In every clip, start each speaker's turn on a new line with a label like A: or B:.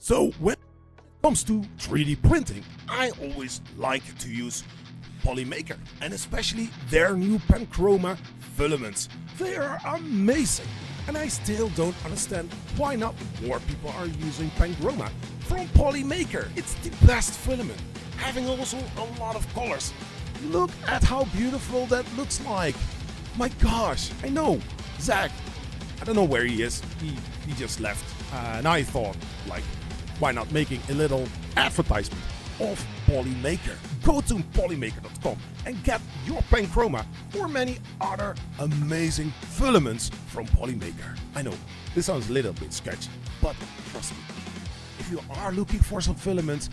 A: So when it comes to 3D printing, I always like to use Polymaker, and especially their new Panchroma filaments. They are amazing, and I still don't understand why not more people are using Panchroma from Polymaker. It's the best filament, having also a lot of colors. Look at how beautiful that looks like. My gosh, I know, Zach, I don't know where he is, he just left. And I thought, like, why not making a little advertisement of Polymaker? Go to polymaker.com and get your Panchroma or many other amazing filaments from Polymaker. I know, this sounds a little bit sketchy, but trust me, if you are looking for some filaments,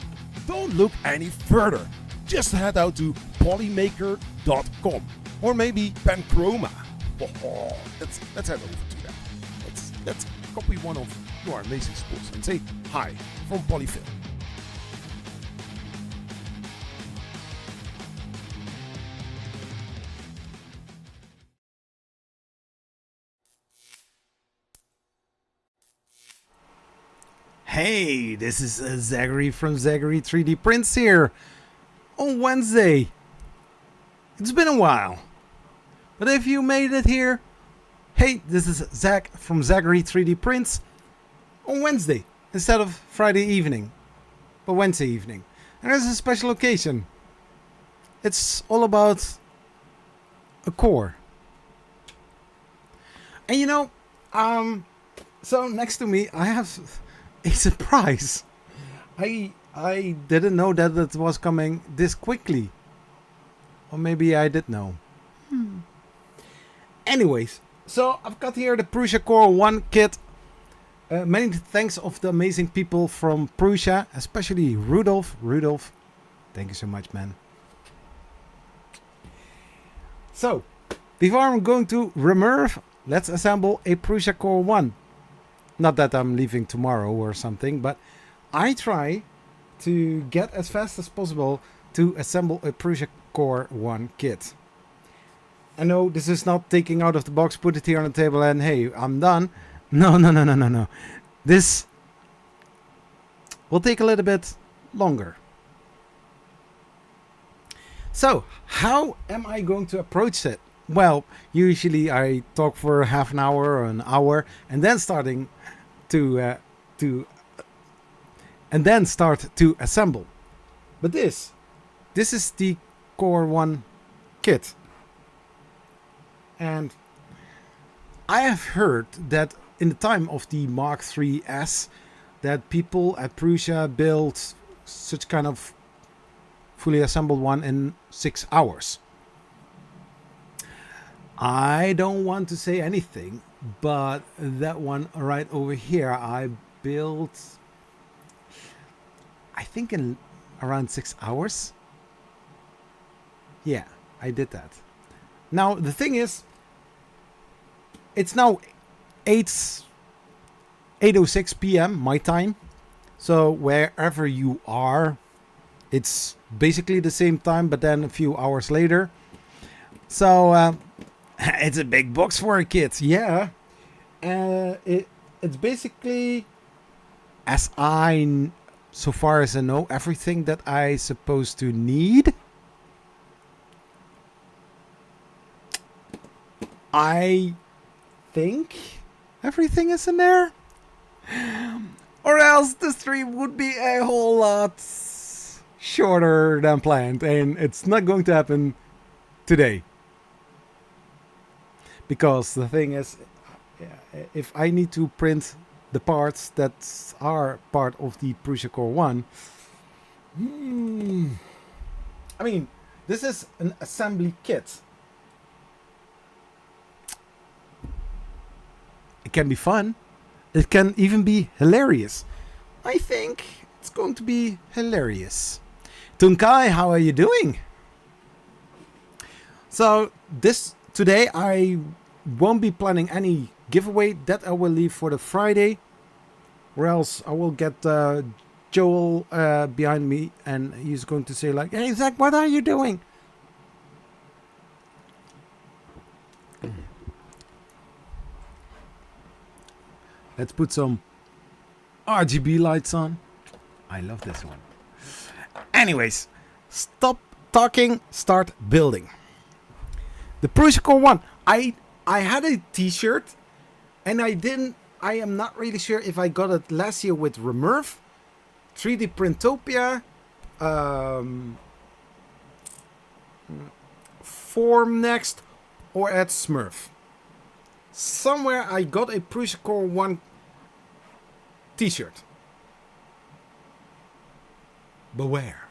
A: don't look any further. Just head out to polymaker.com or maybe Panchroma. Oh, let's head over to that. Let's copy one of your amazing spools and say hi from Polyfilm.
B: Hey, this is Zachary from Zachary 3D Prints here on Wednesday. It's been a while, but if you made it here, hey, this is Zach from Zachary 3D Prints on Wednesday instead of Friday evening, but Wednesday evening. And there's a special occasion. It's all about a core. And you know, so next to me I have a surprise. I didn't know that it was coming this quickly. Or maybe I did know. Anyways, so I've got here the Prusa Core 1 kit. Many thanks of the amazing people from Prusa, especially Rudolph. Rudolph, thank you so much, man. So, before I'm going to remove, let's assemble a Prusa Core 1. Not that I'm leaving tomorrow or something, but I try to get as fast as possible to assemble a Prusa Core 1 kit. I know this is not taking out of the box, put it here on the table and hey, I'm done. No. This will take a little bit longer. So, how am I going to approach it? Well, usually I talk for half an hour or an hour and then start to assemble. But this is the Core 1 kit. And I have heard that in the time of the Mark 3S that people at Prusa built such kind of fully assembled one in 6 hours. I don't want to say anything, but that one right over here I built, I think in around 6 hours. Yeah, I did that. Now the thing is, it's now 8:06 p.m. my time. So wherever you are, it's basically the same time, but then a few hours later. So it's a big box for a kid. Yeah. It's basically, so far as I know, everything that I supposed to need. I think everything is in there. Or else the stream would be a whole lot shorter than planned. And it's not going to happen today. Because the thing is, if I need to print the parts that are part of the Prusa Core 1, I mean, this is an assembly kit. It can be fun. It can even be hilarious. I think it's going to be hilarious. Tunkai, how are you doing? So today I won't be planning any giveaway. That I will leave for the Friday. Or else I will get Joel behind me and he's going to say like, hey Zach, what are you doing? Let's put some RGB lights on. I love this one. Anyways, stop talking, start building. The Prusa Core 1. I had a t-shirt and I am not really sure if I got it last year with Remurf, 3D Printopia, Form Next, or at Smurf. Somewhere I got a Prusa Core 1 t-shirt. Beware.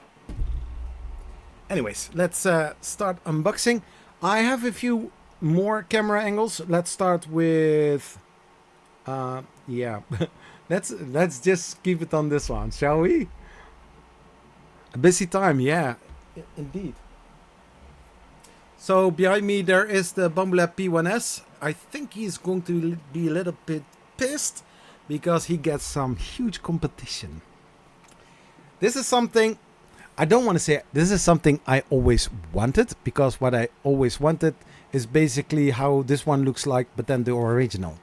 B: Anyways, let's start unboxing. I have a few more camera angles. Let's start with yeah. let's just keep it on this one, shall we? A busy time, yeah, indeed. So behind me there is the Bambu P1S. I think he's going to be a little bit pissed because he gets some huge competition. This is something I don't want to say. This is something I always wanted, because what I always wanted is basically how this one looks like, but then the original.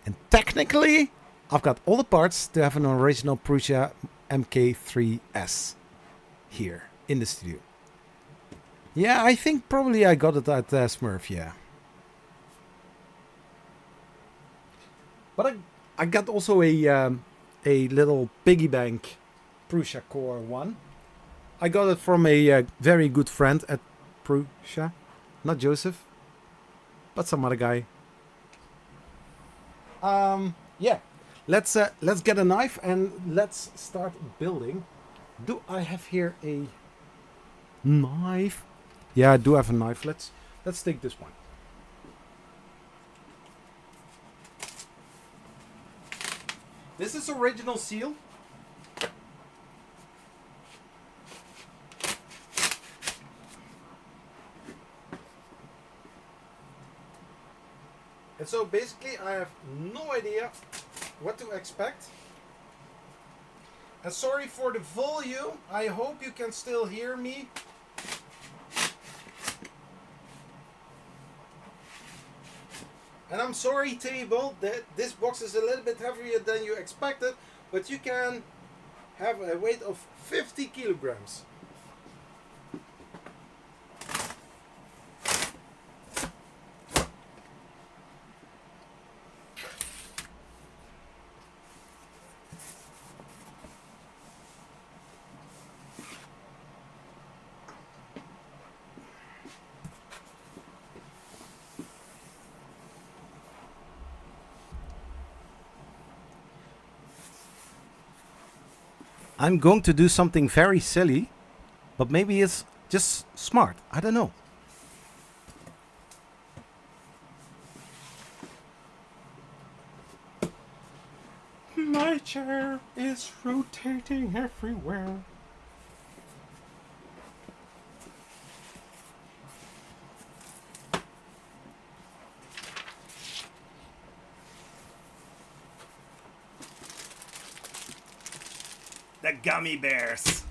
B: And technically, I've got all the parts to have an original Prusa MK3S here in the studio. Yeah, I think probably I got it at Smurf, yeah. But I got also a little piggy bank Prusa Core 1. I got it from a very good friend at Prusa. Not Joseph, but some other guy. Yeah. Let's get a knife and let's start building. Do I have here a knife? Yeah, I do have a knife. Let's take this one. This is original seal. And so basically I have no idea what to expect. And sorry for the volume. I hope you can still hear me. And I'm sorry, table, that this box is a little bit heavier than you expected, but you can have a weight of 50 kilograms. I'm going to do something very silly, but maybe it's just smart. I don't know. My chair is rotating everywhere.
A: The gummy bears.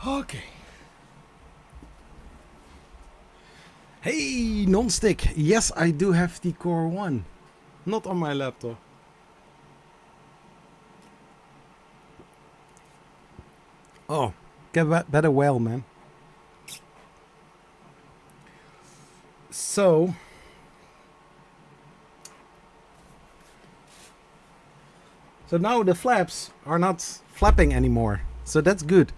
B: Okay. Hey, non-stick. Yes, I do have the Core 1. Not on my laptop. Oh, get better well, man. So now the flaps are not flapping anymore. So that's good.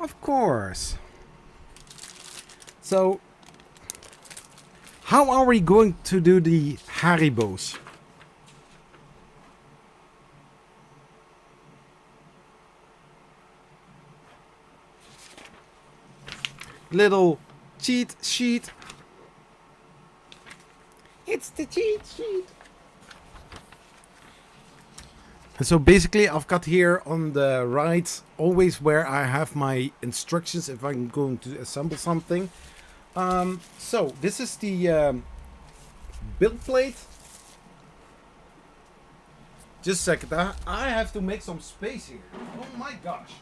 B: Of course. So how are we going to do the Haribos? Little cheat sheet. It's the cheat sheet. And so basically I've got here on the right always where I have my instructions if I'm going to assemble something. So this is the build plate. Just a second, I have to make some space here. Oh my gosh.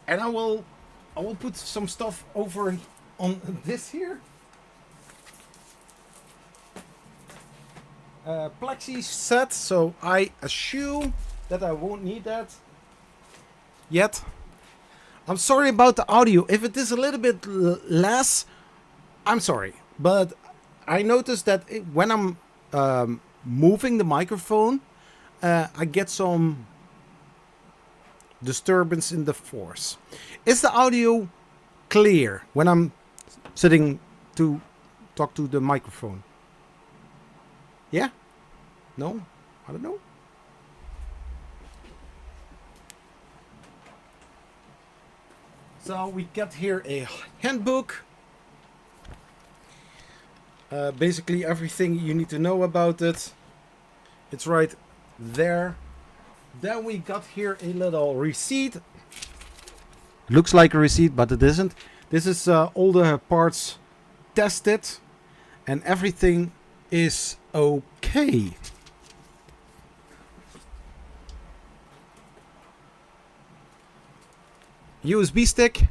B: And I will put some stuff over on this here. Plexi set, so I assume that I won't need that yet. I'm sorry about the audio. If it is a little bit less, I'm sorry. But I noticed that when I'm moving the microphone, I get some disturbance in the force. Is the audio clear when I'm sitting to talk to the microphone? Yeah? No? I don't know. So we got here a handbook. Basically everything you need to know about it. It's right there. Then we got here a little receipt. Looks like a receipt, but it isn't. This is all the parts tested and everything is okay. USB stick.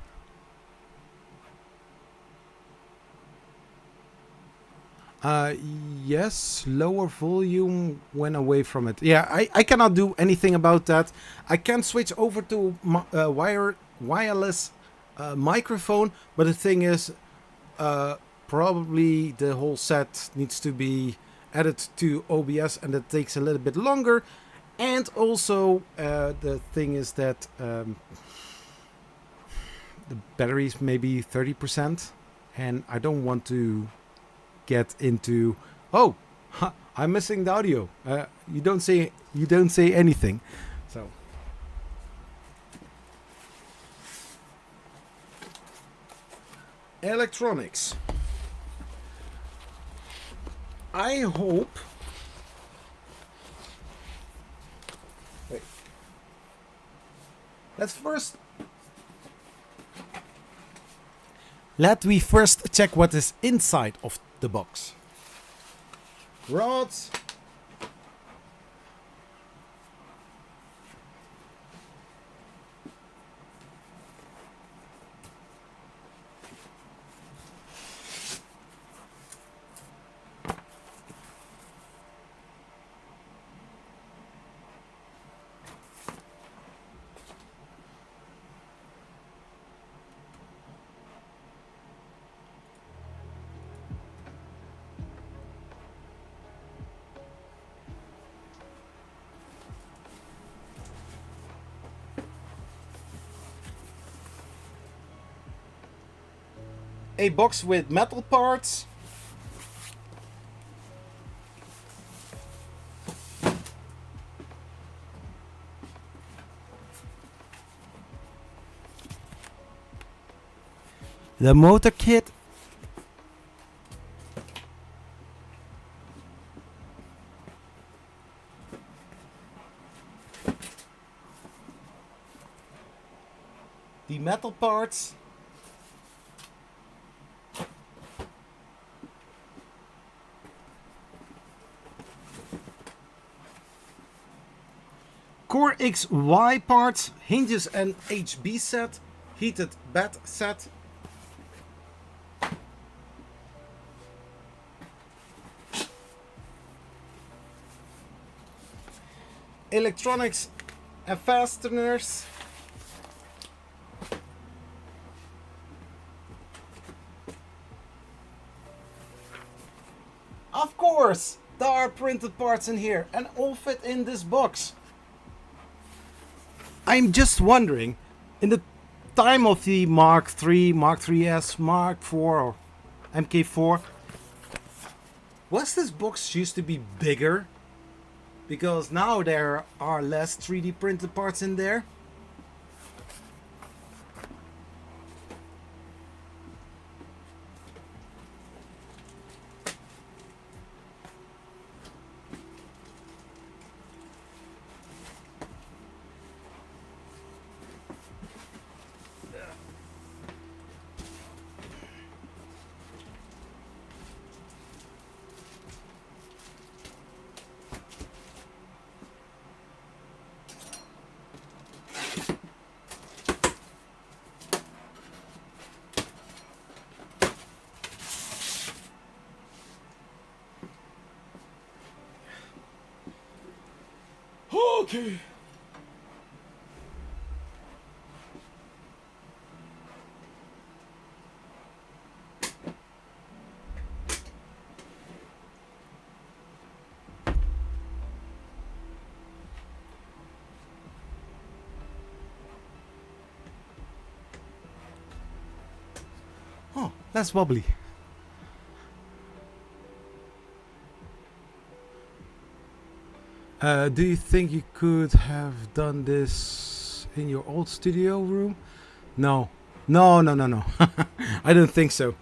B: Yes, lower volume when away from it. Yeah, I cannot do anything about that. I can switch over to wireless microphone, but the thing is, probably the whole set needs to be added to OBS, and that takes a little bit longer. And also, the thing is that the battery is maybe 30%, and I don't want to get into I'm missing the audio. You don't say anything. So electronics. I hope wait. Let me first check what is inside of the box. Rods. A box with metal parts. The motor kit. the metal parts. Core XY parts, hinges and HB set, heated bed set. Electronics and fasteners. Of course, there are printed parts in here and all fit in this box. I'm just wondering, in the time of the Mark III, Mark 3S, Mark IV or MK4, was this box used to be bigger? Because now there are less 3D printed parts in there. Okay. Oh, that's wobbly. Do you think you could have done this in your old studio room? No. No. I don't think so.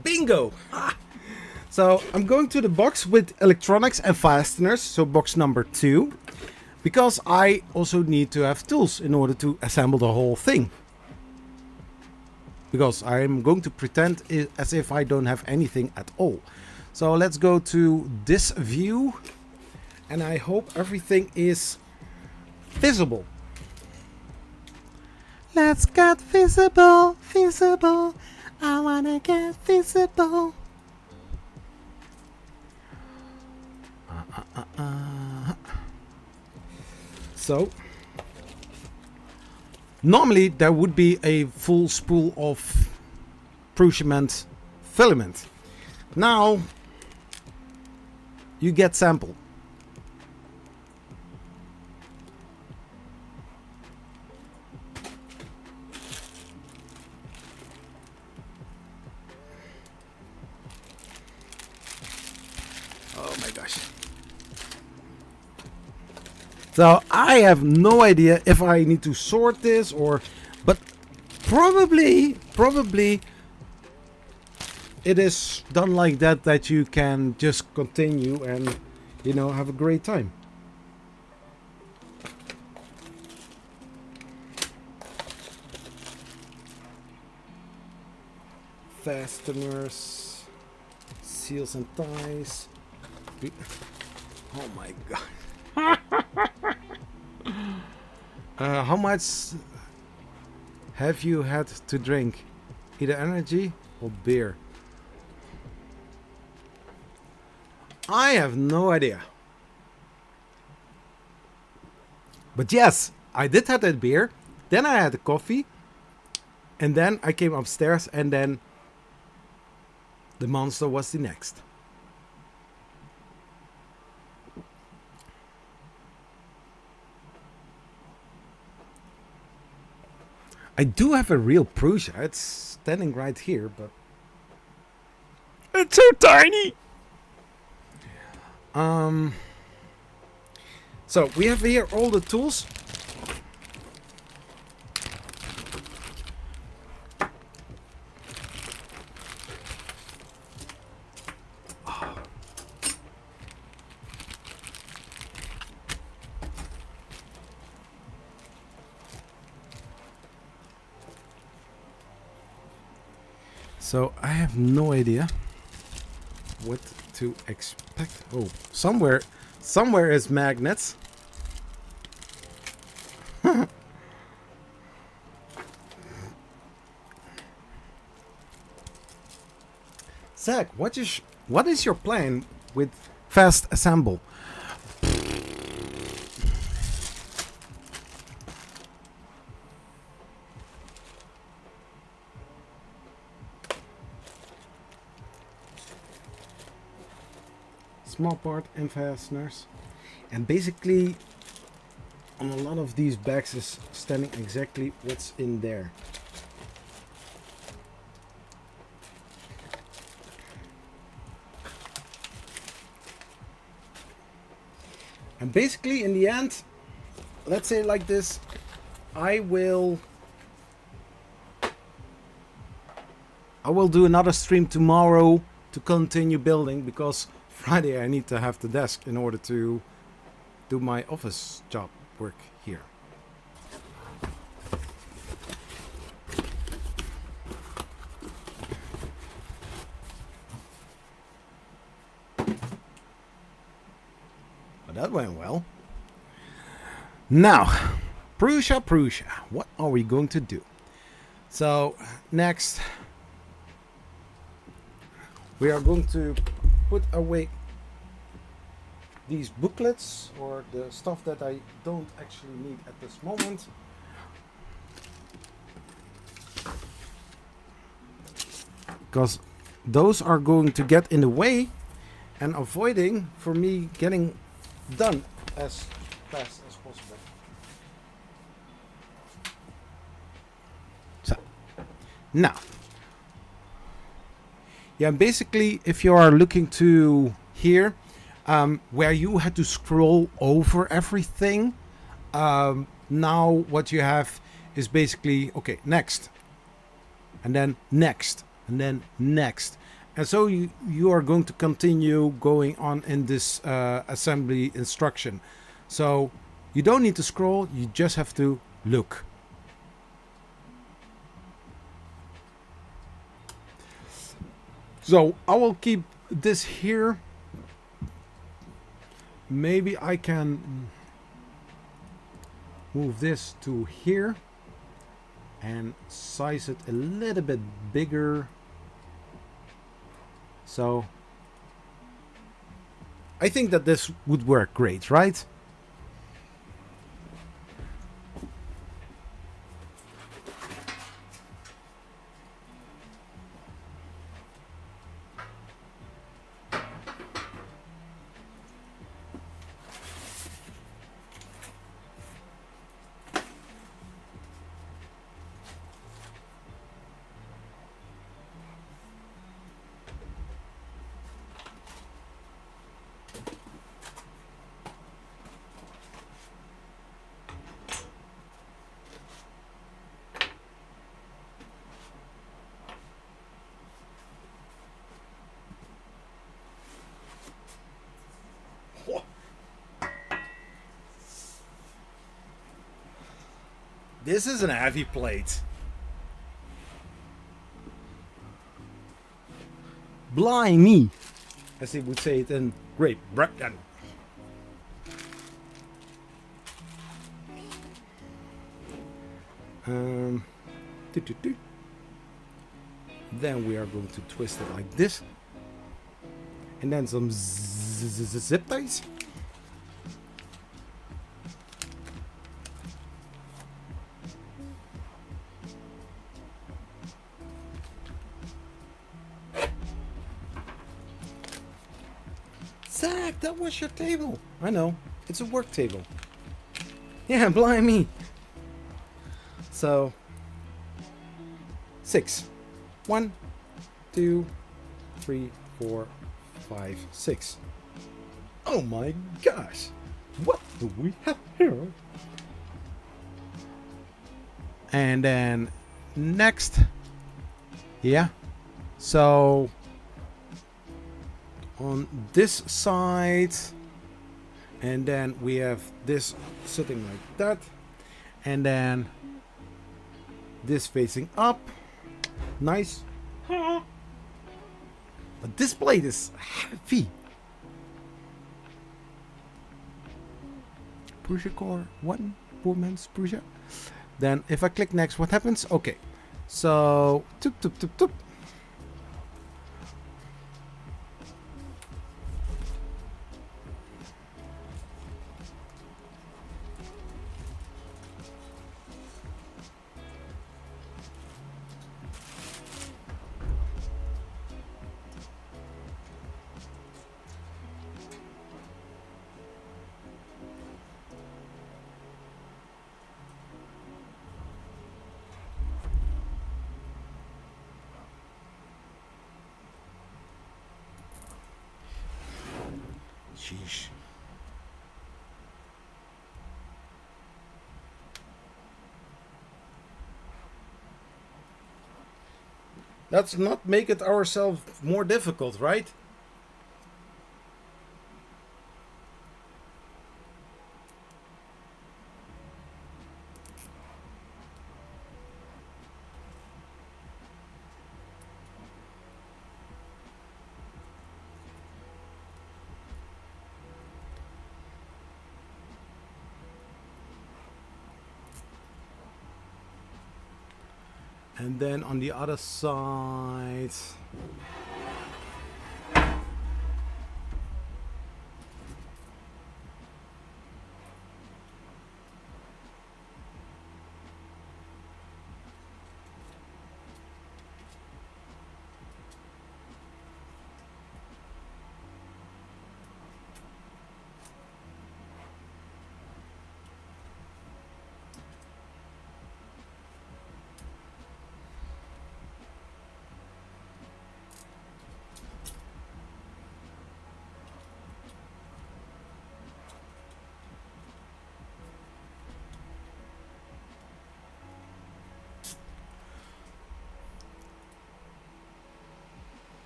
B: Bingo! So I'm going to the box with electronics and fasteners, so box number 2, because I also need to have tools in order to assemble the whole thing. Because I'm going to pretend as if I don't have anything at all. So let's go to this view, and I hope everything is visible. Let's get visible, visible. I wanna get visible. So normally there would be a full spool of Prusa filament. Now you get sample. Oh my gosh. So I have no idea if I need to sort this but probably it is done like that you can just continue and, you know, have a great time. Fasteners, seals and ties. Oh my god. How much have you had to drink? Either energy or beer? I have no idea. But yes, I did have that beer. Then I had a coffee. And then I came upstairs and then the monster was the next. I do have a real Prusa. It's standing right here, but it's so tiny. So we have here all the tools. So I have no idea what to expect. Oh, somewhere is magnets. Zach, what is your plan with fast assemble? Small part and fasteners, and basically on a lot of these bags is standing exactly what's in there. And basically in the end, let's say like this, I will do another stream tomorrow to continue building, because Friday I need to have the desk in order to do my office job work here. But that went well. Now, Prusa, what are we going to do? So, next, we are going to put away these booklets, or the stuff that I don't actually need at this moment. Because those are going to get in the way and avoiding for me getting done as fast as possible. So, now, yeah, basically, if you are looking to here, where you had to scroll over everything, now what you have is basically, okay, next, and then next, and then next. And so you are going to continue going on in this assembly instruction. So you don't need to scroll, you just have to look. So I will keep this here. Maybe I can move this to here and size it a little bit bigger. So I think that this would work great, right? This is an heavy plate. Blimey, as they would say it in Great Britain. Then we are going to twist it like this, and then some zip ties. Zach, that was your table. I know, it's a work table. Yeah, blimey. So, 6. 1, 2, 3, 4, 5, 6. Oh my gosh. What do we have here? And then next. Yeah. So on this side, and then we have this sitting like that, and then this facing up. Nice. But this blade is heavy. Prusa Core 1, poor man's Prusa. Then if I click next, what happens? Okay, so toop, toop, toop, toop. Sheesh. Let's not make it ourselves more difficult, right? And then on the other side,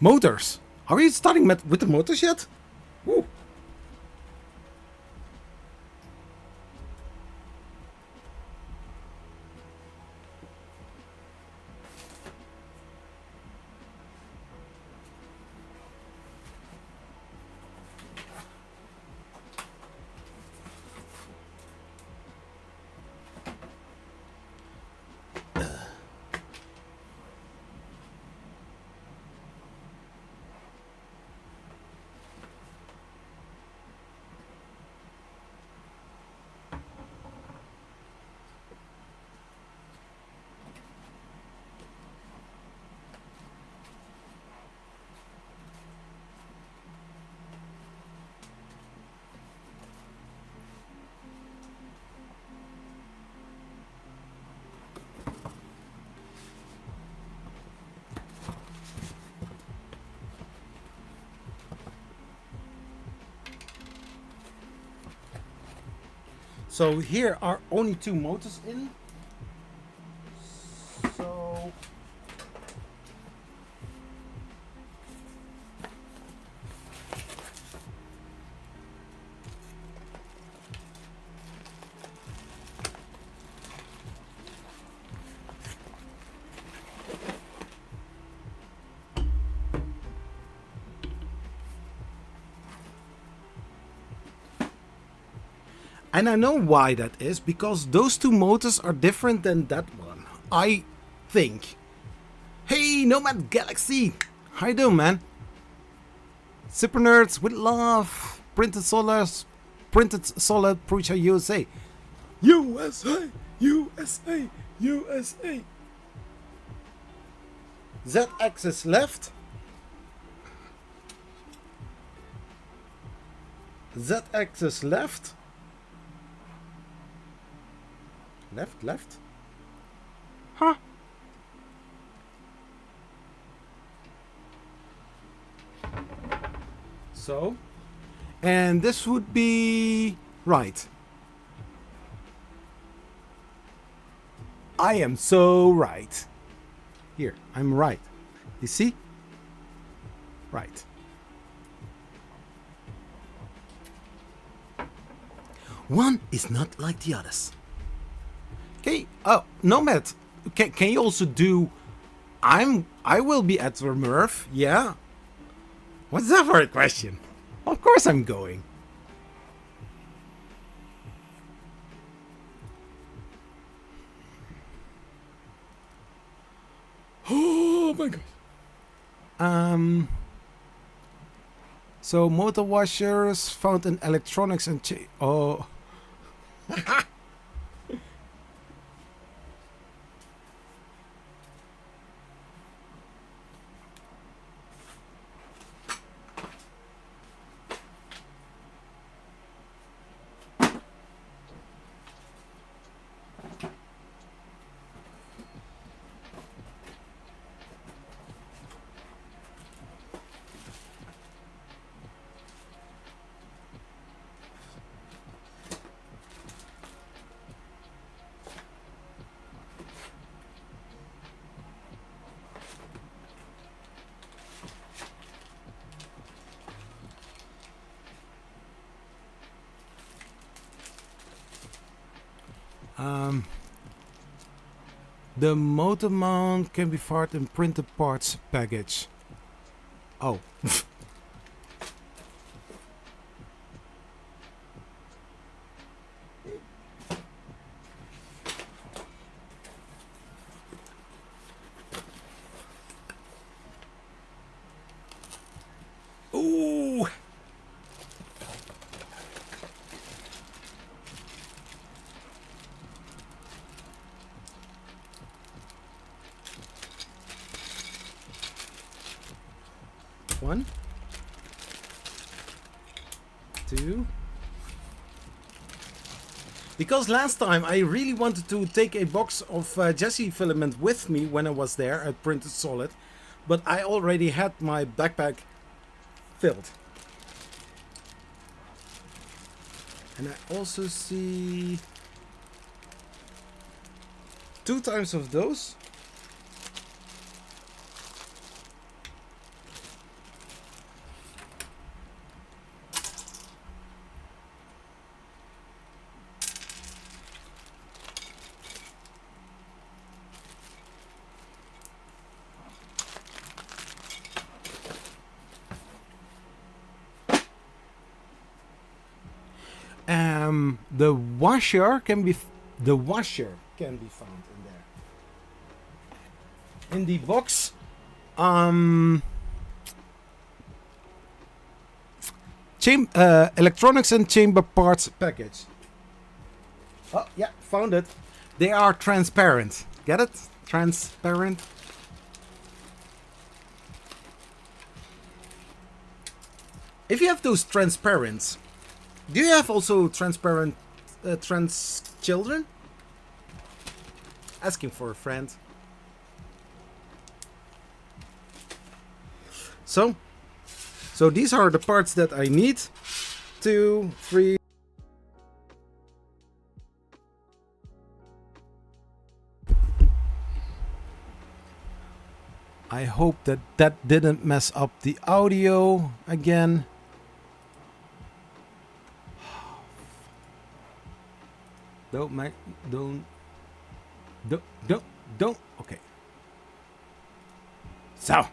B: motors. Are we starting with the motors yet? Woo. So here are only 2 motors in. So and I know why that is, because those 2 motors are different than that one, I think. Hey, Nomad Galaxy! How you doing, man? Super Nerds with love. Printed Solid Prusa USA. USA! USA! USA! Z-axis left. Z-axis left. Left? Huh? So, and this would be right. I am so right. Here, I'm right. You see? Right. One is not like the others. Okay. Oh, Nomad. Can you also do I will be at Remurf, yeah. What's that for a question? Of course I'm going.
A: Oh my god.
B: So motor washers found in electronics and oh. The motor mount can be found in printed parts package. Oh. Ooh. One, two. Because last time I really wanted to take a box of Jesse filament with me when I was there at Printed Solid, but I already had my backpack filled. And I also see 2 times of those. The washer can be found in there. In the box, electronics and chamber parts package. Oh yeah, found it. They are transparent. Get it? Transparent. If you have those transparents, do you have also transparent trans children? Asking for a friend. So these are the parts that I need. 2, 3. I hope that didn't mess up the audio again. Don't. Okay. So.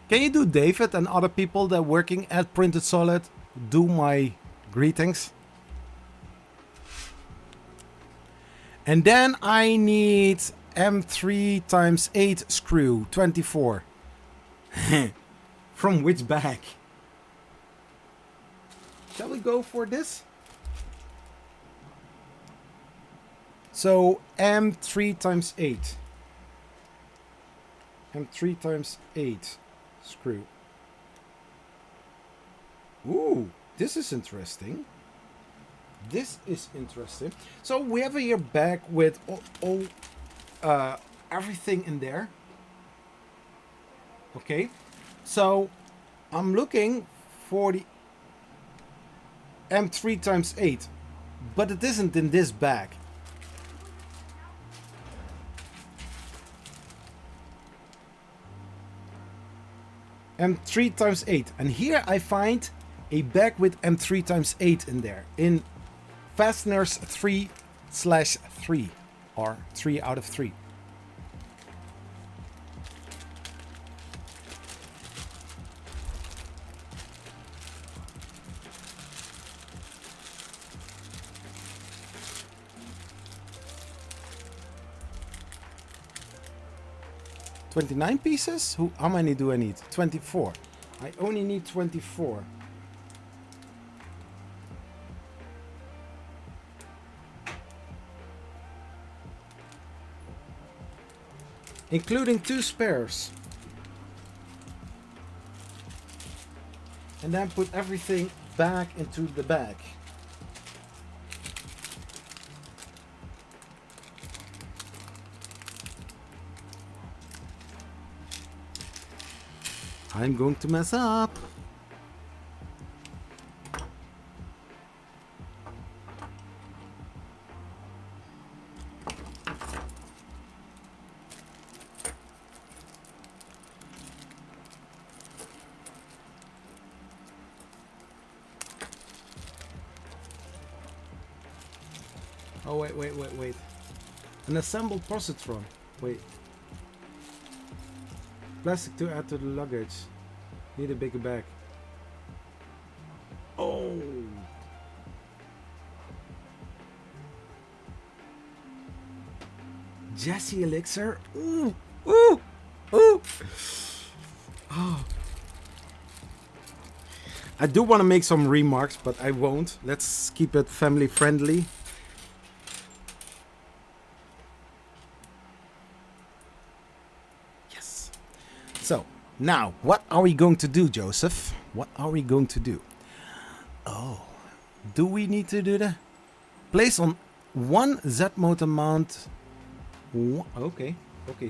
B: Can you do David and other people that are working at Printed Solid do my greetings? And then I need M3 x 8 screw 24. From which bag? Shall we go for this? So M3 x 8. M3 x 8 screw. Ooh, this is interesting. This is interesting. So we have here bag with all everything in there. Okay, so I'm looking for the M3 x 8, but it isn't in this bag. M3 x 8, and here I find a bag with M3 x 8 in there in fasteners 3/3 or 3 out of 3. $29 pieces? How many do I need? 24. I only need 24. Including 2 spares. And then put everything back into the bag. I'm going to mess up. Oh, wait. An assembled positron. Wait. Plastic to add to the luggage. Need a bigger bag. Oh. Jesse elixir. Ooh. Ooh. Ooh. Oh. I do want to make some remarks, but I won't. Let's keep it family friendly. So, now, what are we going to do, Joseph? What are we going to do? Oh, do we need to do that? Place on one Z-motor mount. Okay,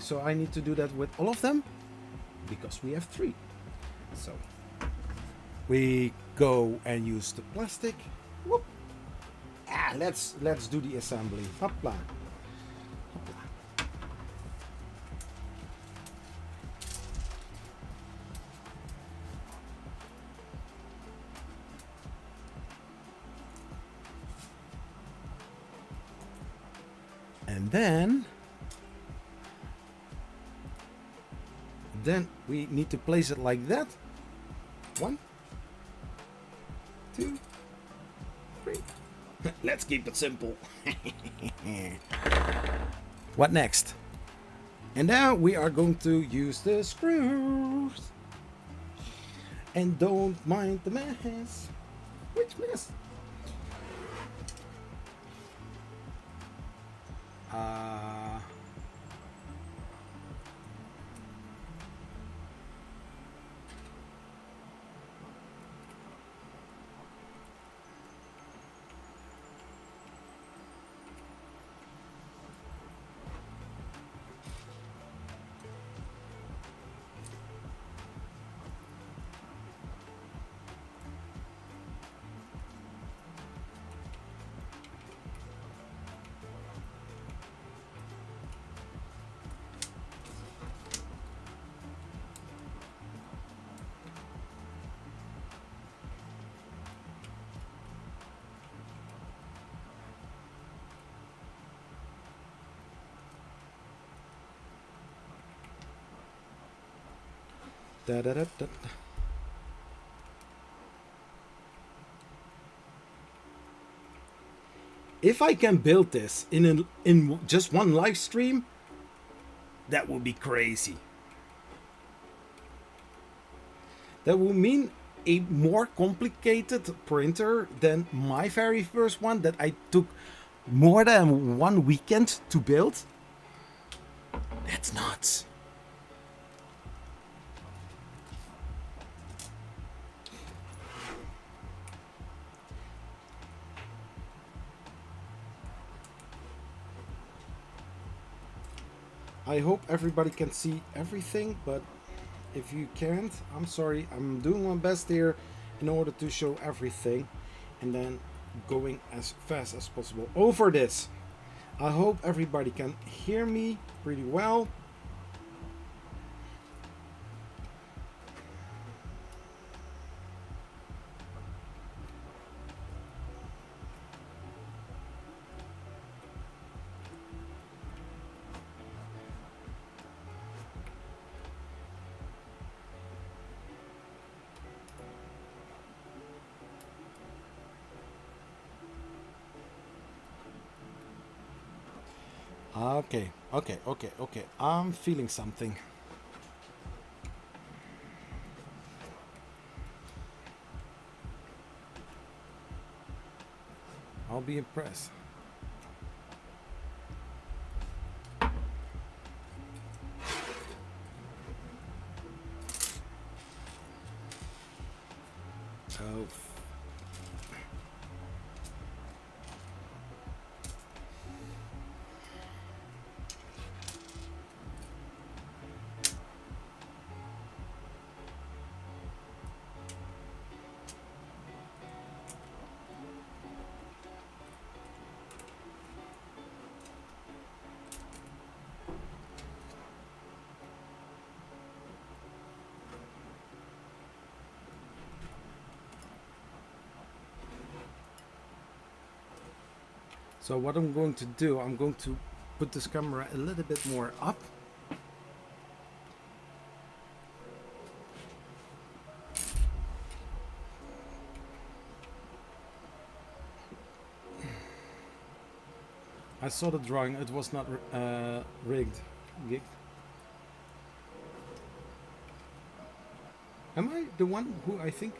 B: so I need to do that with all of them? Because we have 3. So, we go and use the plastic. Whoop. Let's do the assembly. Hopla. And then we need to place it like that. 1, 2, 3. Let's keep it simple. What next? And now we are going to use the screws. And don't mind the mess. Which mess? Da, da, da, da. If I can build this in just one live stream, that would be crazy. That would mean a more complicated printer than my very first one that I took more than 1 weekend to build. That's nuts. I hope everybody can see everything, but if you can't, I'm sorry. I'm doing my best here in order to show everything and then going as fast as possible over this. I hope everybody can hear me pretty well. Okay, okay, okay, okay. I'm feeling something. I'll be impressed. Oh. So what I'm going to do, I'm going to put this camera a little bit more up. I saw the drawing, it was not rigged. Am I the one who I think?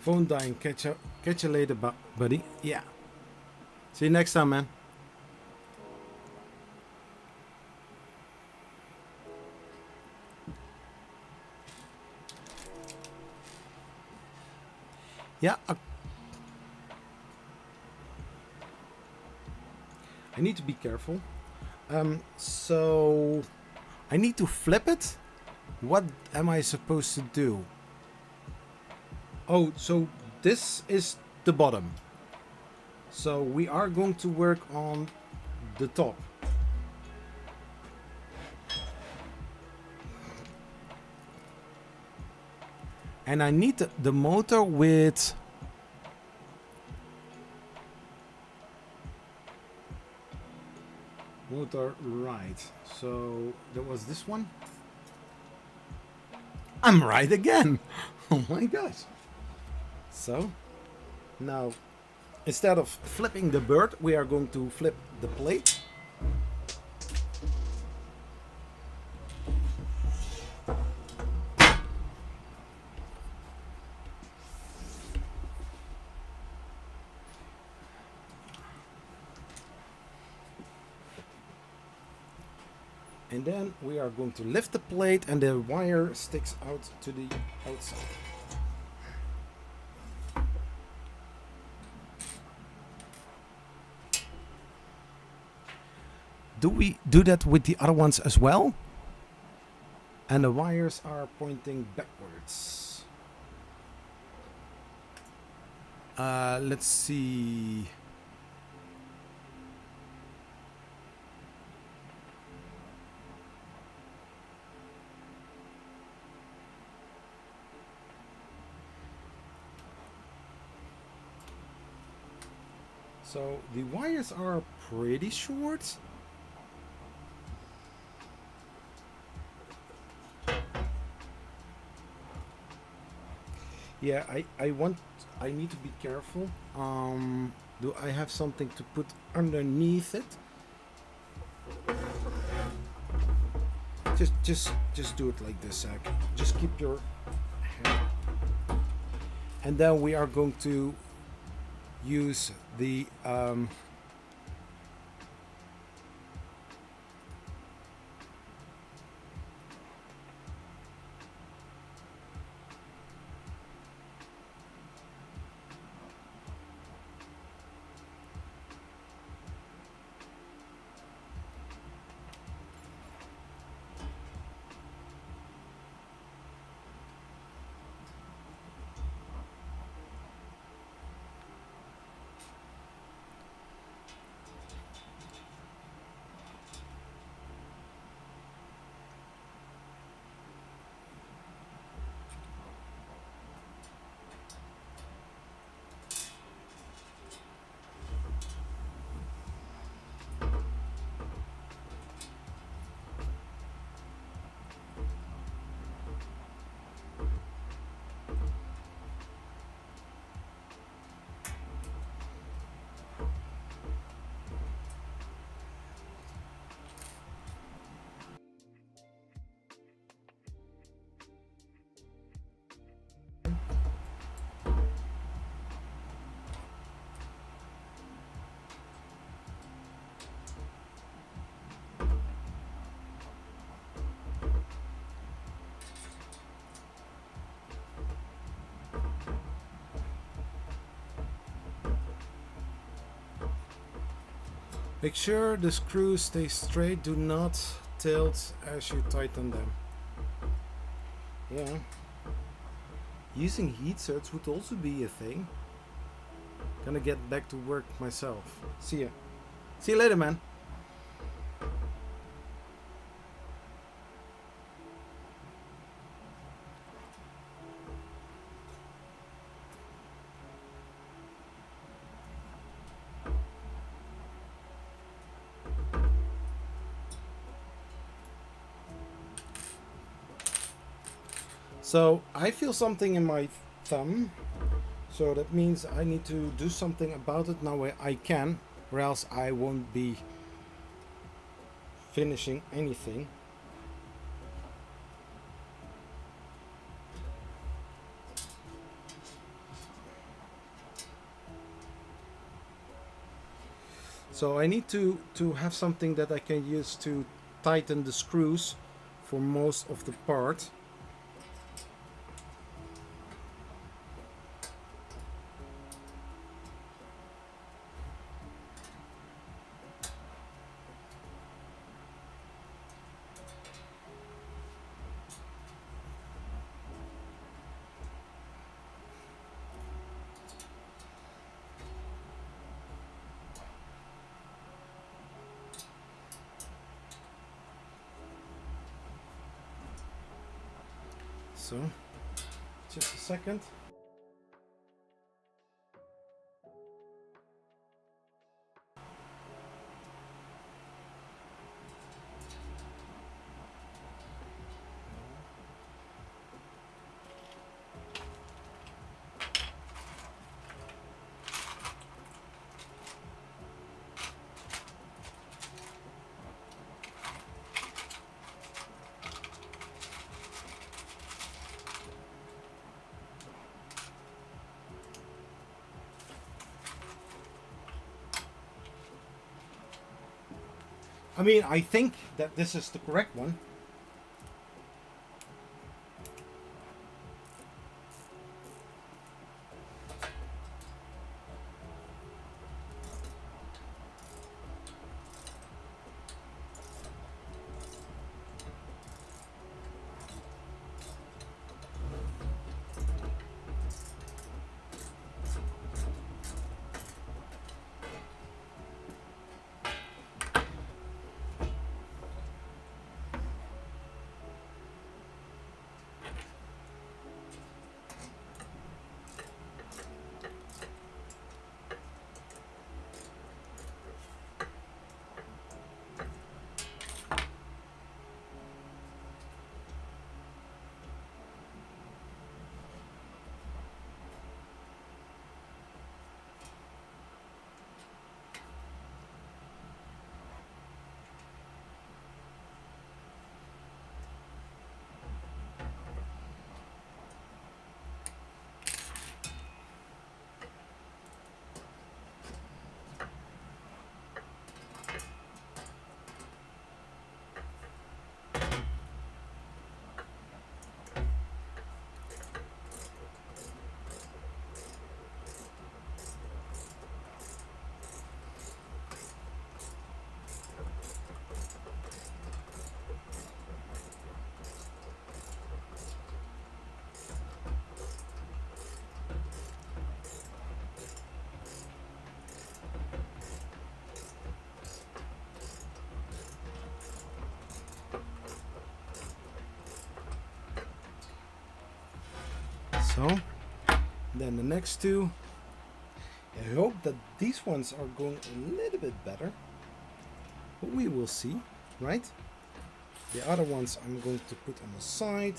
B: Phone dying. Catch you later, buddy. Yeah. See you next time, man. Yeah. I need to be careful. So I need to flip it. What am I supposed to do? Oh, so this is the bottom. So we are going to work on the top. And I need the motor with motor right. So there was this one. I'm right again. Oh my gosh. So now instead of flipping the bird, we are going to flip the plate. And then we are going to lift the plate and the wire sticks out to the outside. Do we do that with the other ones as well? And the wires are pointing backwards. Let's see. So the wires are pretty short. Yeah, I need to be careful. Do I have something to put underneath it? Just do it like this, Zach. Just keep your hand. And then we are going to use the Make sure the screws stay straight, do not tilt as you tighten them. Yeah. Using heat sets would also be a thing. Gonna get back to work myself. See ya. See you later, man. So I feel something in my thumb, so that means I need to do something about it now where I can, or else I won't be finishing anything. So I need to have something that I can use to tighten the screws for most of the part. So, just a second. I mean, I think that this is the correct one. So, then the next two, I hope that these ones are going a little bit better, but we will see, right? The other ones I'm going to put on the side.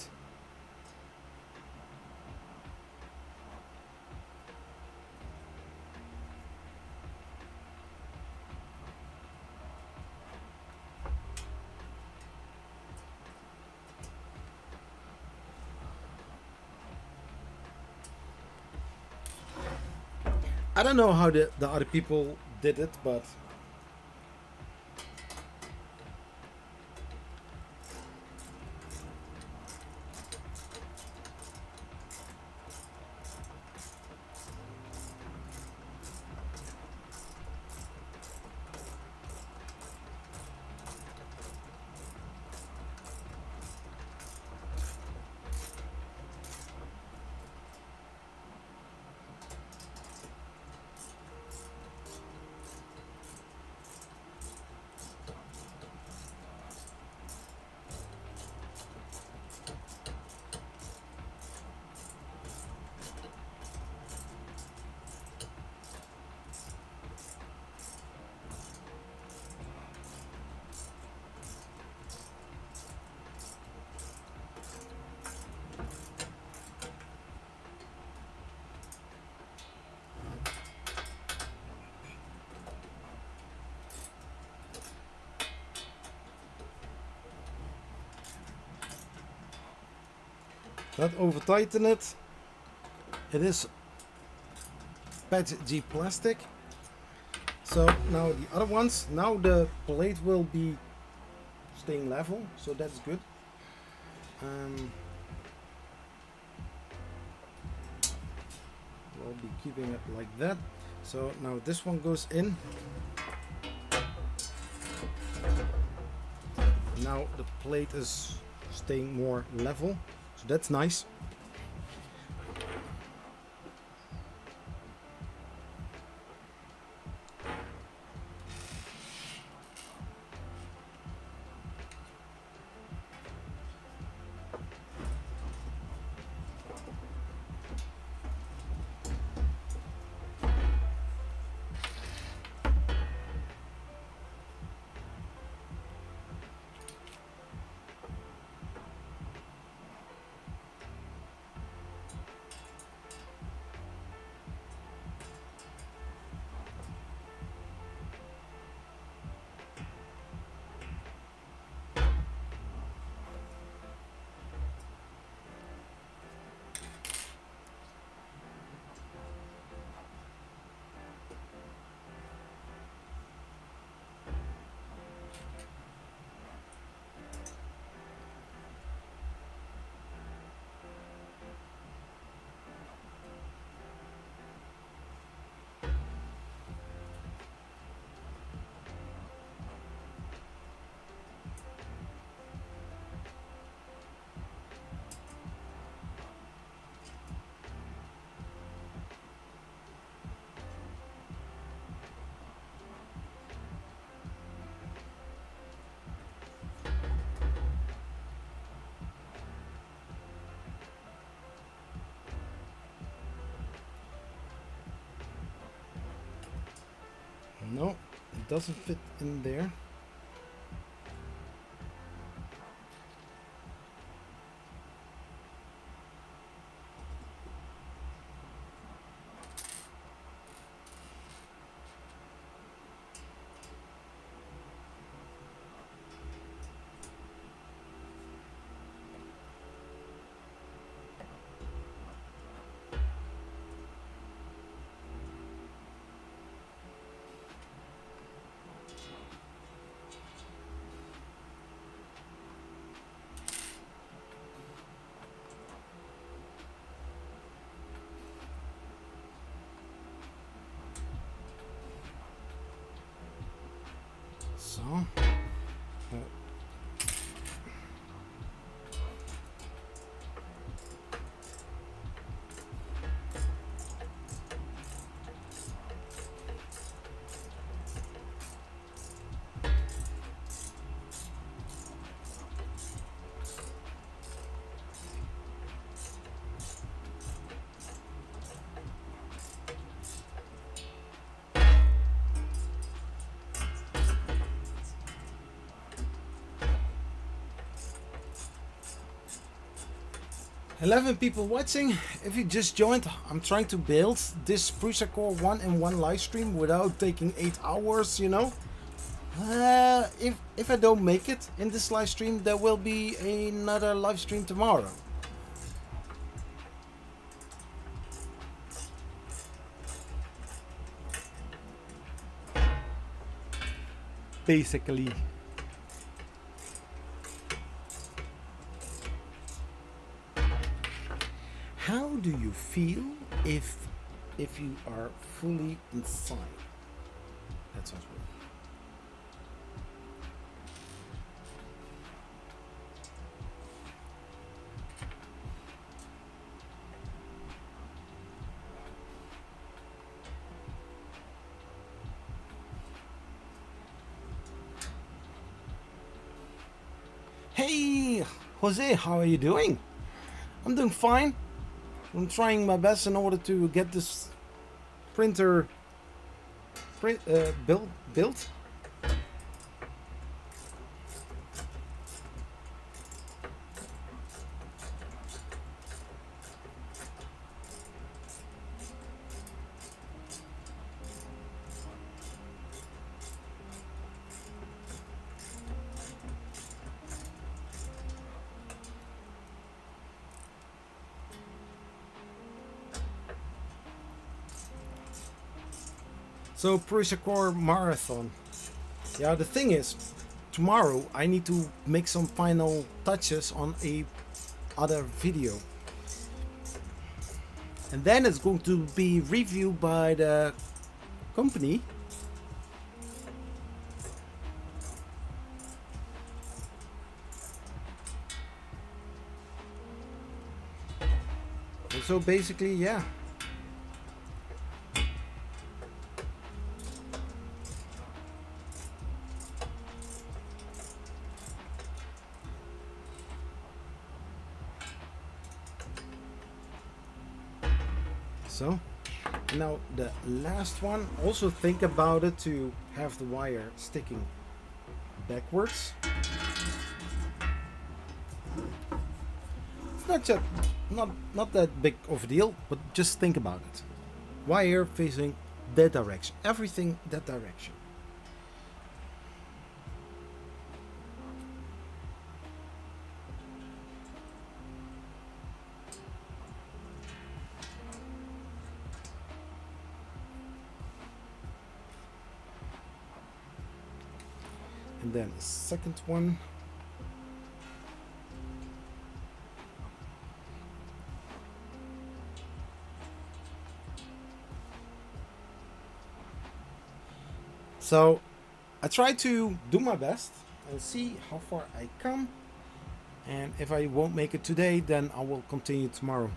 B: I don't know how the other people did it, but Not over tighten it. It is patch G plastic. So now the other ones, now the plate will be staying level, so that's good. We'll be keeping it like that. So now this one goes in. Now the plate is staying more level, so that's nice. No, it doesn't fit in there. So, "11 people watching. If you just joined, I'm trying to build this Prusa Core 1 in one live stream without taking 8 hours, you know. If I don't make it in this live stream, there will be another live stream tomorrow. Basically. How do you feel if you are fully inside? That sounds weird. Hey, Jose, how are you doing? I'm doing fine. I'm trying my best in order to get this printer built. So Prusa Core Marathon. Yeah, the thing is, tomorrow I need to make some final touches on a other video. And then it's going to be reviewed by the company. And so basically, yeah. So now the last one, also think about it to have the wire sticking backwards. It's not just not that big of a deal, but just think about it. Wire facing that direction, everything that direction. And then the second one. So I try to do my best and see how far I come. And if I won't make it today, then I will continue tomorrow.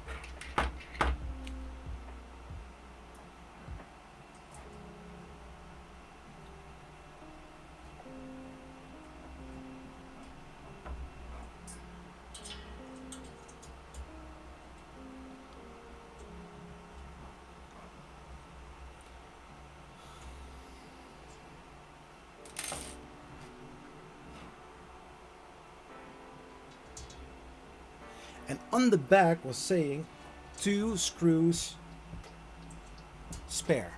B: And on the back was saying 2 screws spare.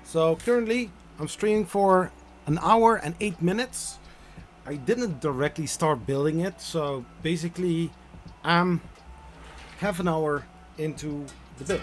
B: So currently I'm streaming for an hour and 8 minutes. I didn't directly start building it, so basically I'm half an hour into the build.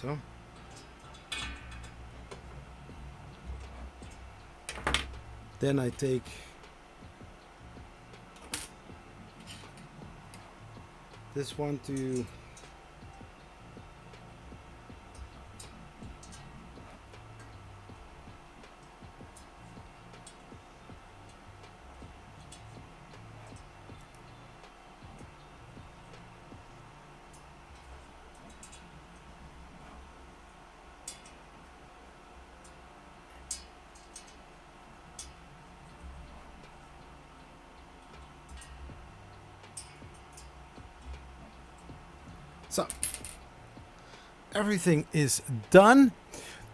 B: So then I take this one to So, everything is done.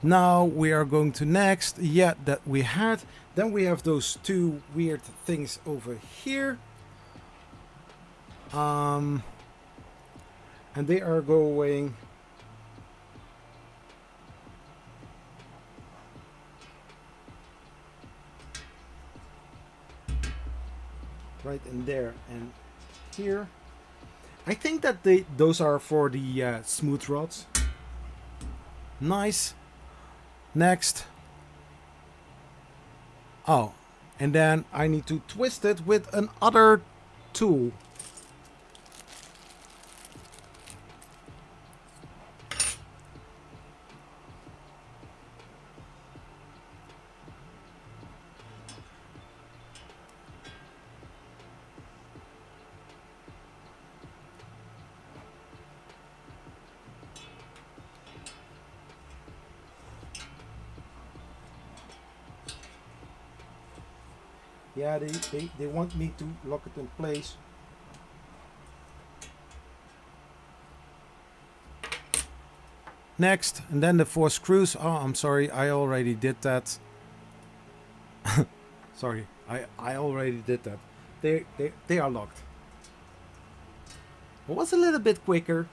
B: Now we are going to next. Yeah, that we had. Then we have those two weird things over here. And they are going right in there and here. I think that those are for the smooth rods. Nice. Next. Oh, and then I need to twist it with another tool. Yeah, they want me to lock it in place. Next, and then the 4 screws. Oh, I'm sorry, I already did that. Sorry, I already did that. They are locked. It was a little bit quicker.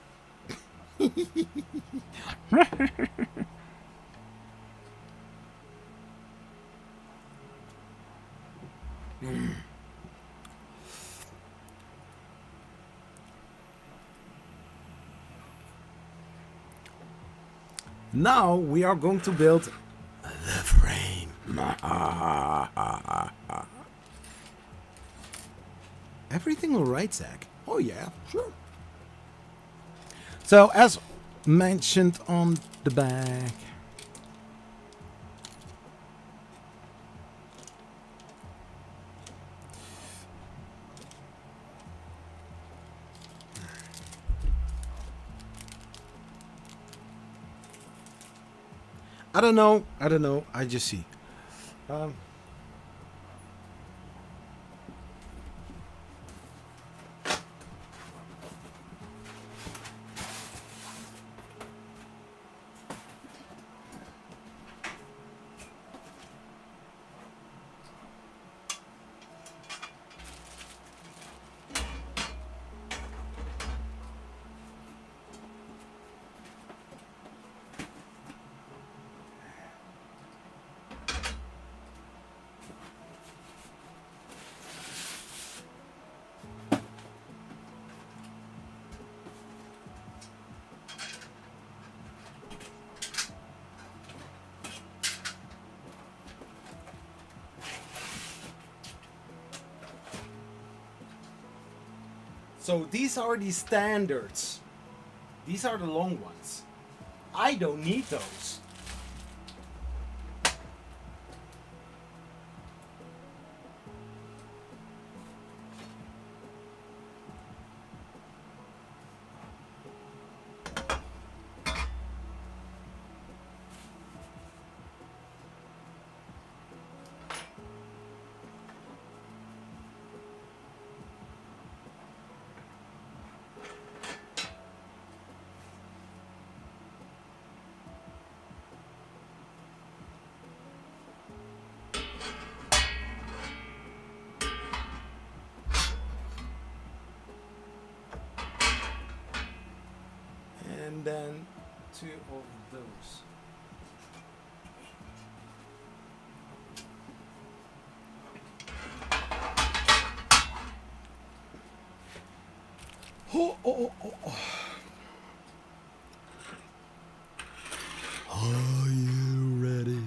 B: Now we are going to build the frame. Everything all right, Zach? Oh yeah, sure. So as mentioned on the back, I don't know. I just see. So these are the standards. These are the long ones. I don't need those. And then 2 of those. Oh. Are you ready?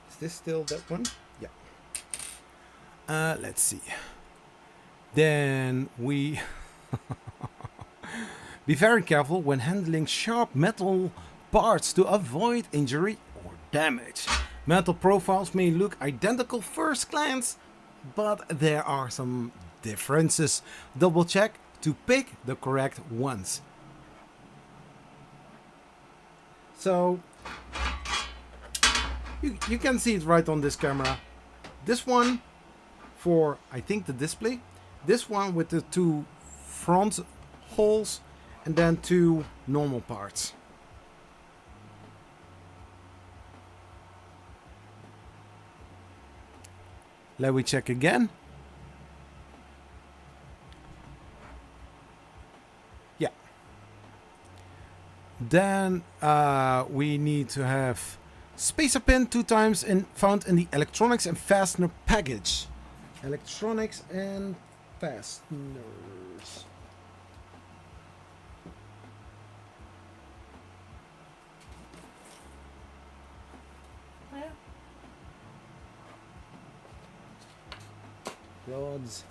B: Is this still that one? Yeah. Let's see. Then we be very careful when handling sharp metal parts to avoid injury or damage. Metal profiles may look identical first glance, but there are some differences. Double check to pick the correct ones. So you can see it right on this camera. This one for, I think, the display. This one with the 2 front holes, and then 2 normal parts. Let me check again. Yeah. Then we need to have spacer pin 2 times found in the electronics and fastener package. Electronics and fasteners. Rods.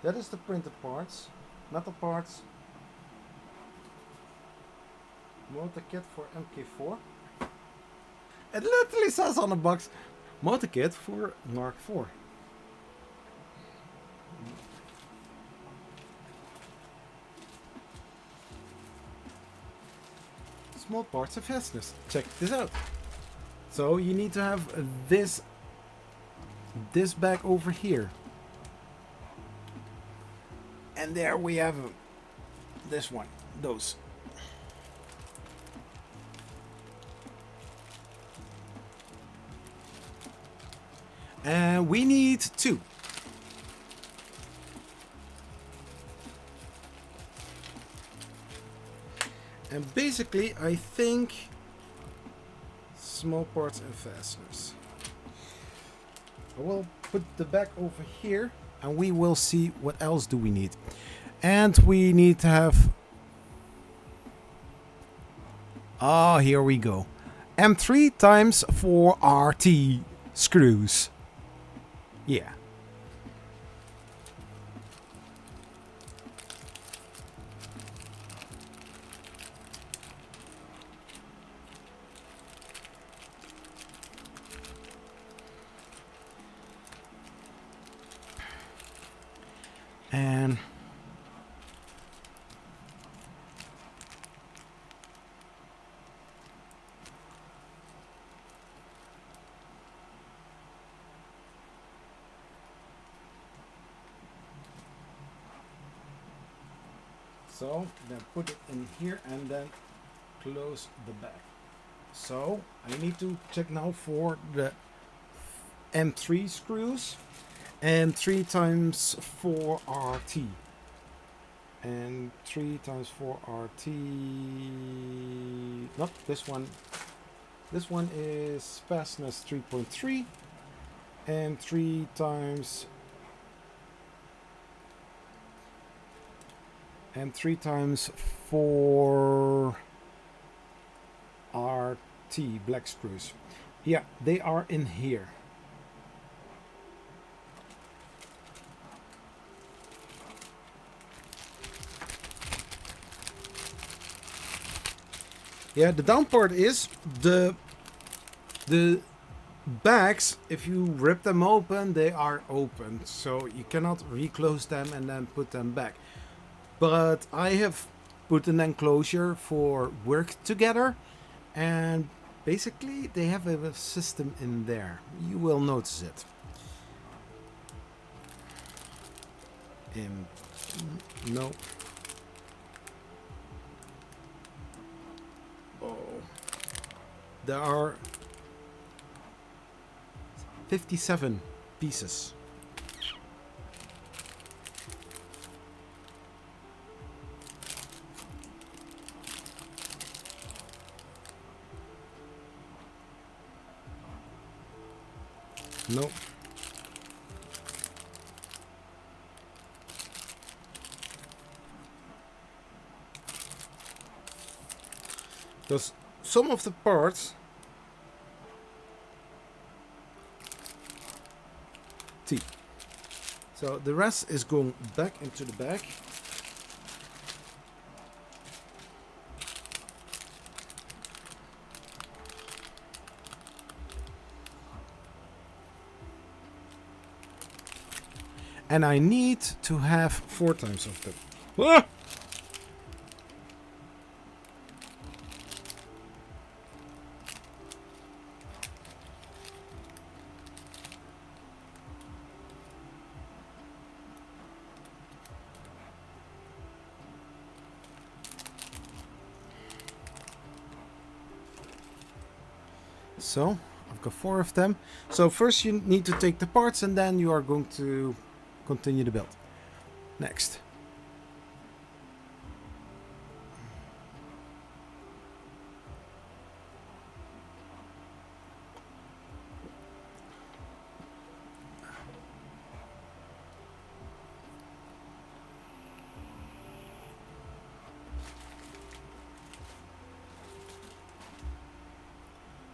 B: That is the printed parts, metal parts, motor kit for MK4. It literally says on the box, motor kit for Mark IV. Small parts and fasteners. Check this out. So you need to have this bag over here. And there we have this one, those. And we need 2. And basically, I think small parts and fasteners. I will put the bag over here, and we will see what else do we need. And we need to have... Oh, here we go. M3 times 4 RT screws. Yeah. And so then put it in here and then close the bag. So I need to check now for the M3 screws and 3 times 4 RT. And 3 times 4 RT. Not this one. This one is fasteners 3.3 and 3 times 4 RT black screws. Yeah, they are in here. Yeah, the down part is the bags, if you rip them open, they are open. So you cannot reclose them and then put them back. But I have put an enclosure for work together, and basically they have a system in there. You will notice it. No. Oh. There are 57 pieces. No. Because some of the parts T. So the rest is going back into the bag. And I need to have 4 times of them. Ah! So, I've got 4 of them. So first you need to take the parts and then you are going to continue the build. Next.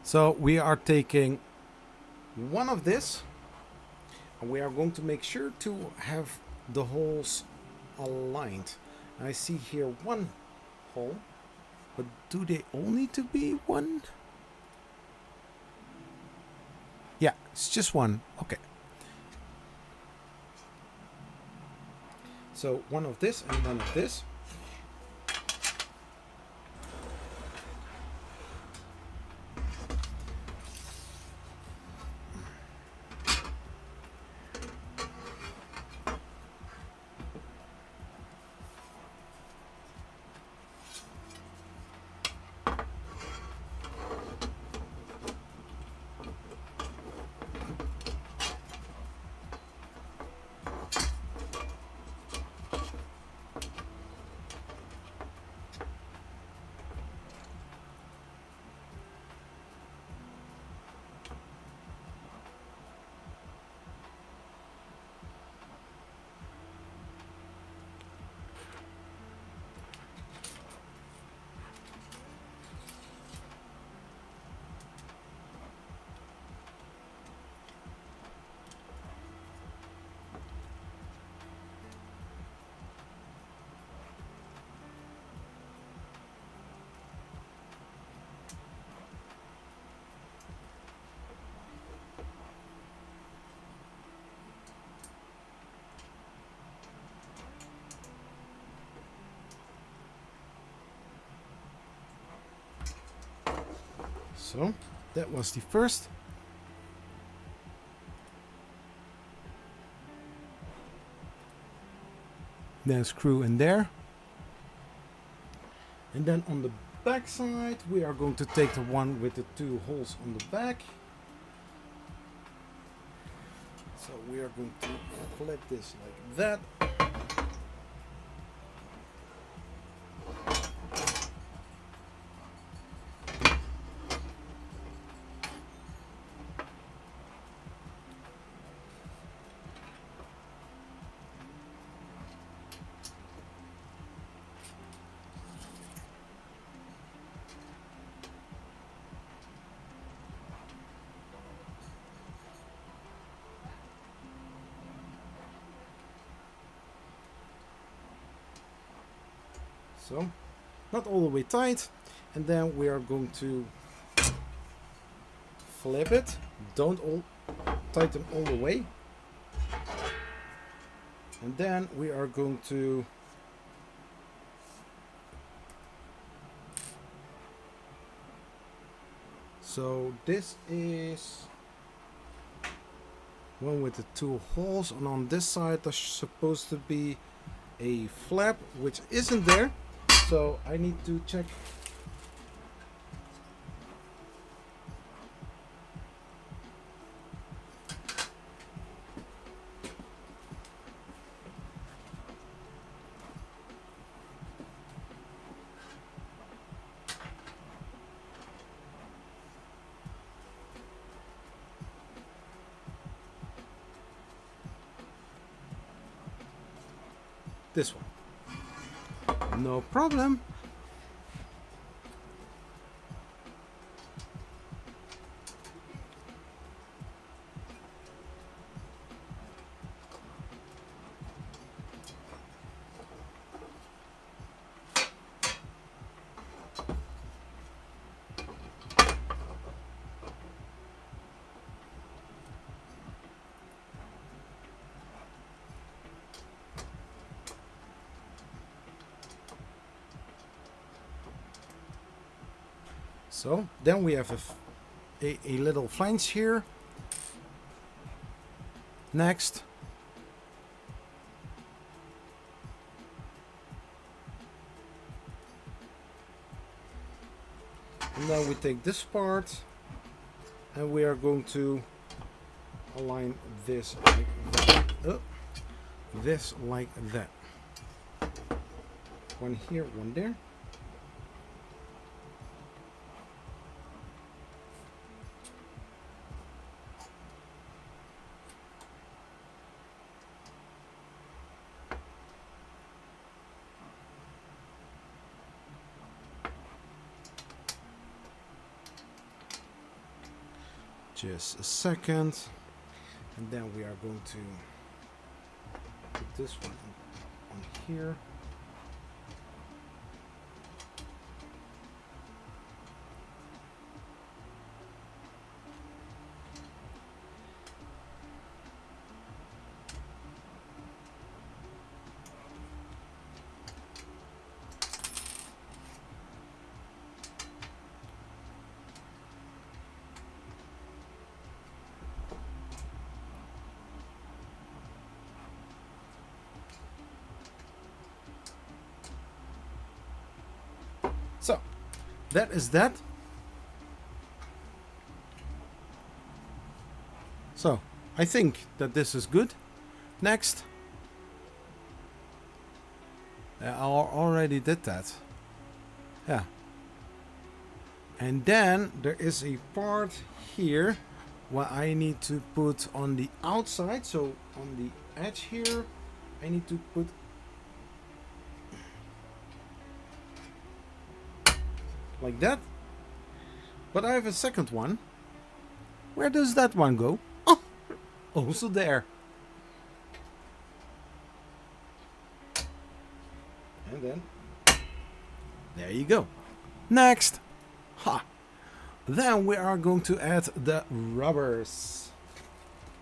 B: So we are taking one of this and we are going to make sure to have the holes aligned. I see here one hole, but do they all need to be one? Yeah, it's just one. Okay. So one of this and one of this. So that was the first. Then screw in there. And then on the back side we are going to take the one with the 2 holes on the back. So we are going to flip this like that. So, not all the way tight, and then we are going to flip it. Don't tighten all the way. And then we are going to so this is one with the 2 holes, and on this side there's supposed to be a flap which isn't there. So I need to check. This one. No problem. So then we have a little flange here. Next. And then we take this part and we are going to align this like that. This like that. One here, one there. Just a second, and then we are going to put this one on here. So, that is that. So, I think that this is good. Next. I already did that. Yeah. And then there is a part here what I need to put on the outside. So, on the edge here, I need to put like that. But I have a second one. Where does that one go? Oh, also there. And then there you go. Next. Ha. Then we are going to add the rubbers.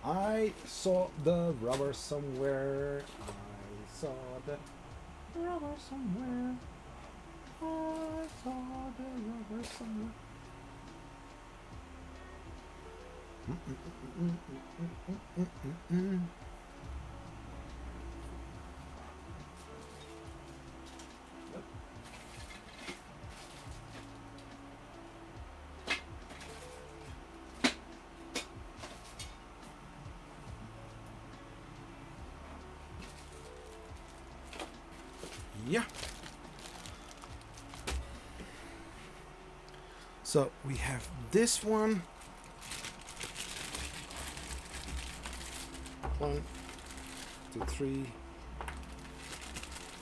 B: I saw the rubber somewhere. I saw the rubber somewhere. I saw the rubber somewhere. Yeah. So we have this one. 1, 2, 3,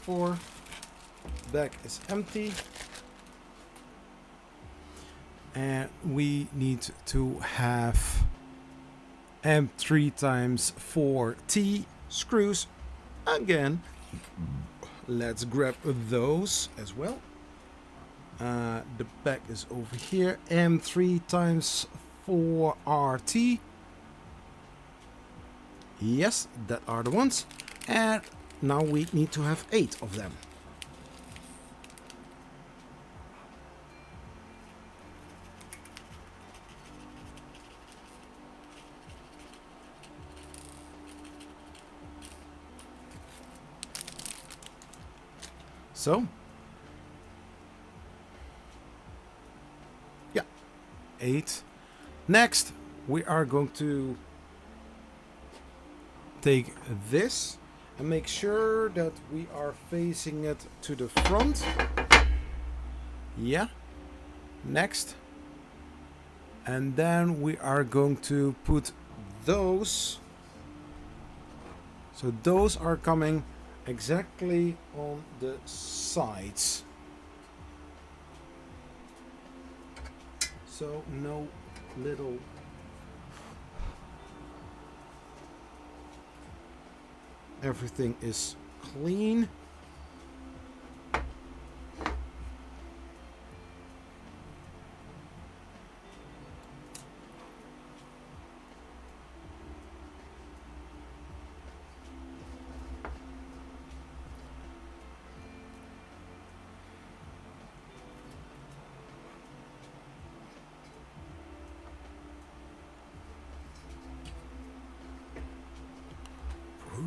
B: 4. Back is empty. And we need to have M3 times 4T screws again. Let's grab those as well. The back is over here. M3 times 4RT. Yes, that are the ones. And now we need to have 8 of them. So, yeah, 8. Next, we are going to take this and make sure that we are facing it to the front. Yeah. Next. And then we are going to put those. So those are coming exactly on the sides. So no little everything is clean.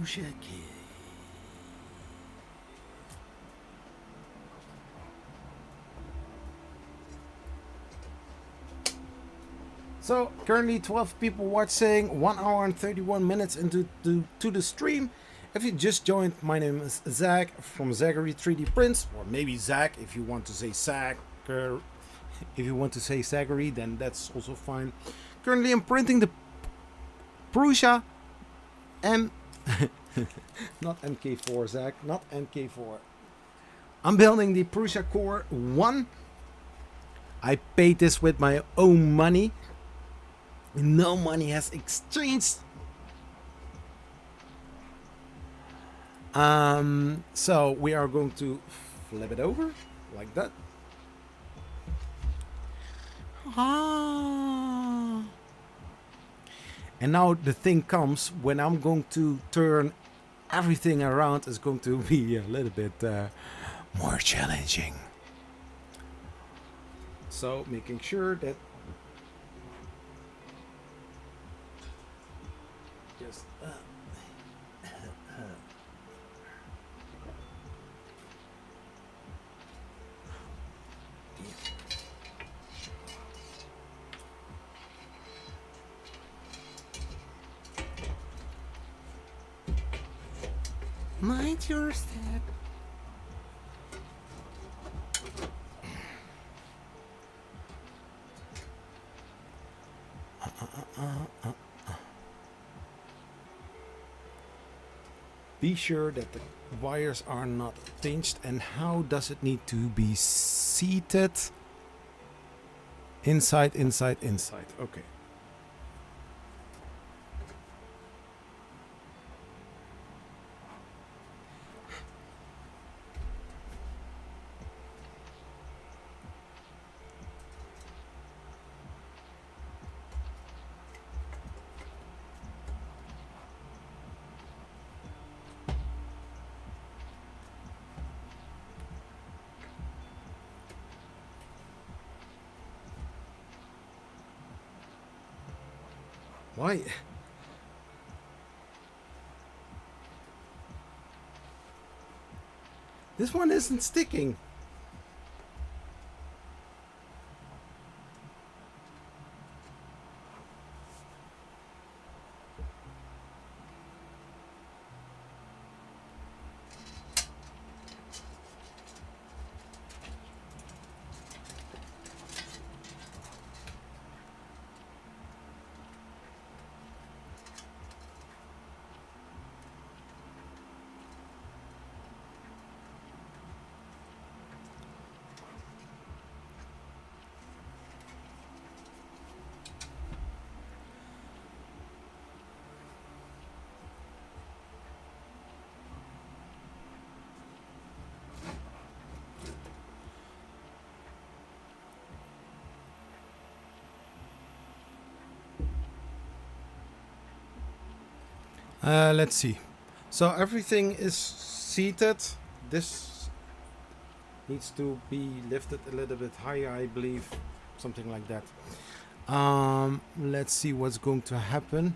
B: Prusa key. So currently 12 people watching, 1 hour and 31 minutes into the stream. If you just joined, my name is Zach from Zachary 3D Prints, or maybe Zach if you want to say Zach. If you want to say Zachary, then that's also fine. Currently I'm printing the Prusa M not MK4, Zach, not MK4. I'm building the Prusa Core 1. I paid this with my own money. No money has exchanged. So we are going to flip it over like that. And now the thing comes when I'm going to turn everything around. Is going to be a little bit more challenging. So making sure that just mind your step. Be sure that the wires are not pinched. And how does it need to be seated? Inside. Okay. Why? This one isn't sticking. Let's see. So everything is seated. This needs to be lifted a little bit higher, I believe. Something like that. Let's see what's going to happen.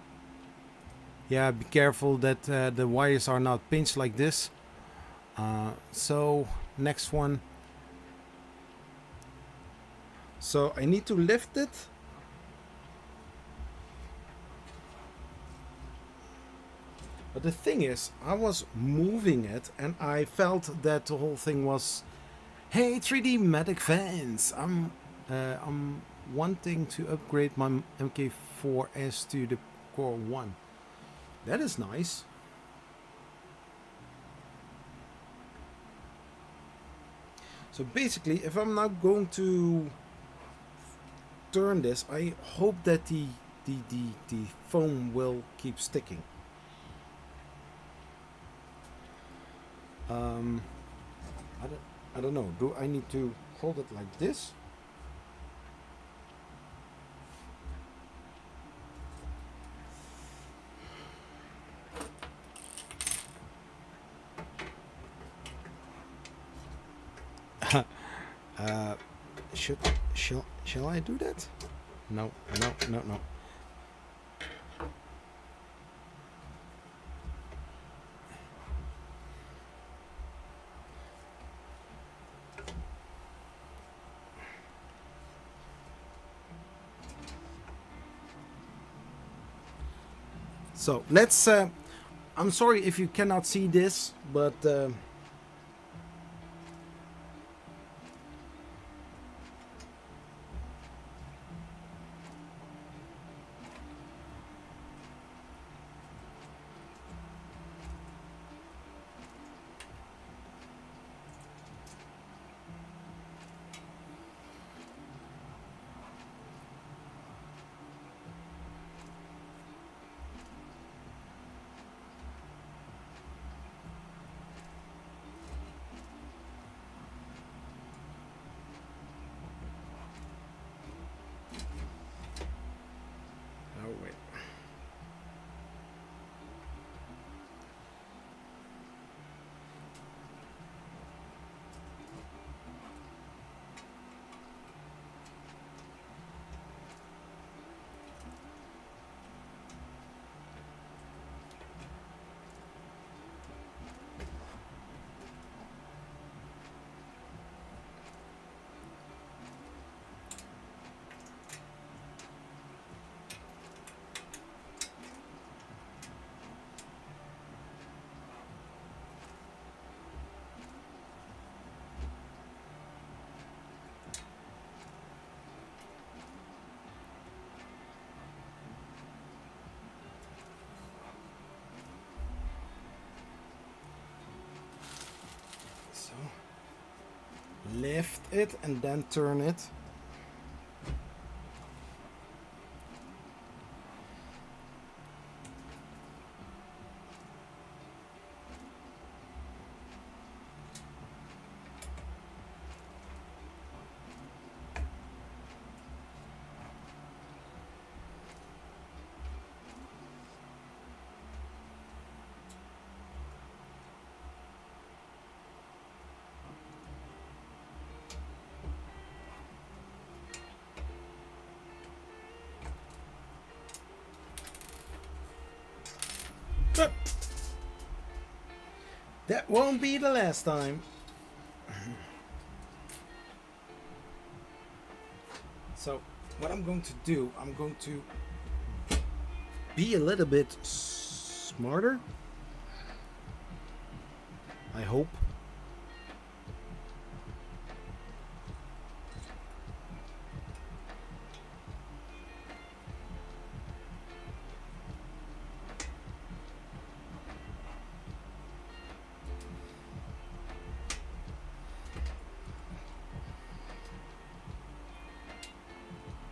B: Yeah, be careful that the wires are not pinched like this. So next one. So I need to lift it. But the thing is, I was moving it and I felt that the whole thing was, hey 3D Matic fans, I'm wanting to upgrade my MK4S to the Core 1. That is nice. So basically, if I'm now going to turn this, I hope that the foam will keep sticking. I don't know. Do I need to hold it like this? Shall I do that? No. So let's. I'm sorry if you cannot see this, but. Oh wait. So lift it and then turn it. But that won't be the last time. So what I'm going to do, I'm going to be a little bit smarter. I hope.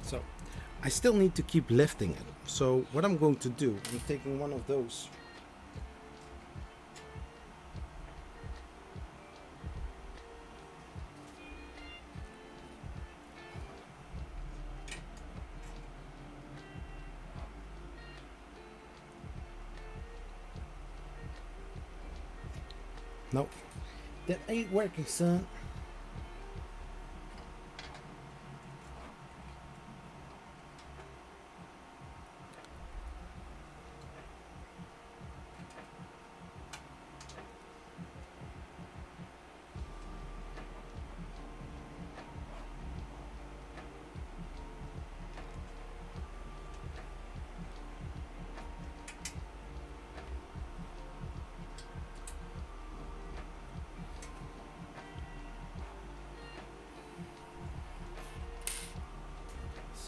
B: So I still need to keep lifting it. So what I'm going to do, I'm taking one of those. Nope, that ain't working, son.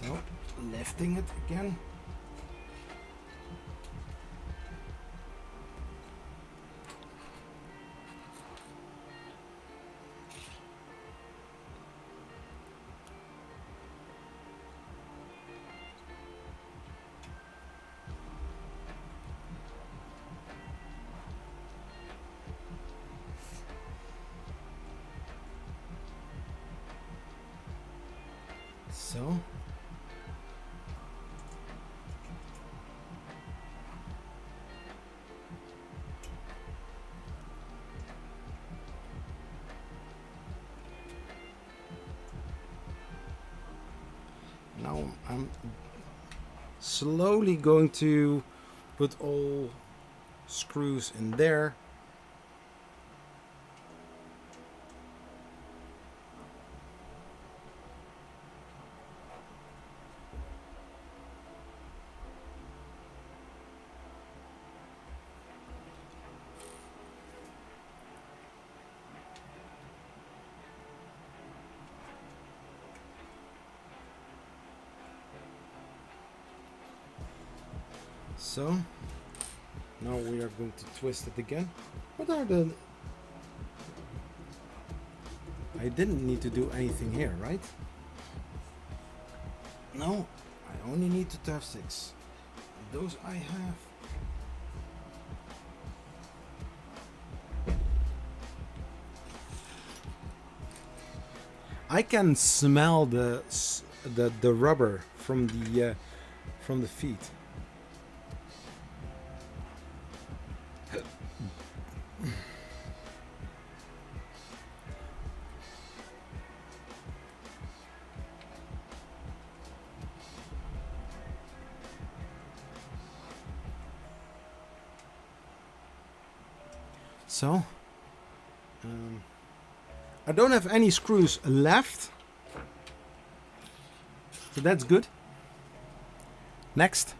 B: So, lifting it again. So. Now I'm slowly going to put all screws in there. So now we are going to twist it again. What are the... I didn't need to do anything here, right? No, I only need to have 6. Those I have. I can smell the rubber from the feet. So, I don't have any screws left, so that's good. Next.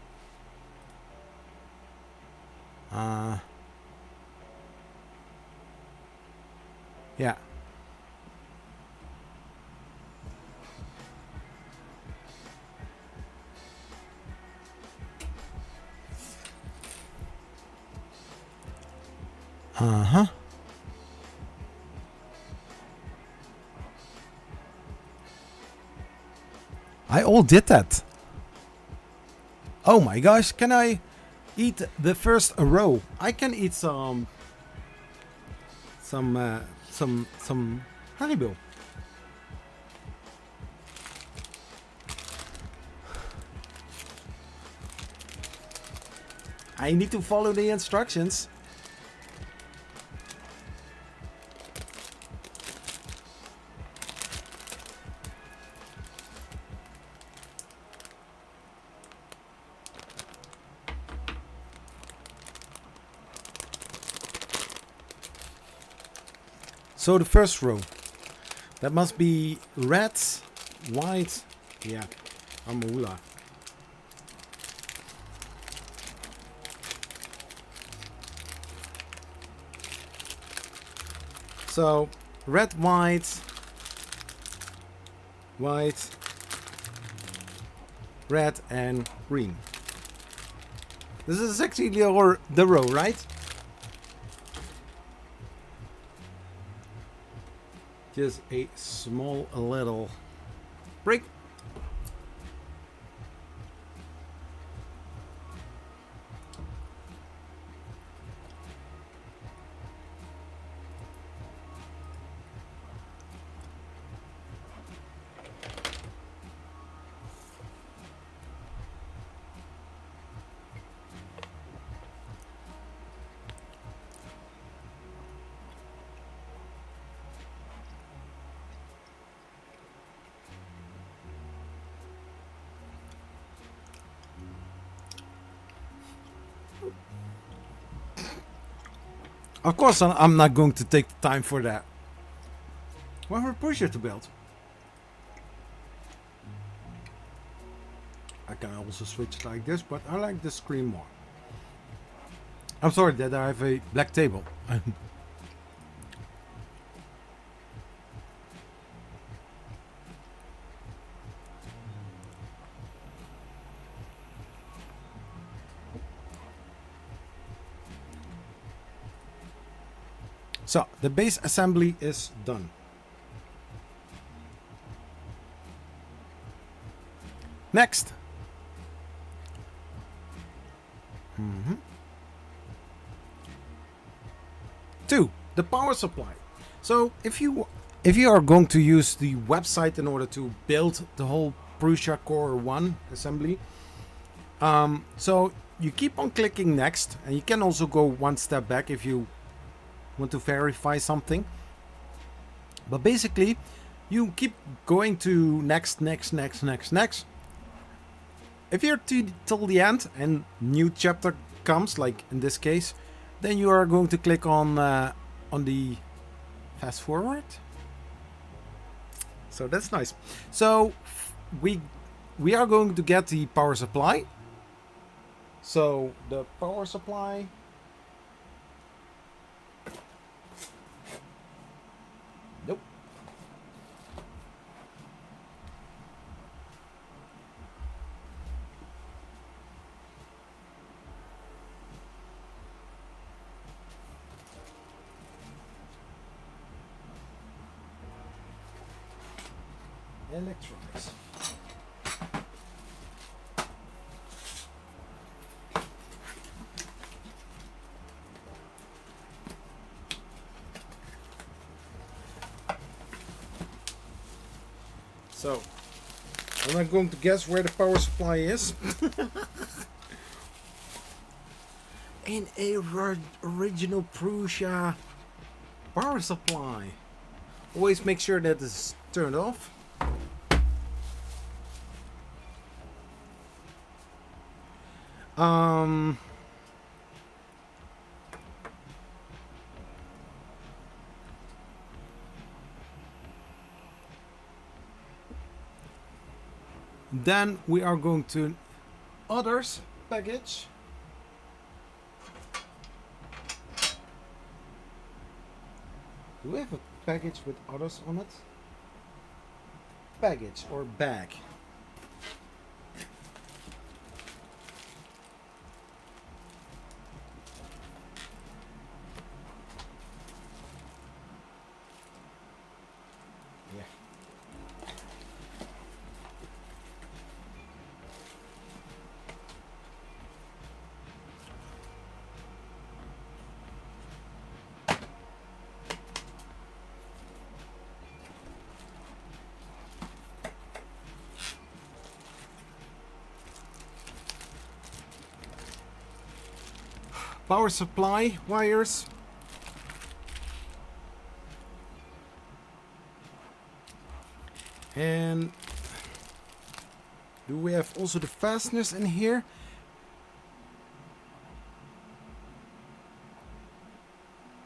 B: Yeah. Uh-huh. I all did that. Oh my gosh, can I eat the first row? I can eat some Haribo. I need to follow the instructions. So the first row, that must be red, white, yeah, Amula. So red, white, white, red and green. This is actually the row, right? Just a small little break. Of course, I'm not going to take the time for that. We have a pusher to build. I can also switch it like this, but I like the screen more. I'm sorry that I have a black table. So, the base assembly is done. Next. 2, the power supply. So, if you are going to use the website in order to build the whole Prusa Core 1 assembly, so you keep on clicking next, and you can also go one step back if you want to verify something. But basically, you keep going to next. If you're till the end and new chapter comes, like in this case, then you are going to click on the fast forward. So that's nice. So we are going to get the power supply. So the power supply. Nope. Electronics. So, I'm not going to guess where the power supply is. In a original Prusa power supply. Always make sure that it's turned off. Then we are going to others package. Do we have a package with others on it? Package or bag? Yeah. Power supply wires. And do we have also the fasteners in here?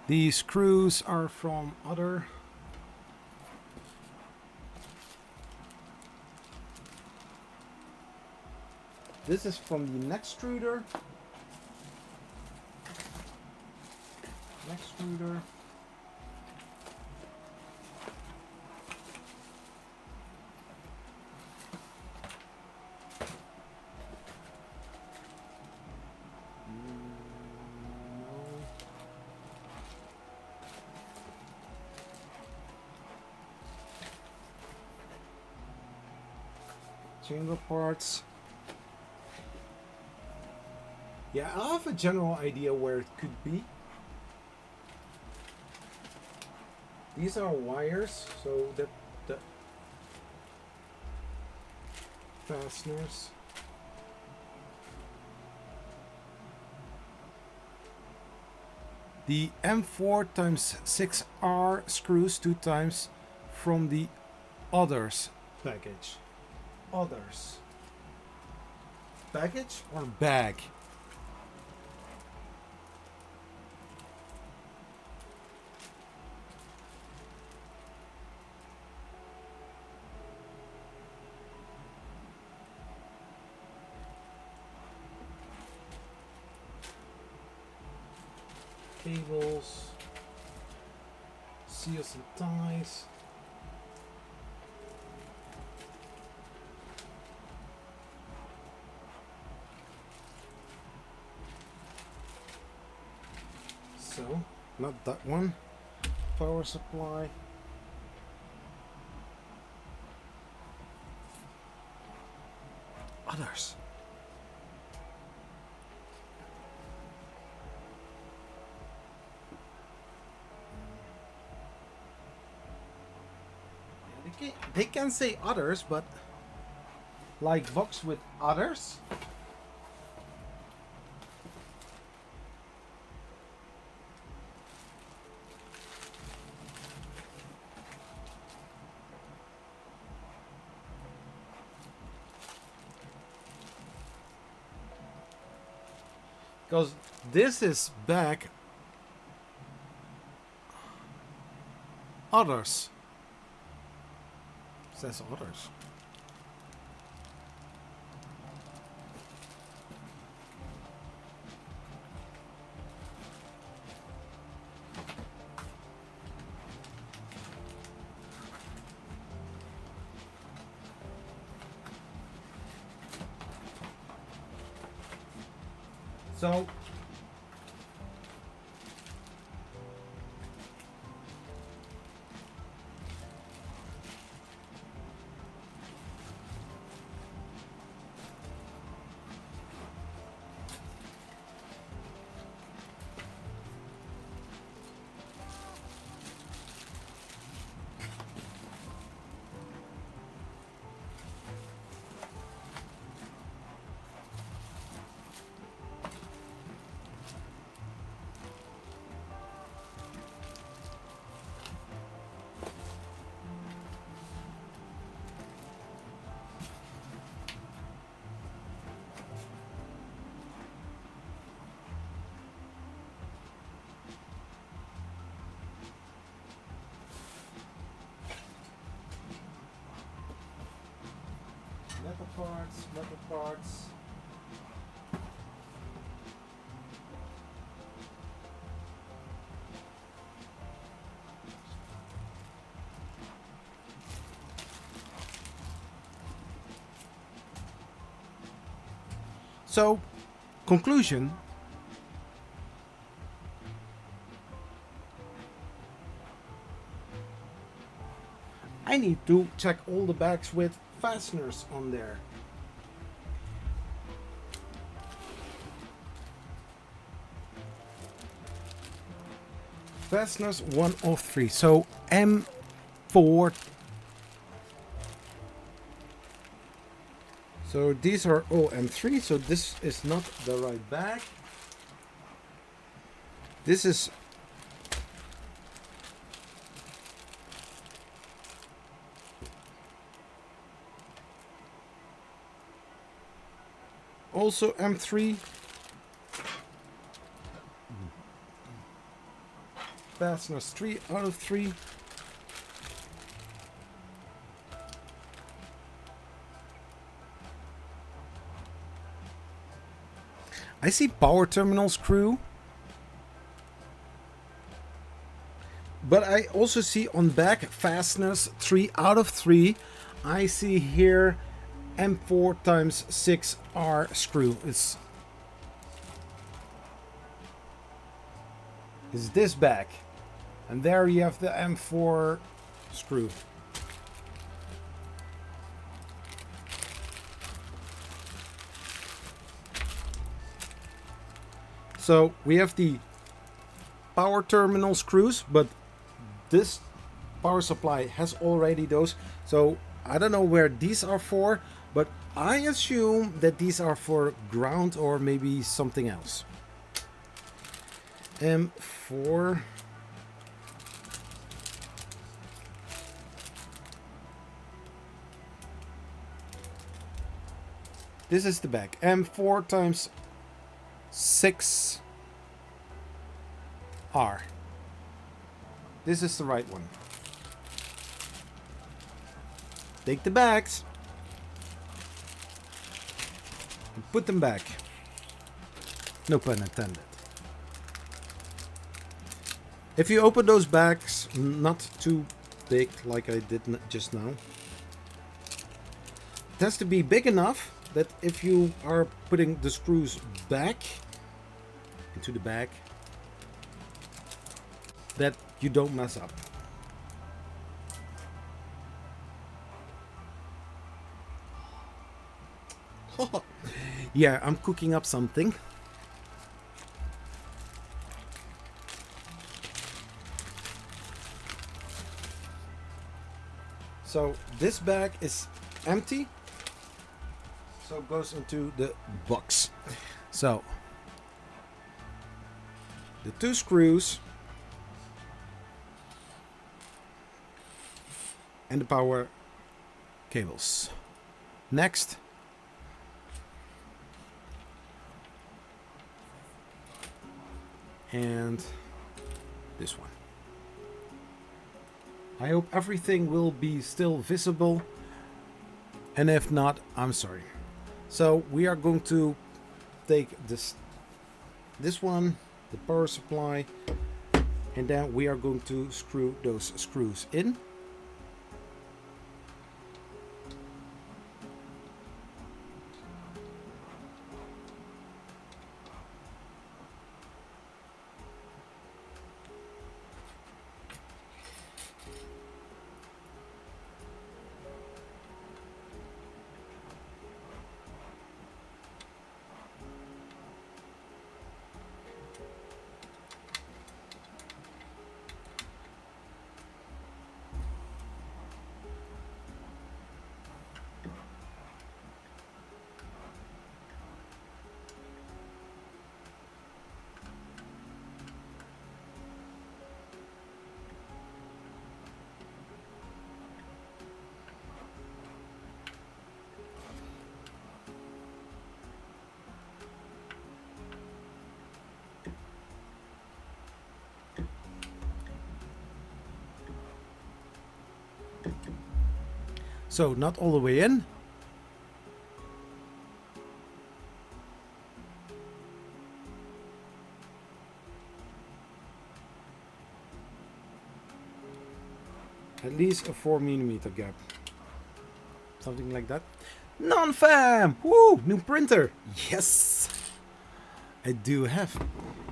B: These screws are from other. This is from the neck extruder. Extruder. Chamber parts. Yeah, I have a general idea where it could be. These are wires, so that the fasteners. The M4 times 6R screws 2 times from the others package. Others. Package or bag? Cables, seals and ties. So, not that one. Power supply. Others. They can say others, but like Vox with others. Because this is back others. Says others. So Metal parts, metal parts. So, conclusion. I need to check all the bags with fasteners on there. Fasteners 1 of 3. So M4. So these are all M3. So this is not the right bag. This is also M3. Fasteners 3 out of 3. I see power terminal screw. But I also see on back fasteners 3 out of 3. I see here M4 times 6R screw. It's this back. And there you have the M4 screw. So we have the power terminal screws, but this power supply has already those. So I don't know where these are for, but I assume that these are for ground or maybe something else. M4. This is the back. M4 times 6R. This is the right one. Take the bags and put them back. No pun intended. If you open those bags, not too big like I did just now, it has to be big enough that if you are putting the screws back into the bag, that you don't mess up. Yeah, I'm cooking up something. So this bag is empty. So it goes into the box. So the 2 screws and the power cables. Next, and this one. I hope everything will be still visible, and if not, I'm sorry. So we are going to take this one, the power supply, and then we are going to screw those screws in. So not all the way in, At least a 4mm gap. Something like that. Non-fam! Woo! New printer! Yes! I do have.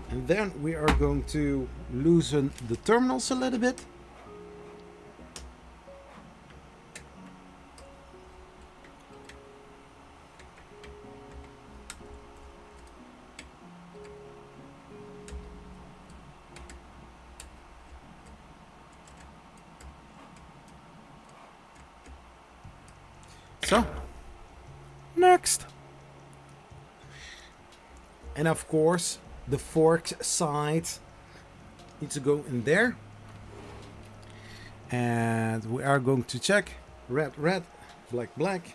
B: And then we are going to loosen the terminals a little bit. So, next. And of course, the fork side needs to go in there. And we are going to check red, red, black, black.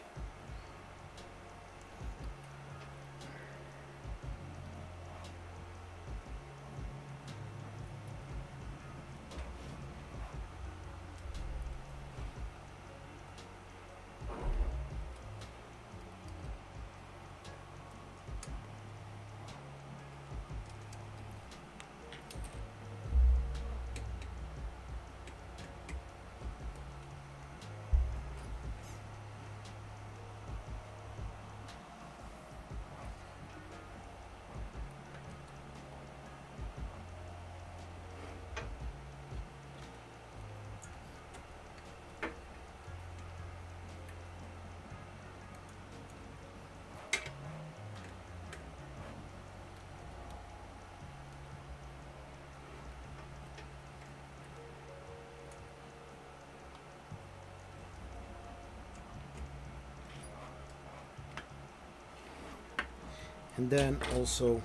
B: And then also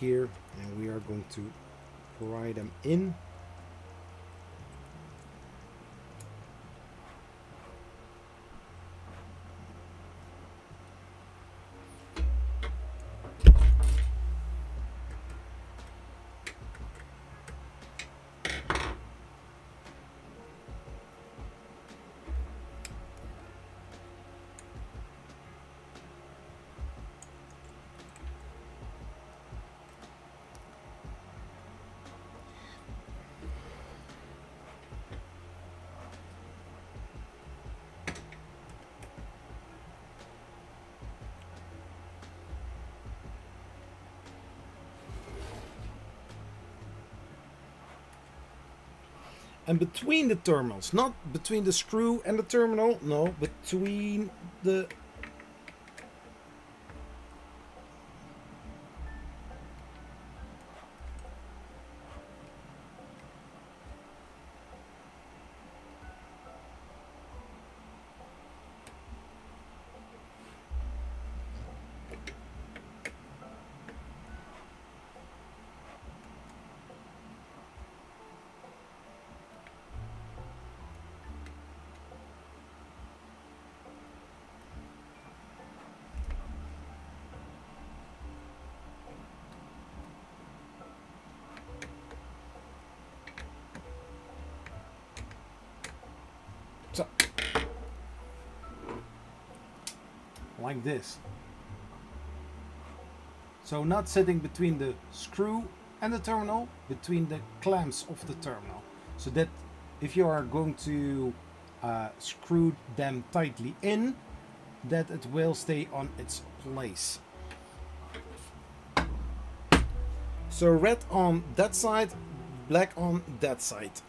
B: here, and we are going to pry them in. And between the terminals, not between the screw and the terminal, no, between the so, like this. So not sitting between the screw and the terminal, between the clamps of the terminal. So that if you are going to screw them tightly in, that it will stay on its place. So red on that side, black on that side.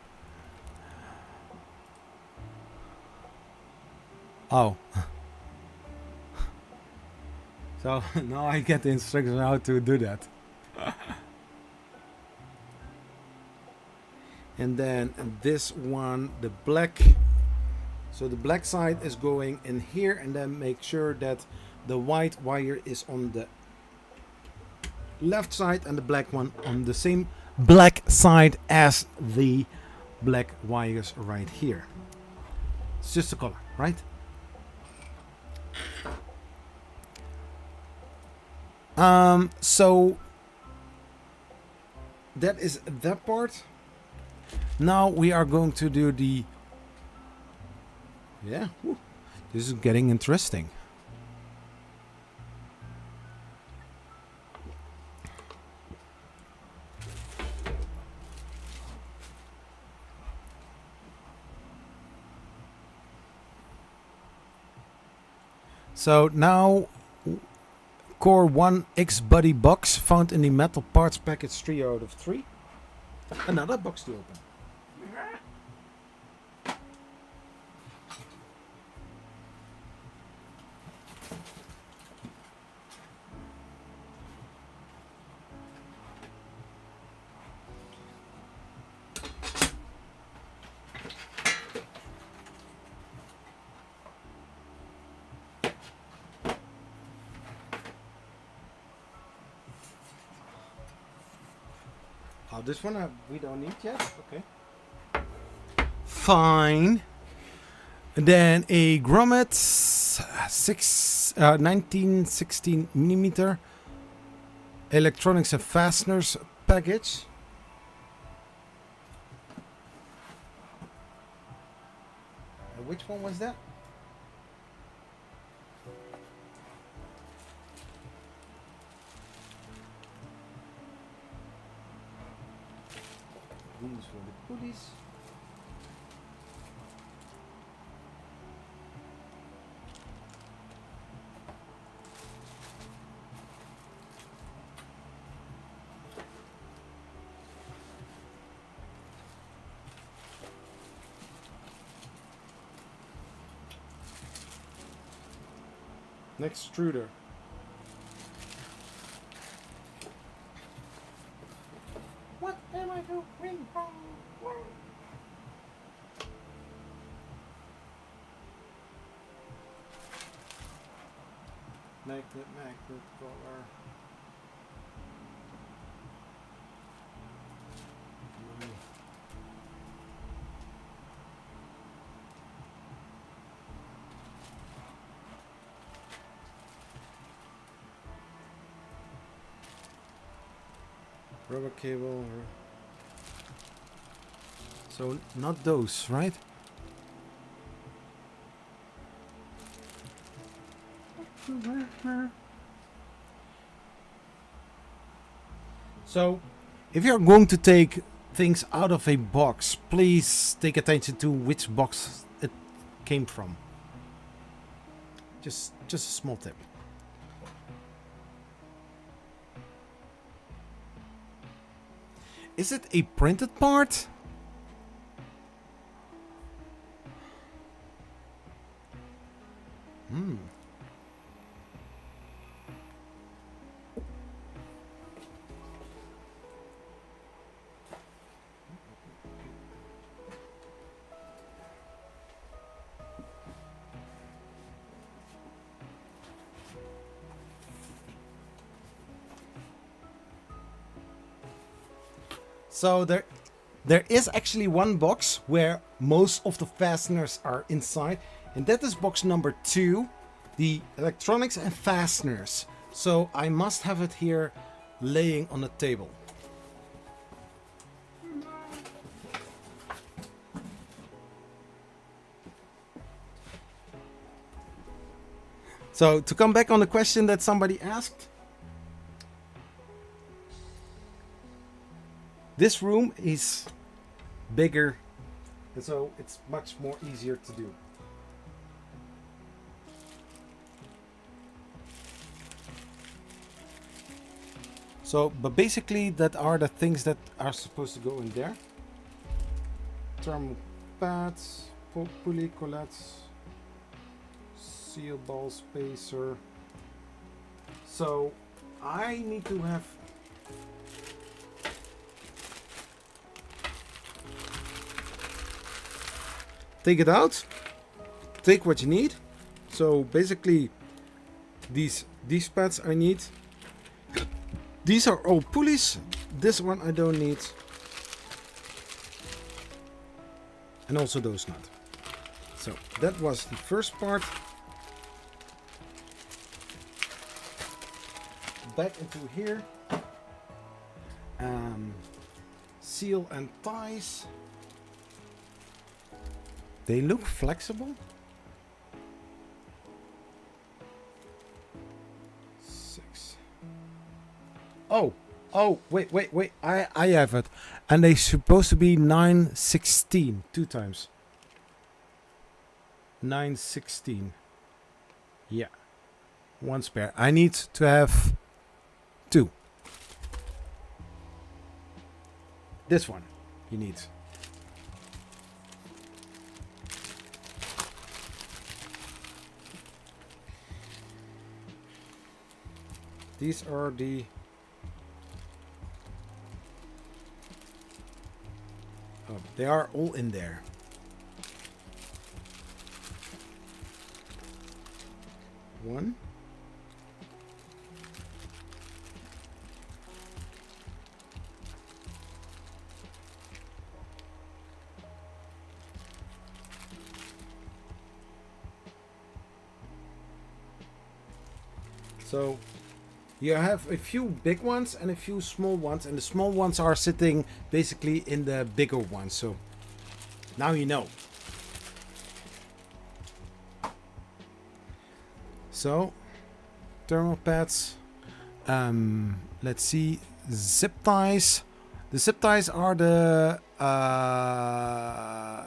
B: Oh. So now I get the instructions how to do that. And then this one, the black. So the black side is going in here, and then make sure that the white wire is on the left side and the black one on the same black side as the black wires right here. It's just a color, right? So that is that part. Now we are going to do the, yeah, whew, this is getting interesting. So now Core 1 X Buddy box found in the metal parts package 3 out of 3. Another box to open. Oh, this one we don't need yet. Okay. Fine. And then a grommet 1916 millimeter electronics and fasteners package. Which one was that? These were the pulleys. Next extruder. What am I doing wrong? Magnet color. Rubber cable. So not those, right? So if you're going to take things out of a box, please take attention to which box it came from. Just a small tip. Is it a printed part? So there is actually one box where most of the fasteners are inside, and that is box number 2, the electronics and fasteners. So I must have it here laying on the table. So to come back on the question that somebody asked, this room is bigger, and so it's much more easier to do. So, but basically that are the things that are supposed to go in there. Thermal pads, pulley collets, seal ball spacer. So I need to have take it out, take what you need. So basically these pads I need. These are all pulleys. This one I don't need. And also those not. So that was the first part. Back into here. Seal and ties. They look flexible. 6. Oh, wait. I have it. And they're supposed to be 9/16, 2 times. 9/16. Yeah, one spare. I need to have 2. This one you need. These are the... Oh, they are all in there. One. So you have a few big ones and a few small ones, and the small ones are sitting basically in the bigger ones. So now you know. So thermal pads. Let's see. Zip ties. The zip ties are the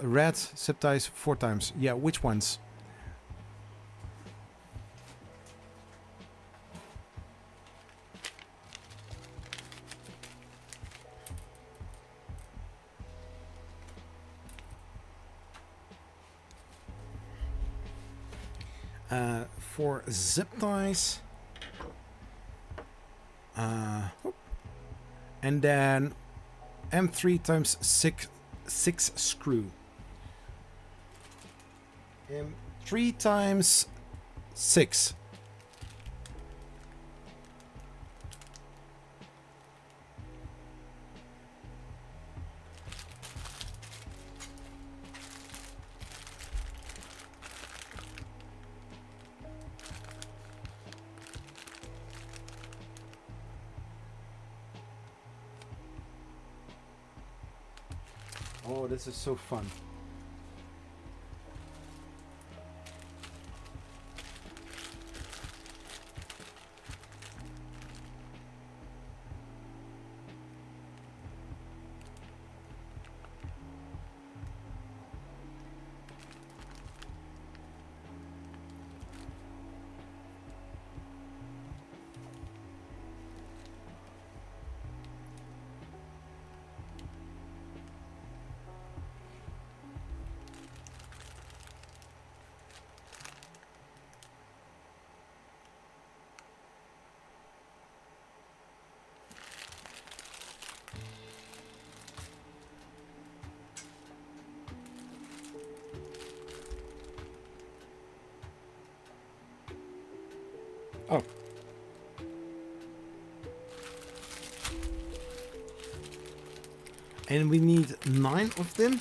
B: red zip ties 4 times. Yeah, which ones? For zip ties, and then M3 times 6 screw. M3 times 6. Oh, this is so fun. Oh. And we need 9 of them.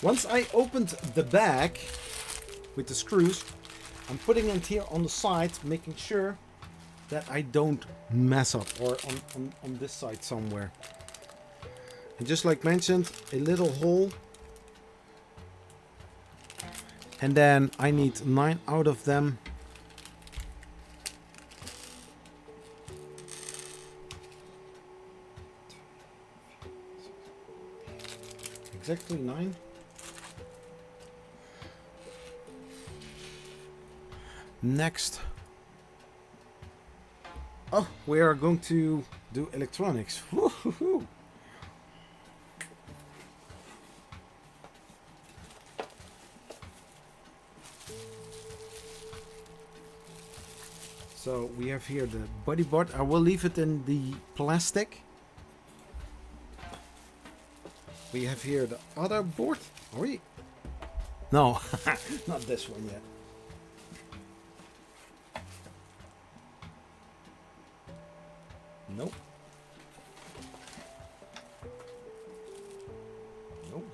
B: Once I opened the bag with the screws, I'm putting it here on the side, making sure that I don't mess up, or on this side somewhere. And just like mentioned, a little hole. And then I need 9 out of them. Exactly 9. Next. Oh, we are going to do electronics. Woo-hoo-hoo. So we have here the body board. I will leave it in the plastic. We have here the other board. Are we? No, not this one yet. Nope. Nope.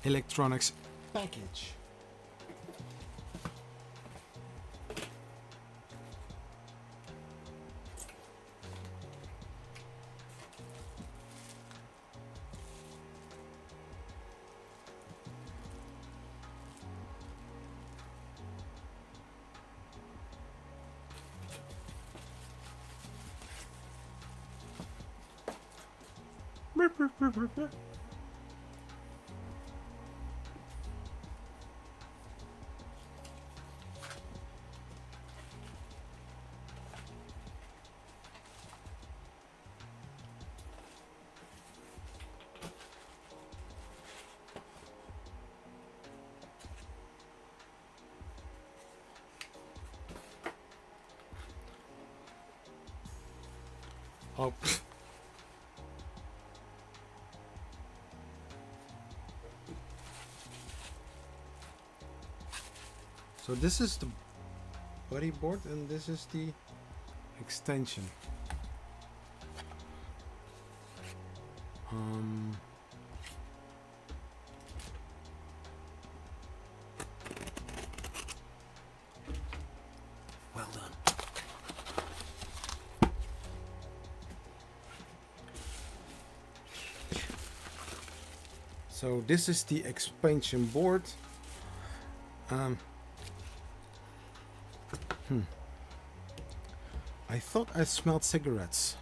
B: electronics package. Oh. So this is the body board and this is the extension. Well done. So this is the expansion board. I thought I smelled cigarettes.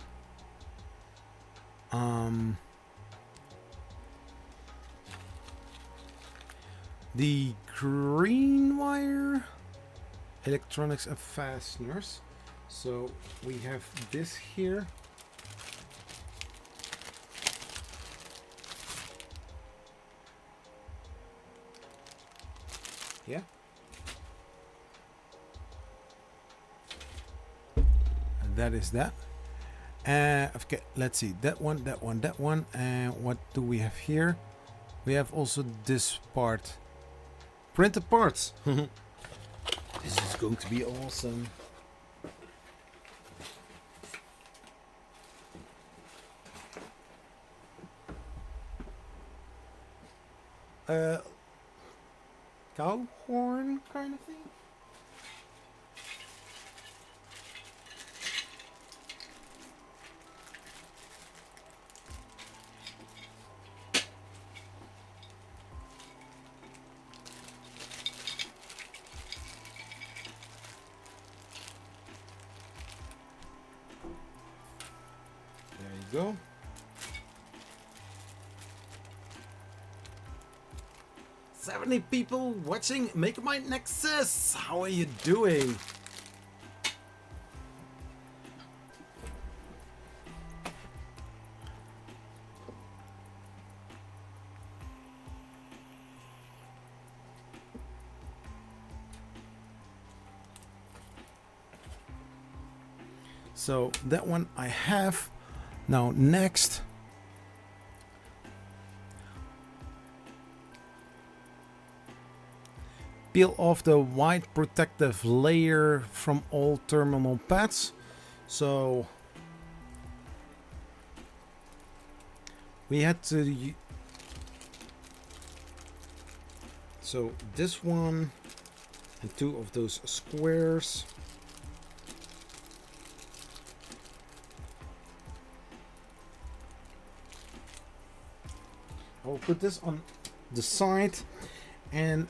B: The green wire, electronics and fasteners. So we have this here. Yeah. And that is that. Okay, let's see. That one, that one, that one. And what do we have here? We have also this part. Printed parts. This is going to be awesome. Cow horn kind of thing. There you go. "70 people watching Make My Nexus. How are you doing?" So that one I have. Now next. Peel off the white protective layer from all terminal pads. So we had to. So this one and two of those squares. I'll put this on the side and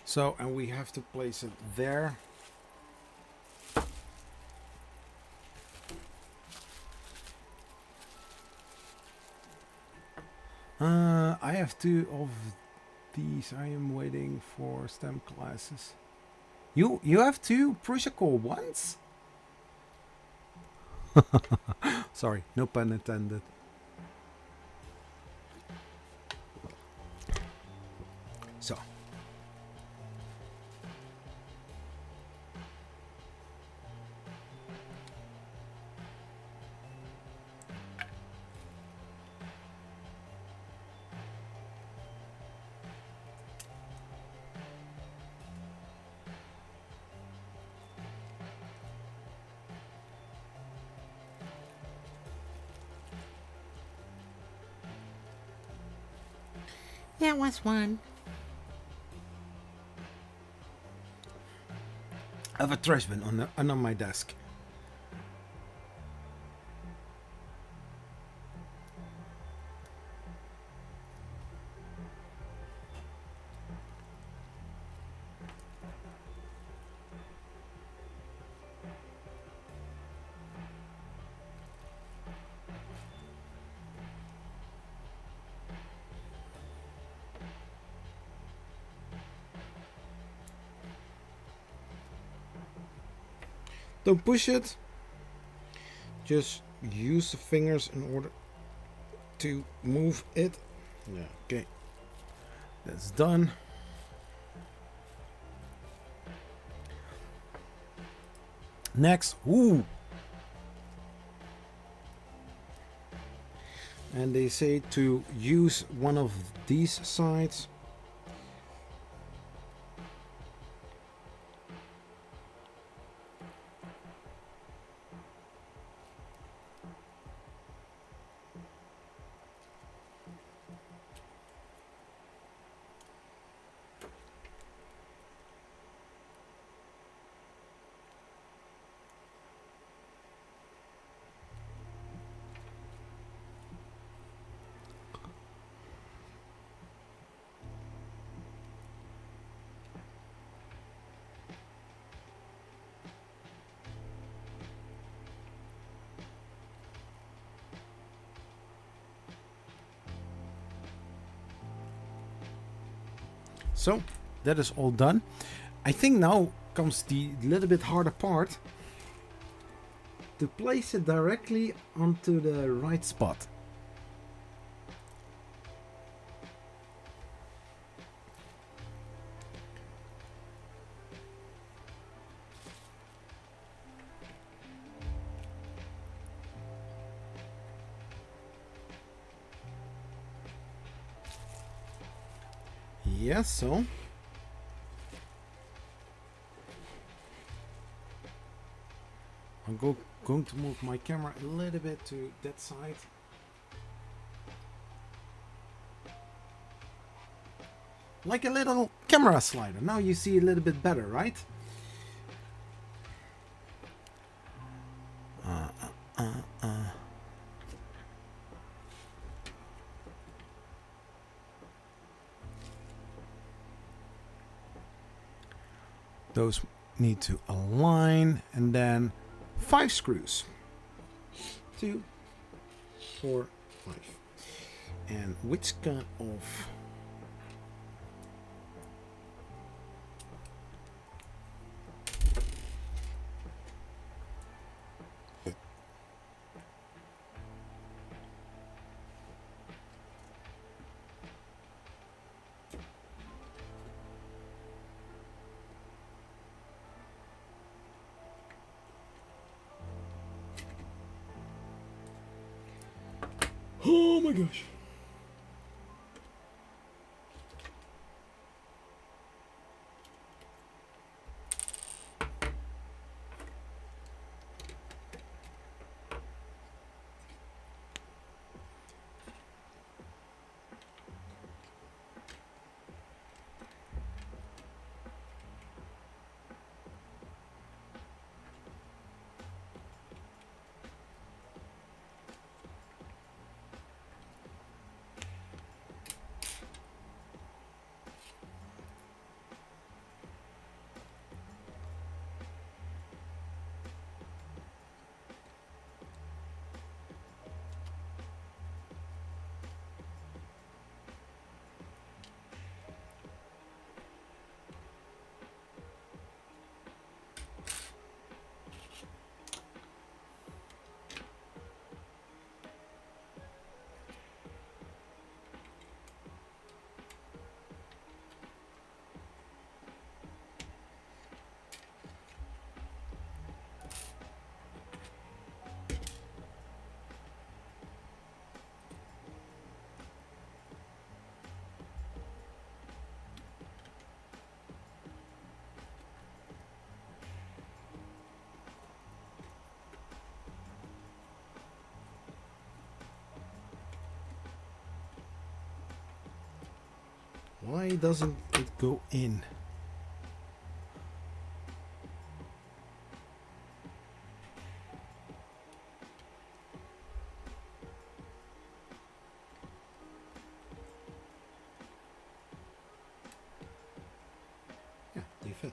B: so, and we have to place it there. I have two of these. I am waiting for STEM classes. You have two Prusa Core ones? Sorry, no pun intended. So. That was fun. I have a trash bin on my desk. Don't push it. Just use the fingers in order to move it. Yeah, okay. That's done. Next. Ooh. And they say to use one of these sides. So that is all done. I think now comes the little bit harder part, to place it directly onto the right spot. Yes, so I'm going to move my camera a little bit to that side. Like a little camera slider. Now you see a little bit better, right? Those need to align, and then 5 screws. 2, 4, 5. And which kind of oh my gosh. Why doesn't it go in? Yeah, they fit.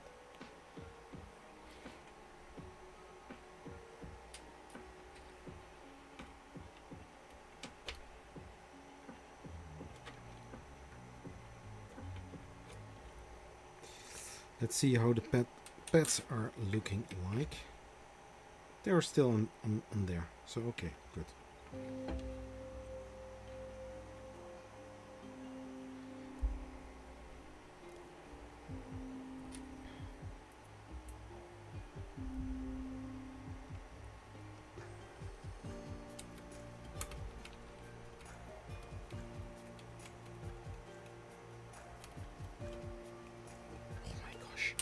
B: Let's see how the pads are looking like. They're still on there, so okay, good. Oh my gosh.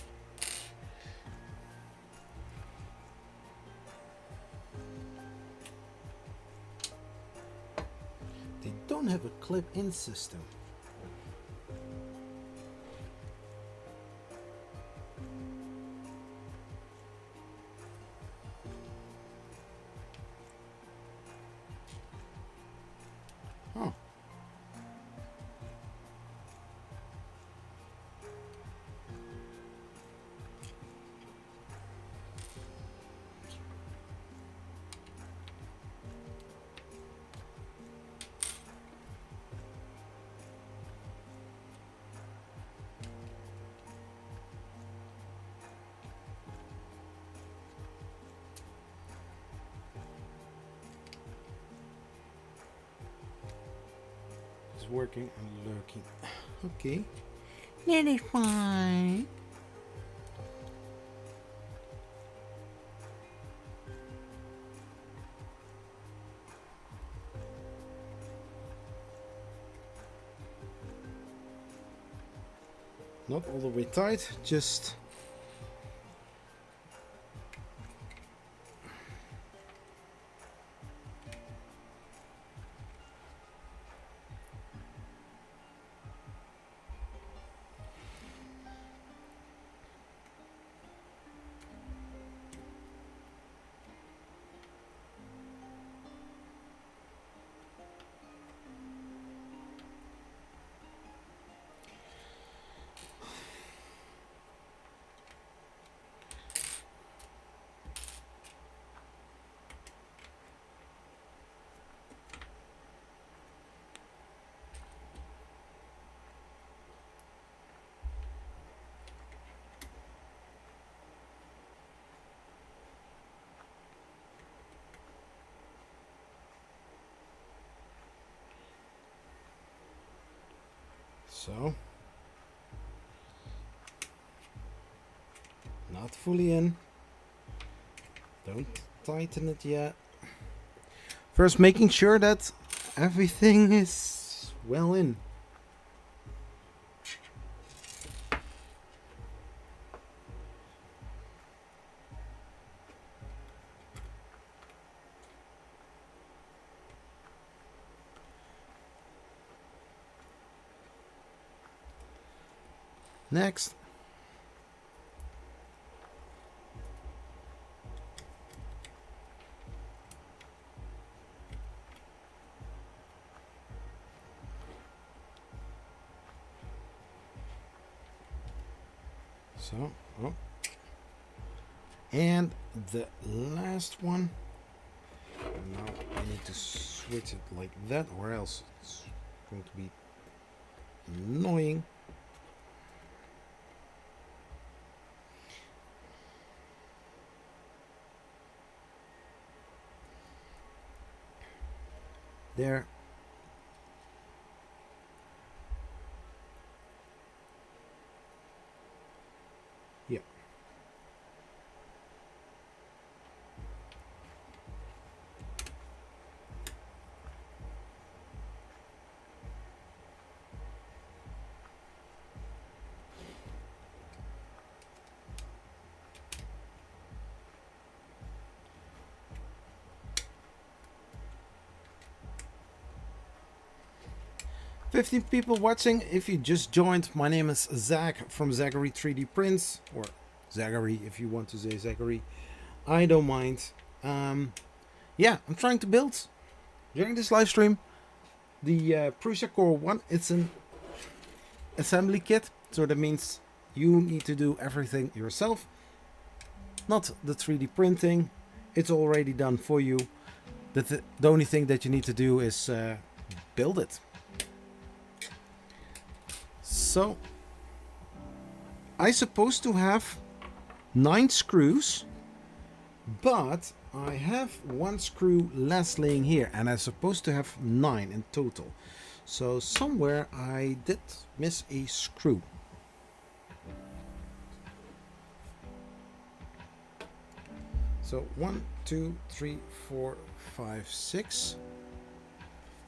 B: They don't have a clip-in system. Oh. It's working and lurking. Okay. Nearly fine. Not all the way tight, just so. Not fully in. Don't tighten it yet. First, making sure that everything is well in. Next. So, oh. And the last one. Now I need to switch it like that, or else it's going to be annoying. There. Yeah. 15 people watching. If you just joined, my name is Zach from Zachary 3D Prints, or Zachary if you want to say Zachary. I don't mind. Yeah, I'm trying to build during this live stream the Prusa Core 1. It's an assembly kit, so that means you need to do everything yourself, not the 3D printing. It's already done for you. The only thing that you need to do is build it. So I'm supposed to have 9 screws, but I have 1 screw less laying here, and I'm supposed to have 9 in total. So somewhere I did miss a screw. So 1, 2, 3, 4, 5, 6.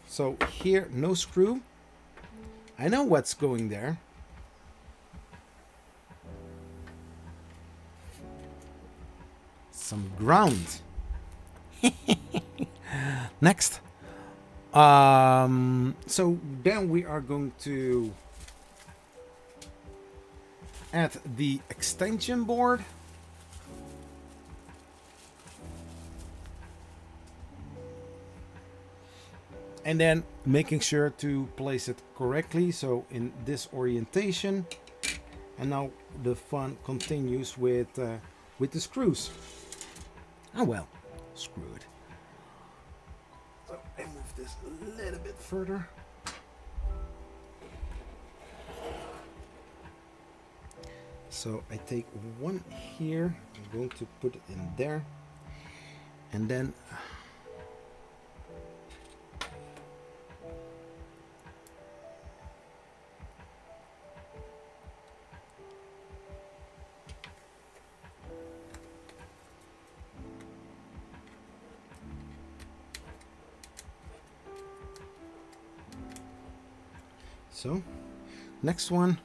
B: So here, no screw. I know what's going there. Some ground. Next. So then we are going to add the extension board. And then making sure to place it correctly, so in this orientation. And now the fun continues with the screws. Oh well, screw it. So I move this a little bit further. So I take one here, I'm going to put it in there, and then so next one.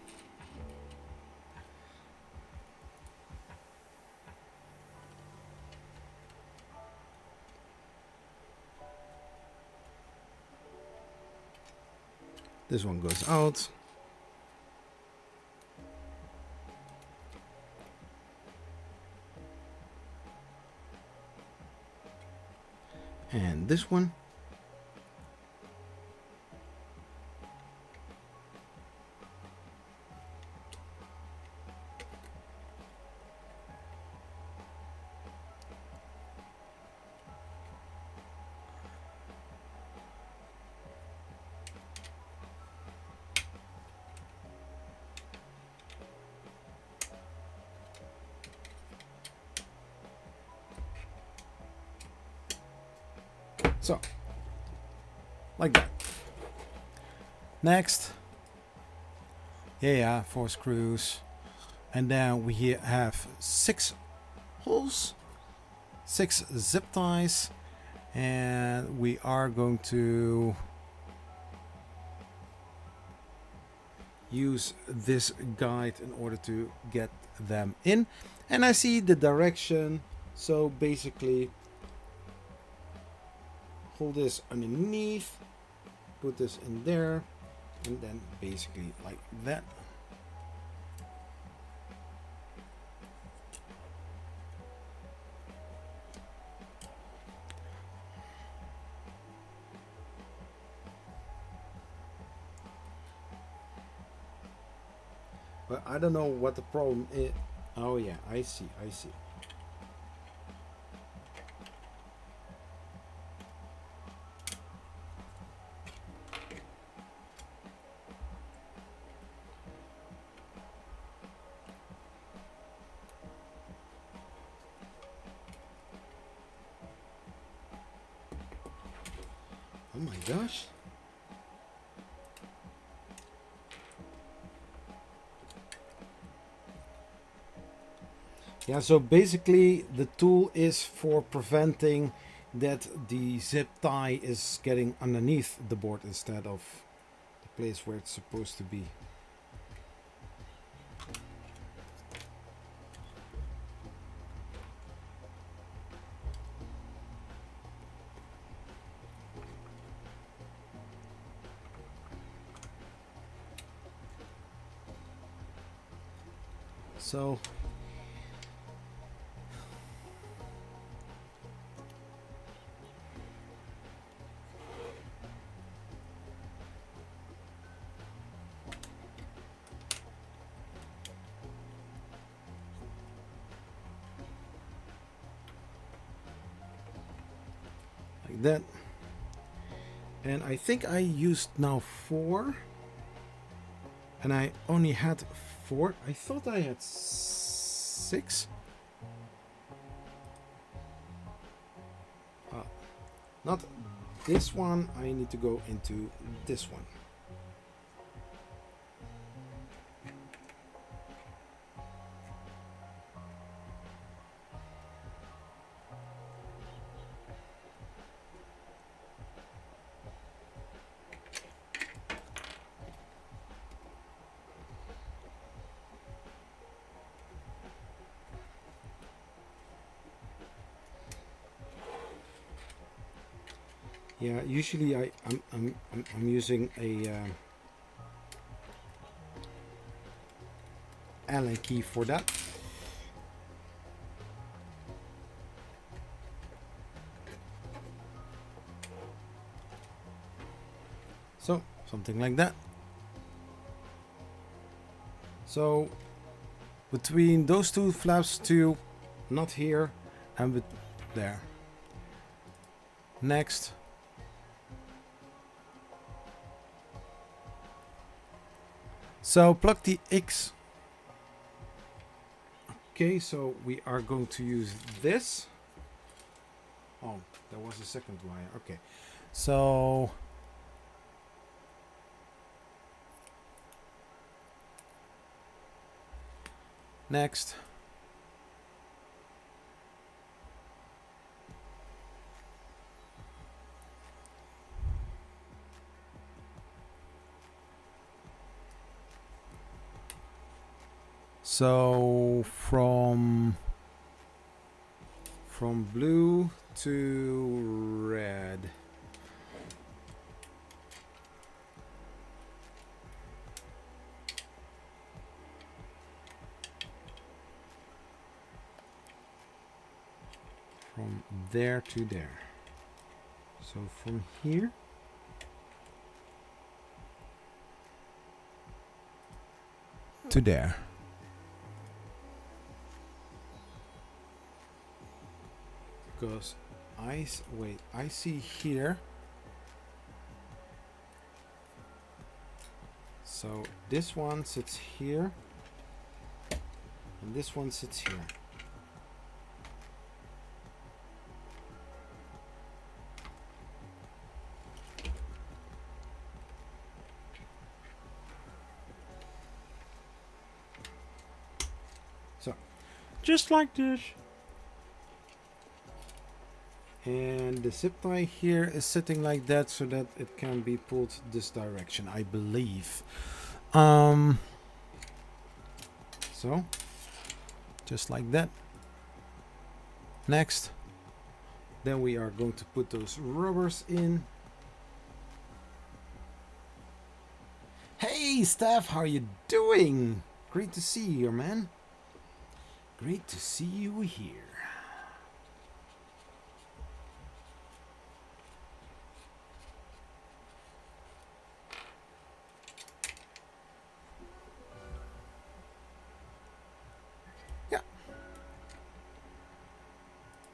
B: This one goes out. And this one. So, like that. Next. Yeah, 4 screws. And then we here have 6 holes, 6 zip ties, and we are going to use this guide in order to get them in. And I see the direction, so basically hold this underneath, put this in there, and then basically like that. But I don't know what the problem is. Oh yeah, I see. Oh my gosh. Yeah, so basically the tool is for preventing that the zip tie is getting underneath the board instead of the place where it's supposed to be. So like that. And I think I used now 4. And I only had 4. I thought I had 6. Not this one. I need to go into this one. Yeah, usually I'm using a Allen key for that. So something like that. So between those two flaps, to not here and with there. Next. So plug the X. Okay, so we are going to use this. Oh, there was a second wire. Okay, so next. So from blue to red. From there to there. So from here to there. Because I see here. So this one sits here, and this one sits here. So, just like this. And the zip tie here is sitting like that so that it can be pulled this direction, I believe. So, just like that. Next. Then we are going to put those rubbers in. Hey, Steph, how are you doing? Great to see you, man. Great to see you here.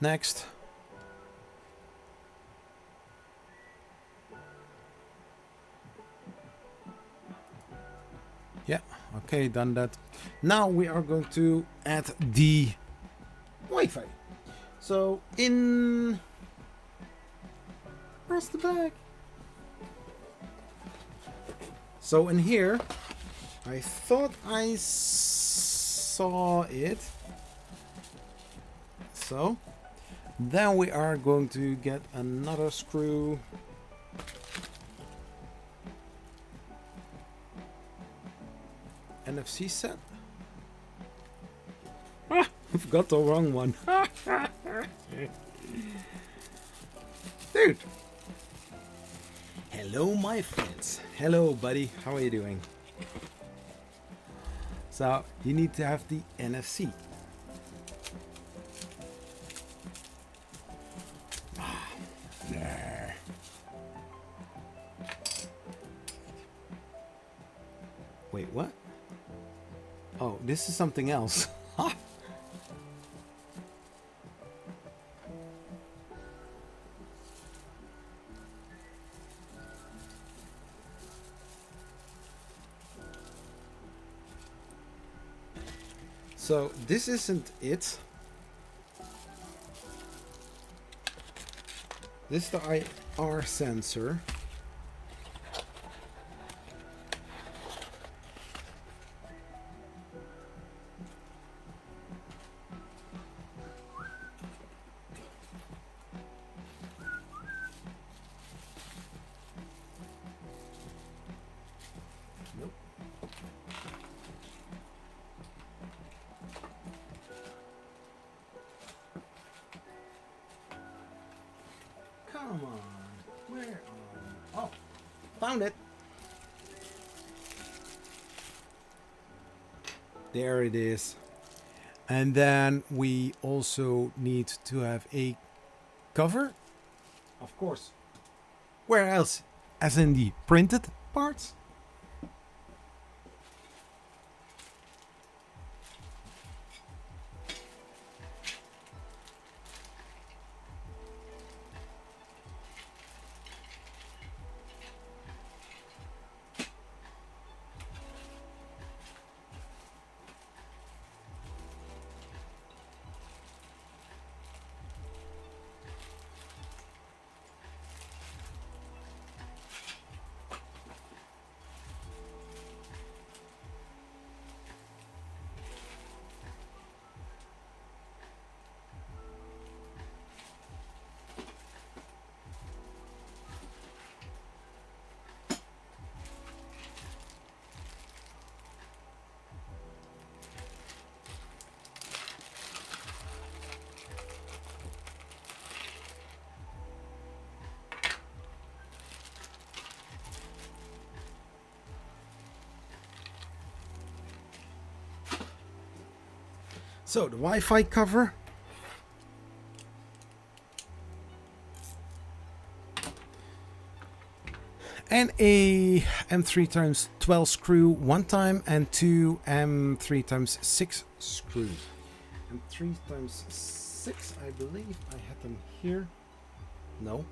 B: Next. Yeah, okay, done that. Now we are going to add the Wi-Fi. So in... Where's the bag? So in here, I thought I saw it. So then we are going to get another screw. NFC set. Ah, I've got the wrong one. Dude. Hello, my friends. Hello, buddy. How are you doing? So you need to have the NFC. There. Wait, what? Oh, this is something else. So this isn't it. This is the IR sensor. Nope. Come on. Where are you? Oh, found it. There it is. And then we also need to have a cover. Of course. Where else? As in the printed parts. So the Wi-Fi cover. And a M3 times 12 screw one time and two M3 times 6 screws. M3 times 6, I believe I had them here. No.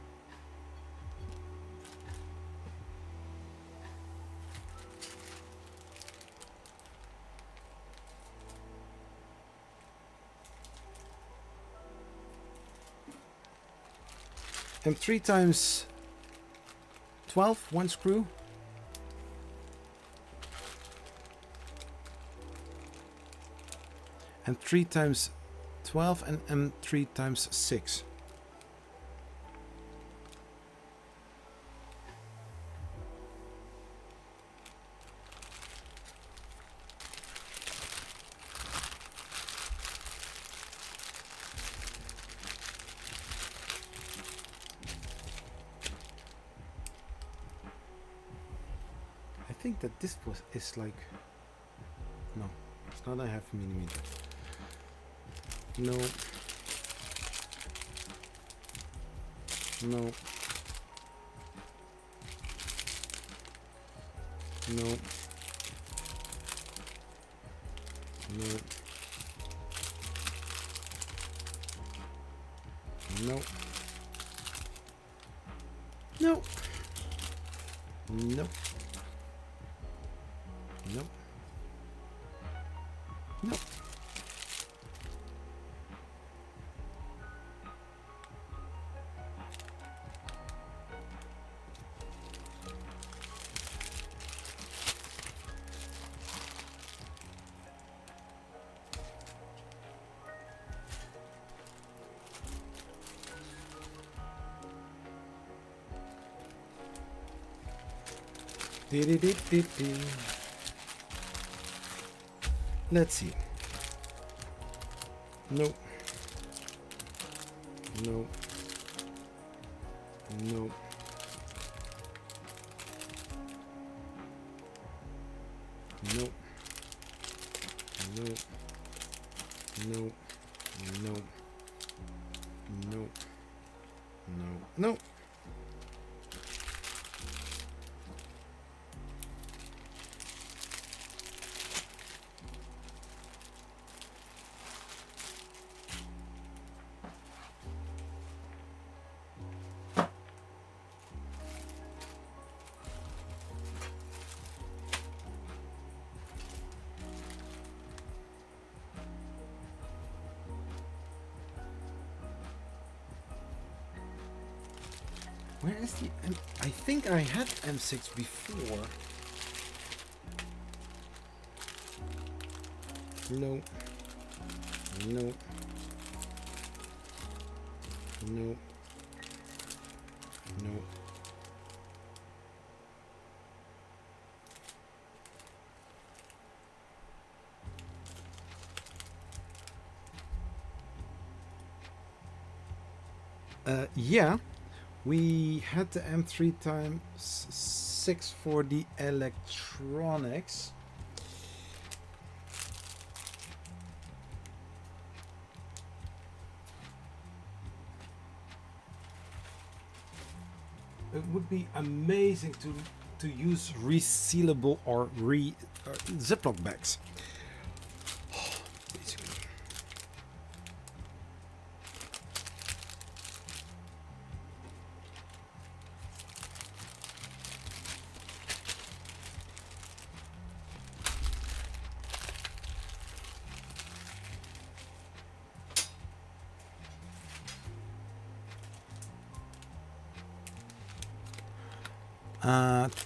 B: M3 times 12, one screw. And 3 times 12 and M3 times 6. I think that this is like, no, it's not a half millimeter. No. No. No. No. No. No. No. Nope. Nope. Dee-dee-dee-dee-dee. Let's see. Nope. Nope. Nope. Nope. no, no, no, no, no, no. Where is the I think I had M6 before. No. No. No. No. Yeah. We had the M3 times 6 for the electronics. It would be amazing to use resealable or Ziploc bags.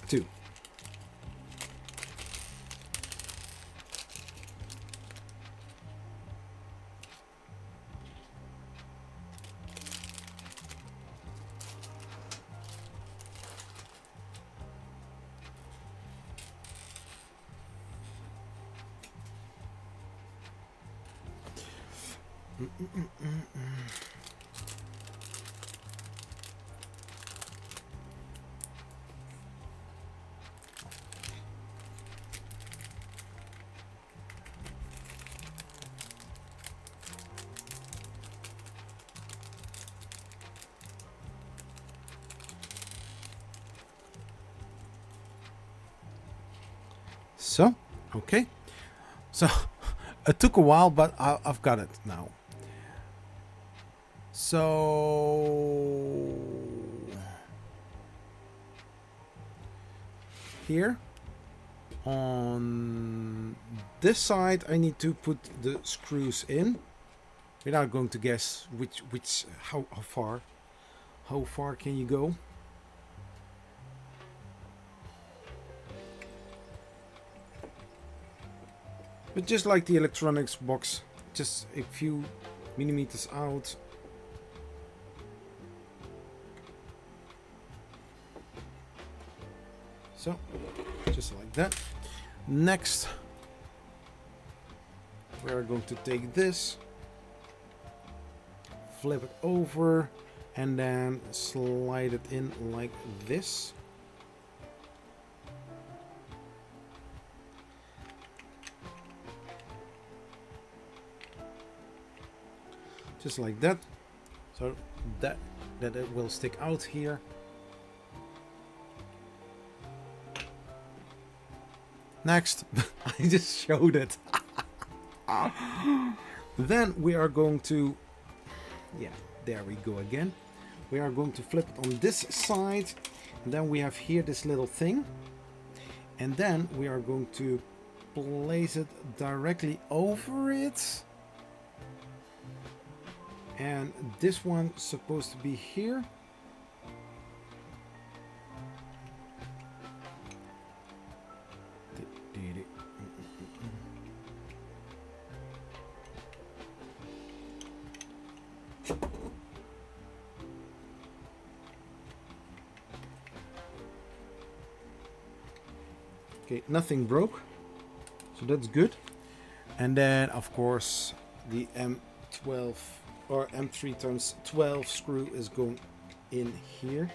B: Two. So, okay. So, it took a while, but I've got it now. So, here on this side, I need to put the screws in without going to guess how far can you go. But just like the electronics box, just a few millimeters out. So, just like that. Next, we are going to take this, flip it over, and then slide it in like this. Just like that, so that it will stick out here. Next, I just showed it. Then we are going to, yeah, there we go again. We are going to flip it on this side, and then we have here this little thing, and then we are going to place it directly over it. And this one's supposed to be here. Okay, nothing broke, so that's good. And then, of course, the M12 or M3 times 12 screw is going in here.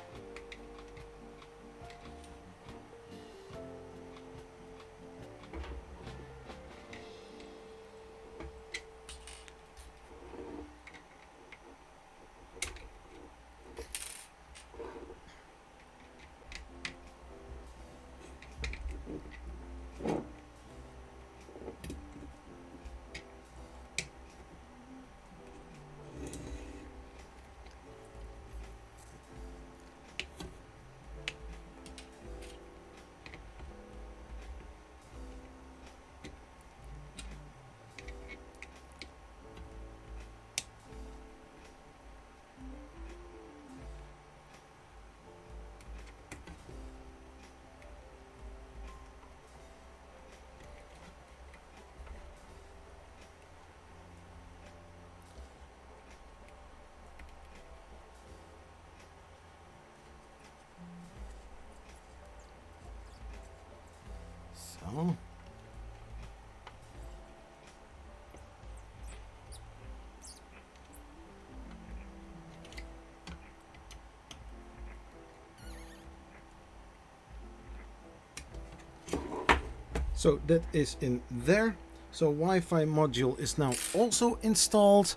B: So that is in there. So Wi-Fi module is now also installed.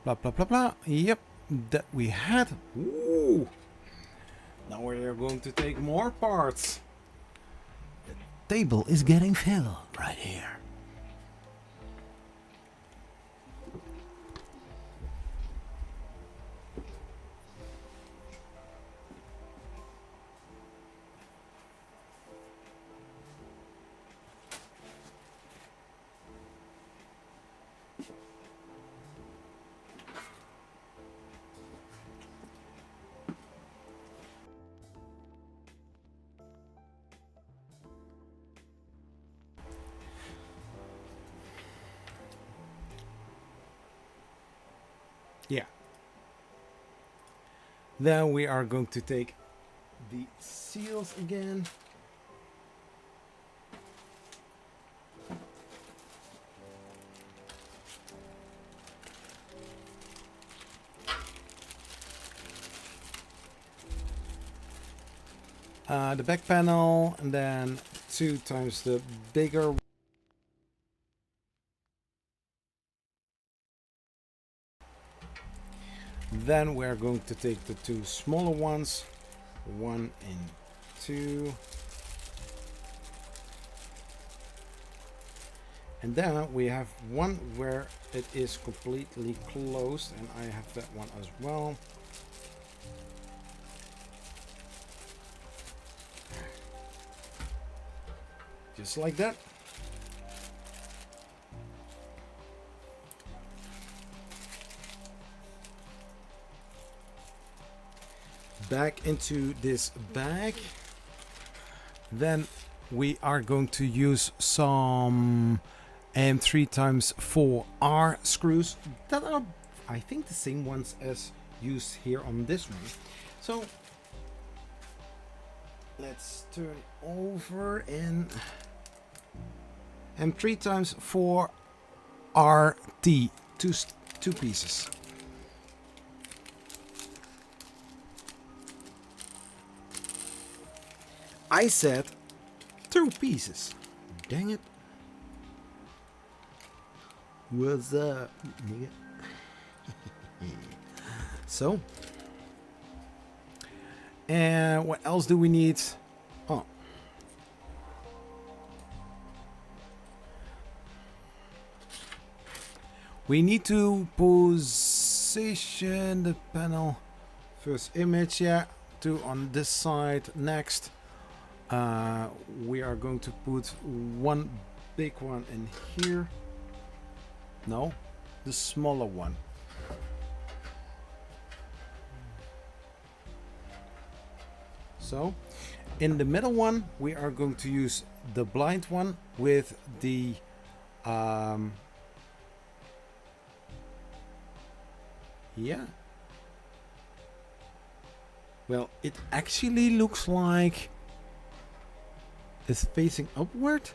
B: Blah, blah, blah, blah. Yep, that we had. Ooh. Now we're going to take more parts. The table is getting filled right here. Yeah. Then we are going to take the seals again. The back panel, and then 2 times the bigger. Then we're going to take the 2 smaller ones, 1 and 2. And then we have one where it is completely closed, and I have that one as well. Just like that. Back into this bag. Then we are going to use some 3x4R screws that are, I think, the same ones as used here on this one. So let's turn it over and 3x4 RT, two pieces. I said 2 pieces. Dang it. What's up, nigga? So, and what else do we need? Oh, we need to position the panel. First image, yeah, 2 on this side. Next, we are going to put one big one in here. No, the smaller one. So, in the middle one, we are going to use the blind one with the yeah. Well, it actually looks like it's facing upward.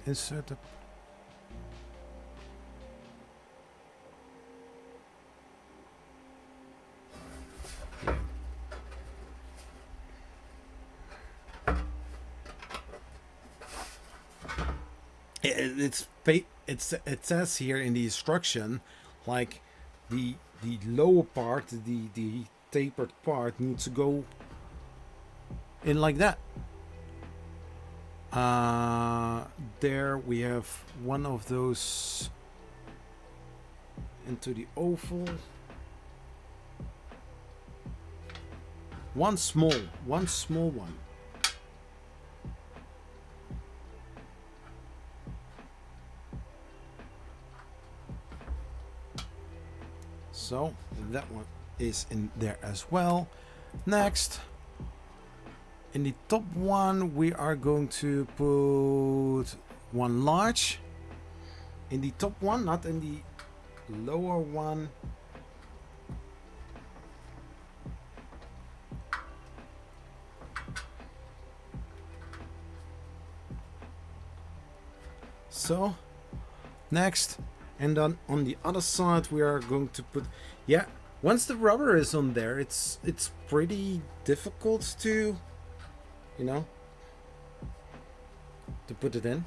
B: Insert the it says here in the instruction, like the lower part, the tapered part needs to go in like that. There we have one of those into the oval. One small one. So that one is in there as well. Next, in the top one, we are going to put one large. In the top one, not in the lower one. So, next. And then on the other side, we are going to put, yeah, once the rubber is on there, it's pretty difficult to, you know, to put it in.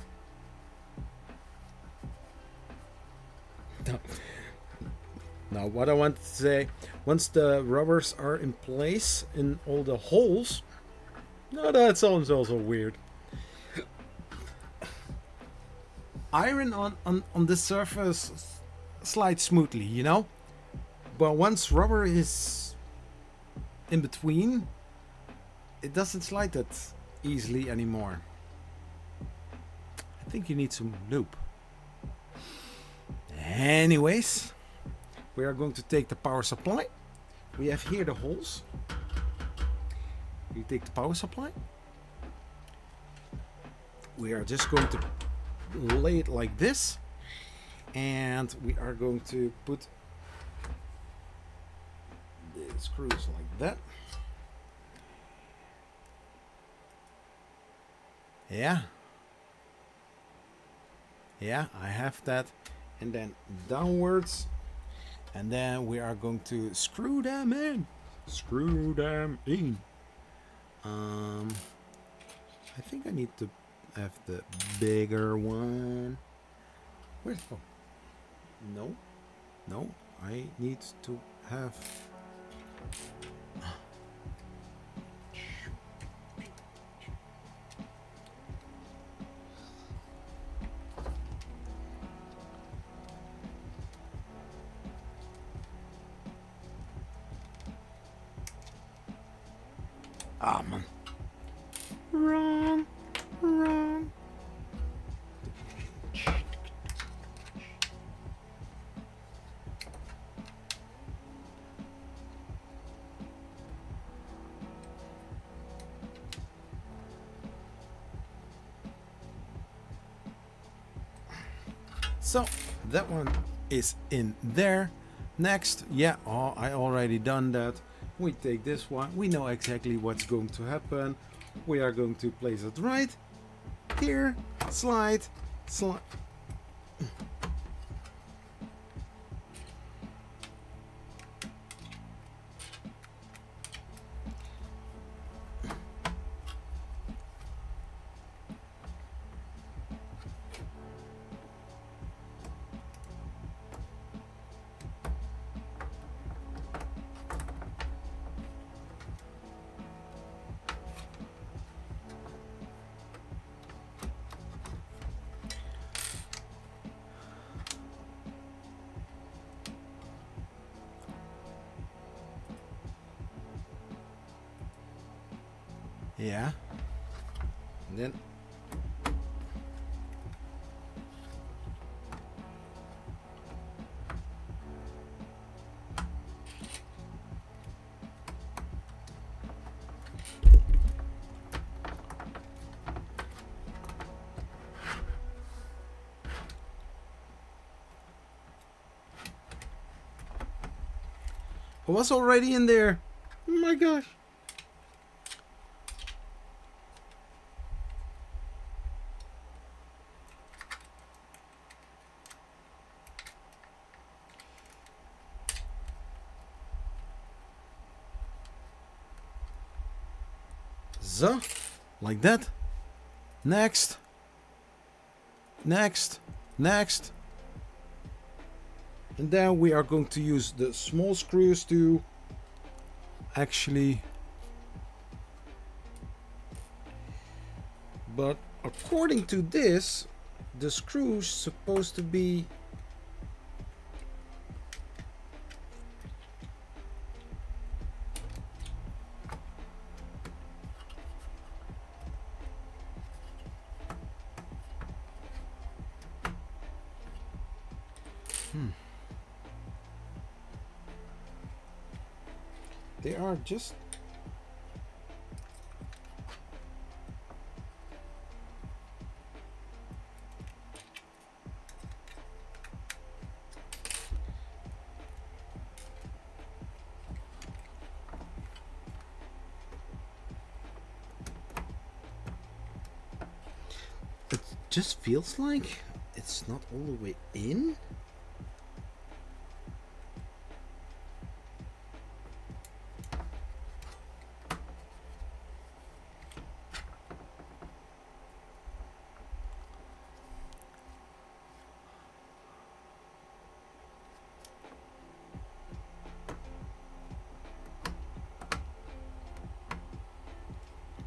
B: Now, what I want to say, once the rubbers are in place in all the holes, no, that sounds also weird. Iron on this surface slides smoothly, you know? But once rubber is in between, it doesn't slide that easily anymore. I think you need some lube. Anyways, we are going to take the power supply. We have here the holes. We take the power supply. We are just going to lay it like this, and we are going to put the screws like that. Yeah, I have that. And then downwards, and then we are going to screw them in. I think I need to have the bigger one. Where's oh no, I need to have man. Wrong. So that one is in there. Next, yeah, oh, I already done that. We take this one. We know exactly what's going to happen. We are going to place it right here. Slide. Yeah. And then I was already in there. Oh my gosh. So, like that. Next. And then we are going to use the small screws to actually, but according to this, the screws supposed to be they are just it just feels like it's not all the way in.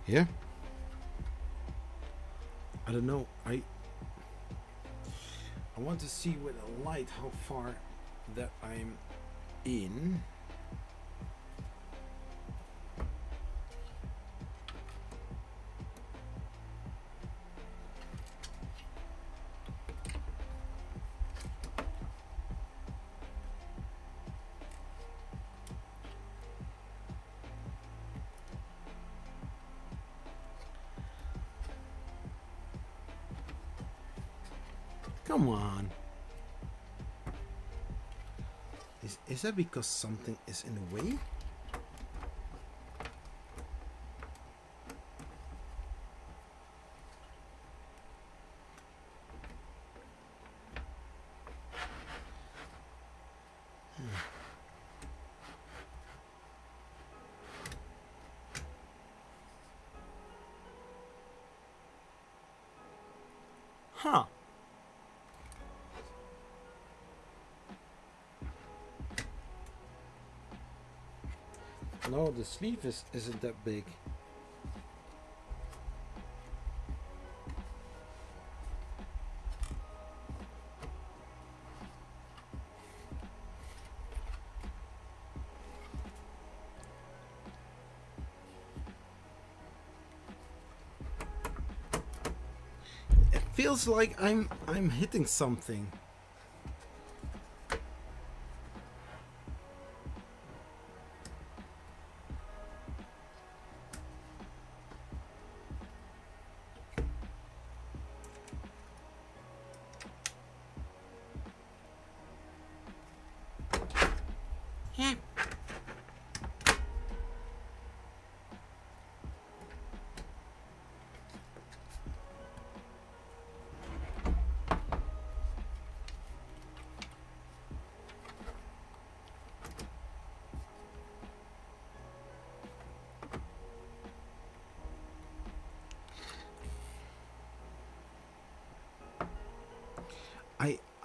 B: Yeah. I don't know. I want to see with a light how far that I'm in. Come on. Is that because something is in the way? Huh. No, the sleeve isn't that big. It feels like I'm hitting something. Yeah.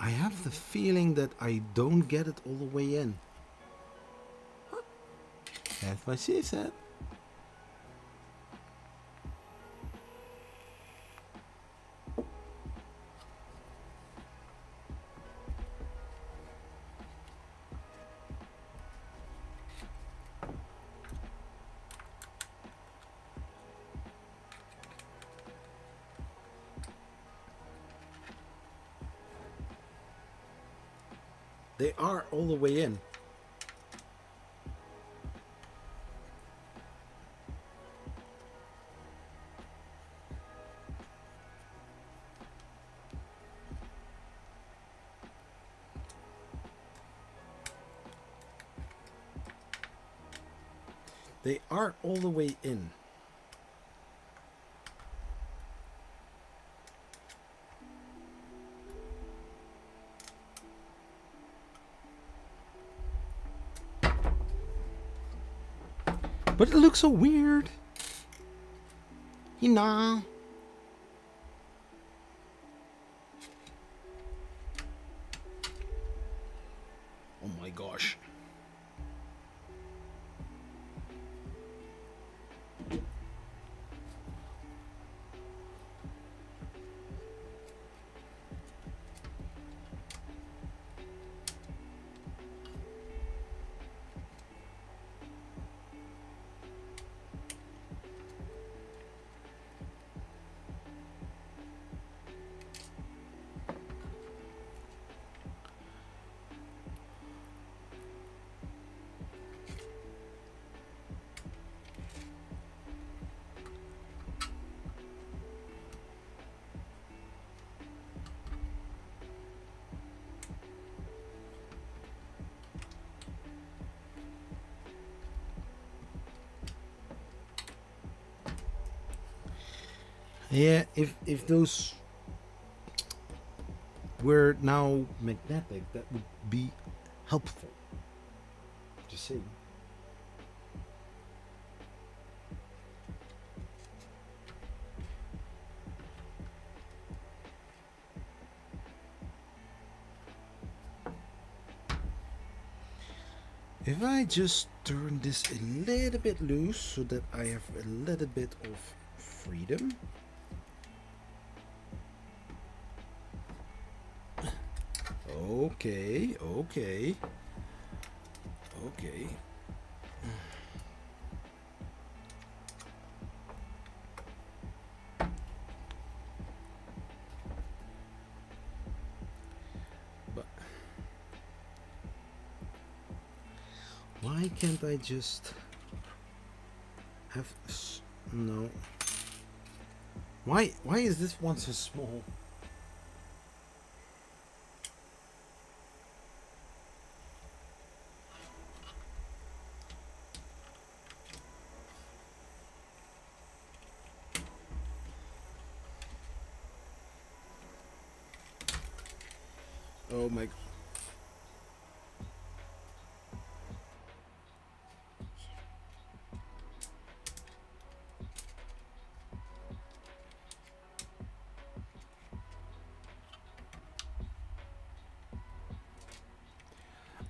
B: I have the feeling that I don't get it all the way in. That's what she said. They are all the way in. They are all the way in. But it looks so weird. You know. Oh my gosh. Yeah, if those were now magnetic, that would be helpful to see. If I just turn this a little bit loose so that I have a little bit of freedom. Okay, okay, okay. But why can't I just have no? Why is this one so small? Oh my.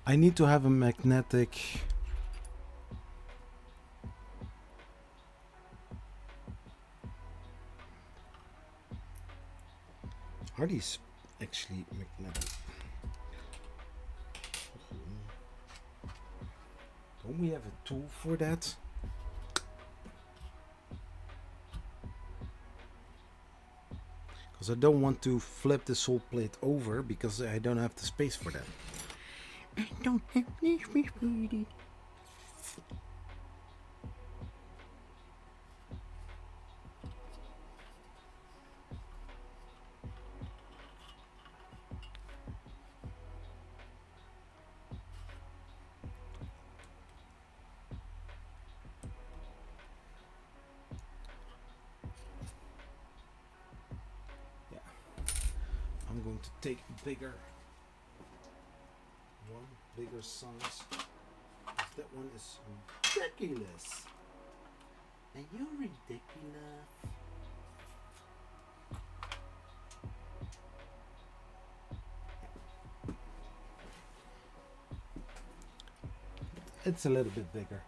B: I need to have a magnetic. Are these actually magnetic? Don't we have a tool for that? Because I don't want to flip the salt plate over because I don't have the space for that. I don't have the space for it. I'm going to take a bigger size. That one is ridiculous. And you're ridiculous. It's a little bit bigger.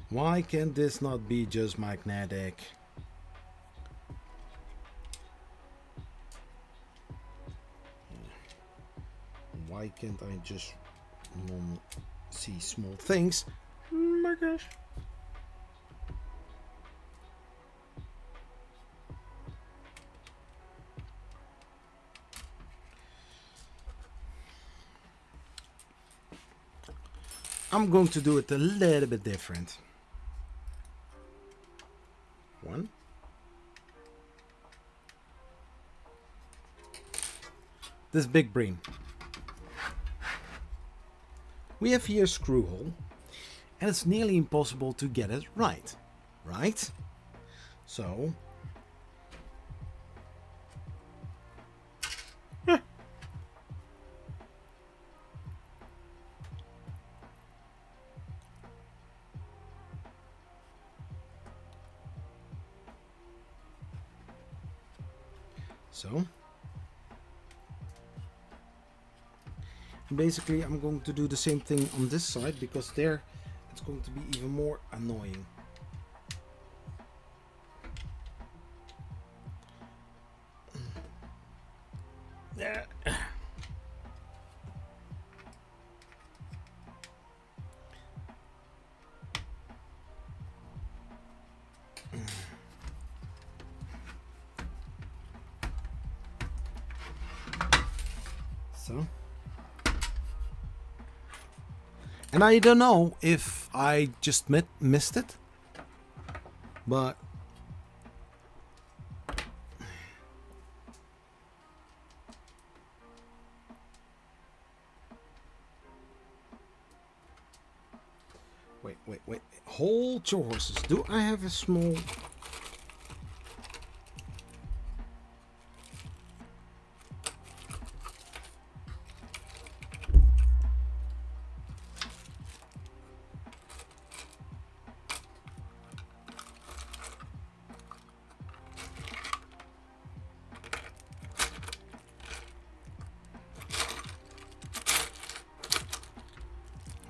B: Why can this not be just magnetic? Why can't I just see small things? Oh my gosh. I'm going to do it a little bit different. One. This big brain. We have here a screw hole, and it's nearly impossible to get it right, right? So, basically I'm going to do the same thing on this side because there it's going to be even more annoying. There. So. And I don't know if I just missed it, but wait. Hold your horses. Do I have a small...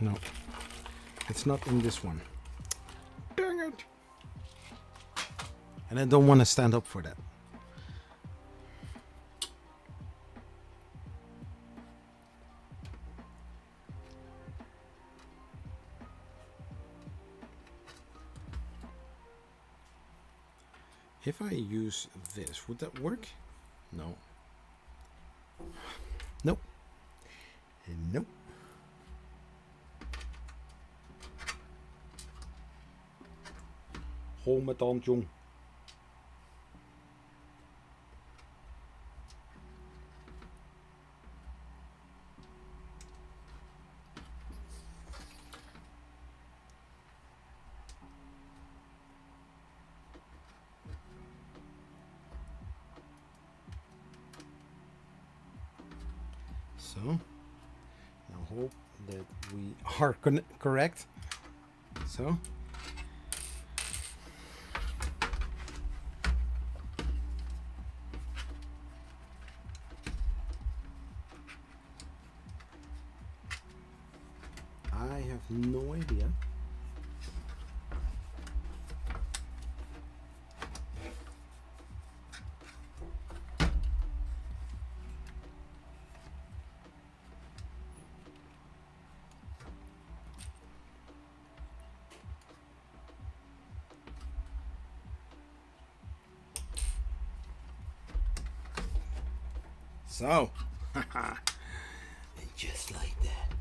B: No, it's not in this one. Dang it! And I don't want to stand up for that. If I use this, would that work? No. Nope. Nope. Gewoon met de hand, jong. So, now hope that we are correct. So, I have no idea. So, and just like that.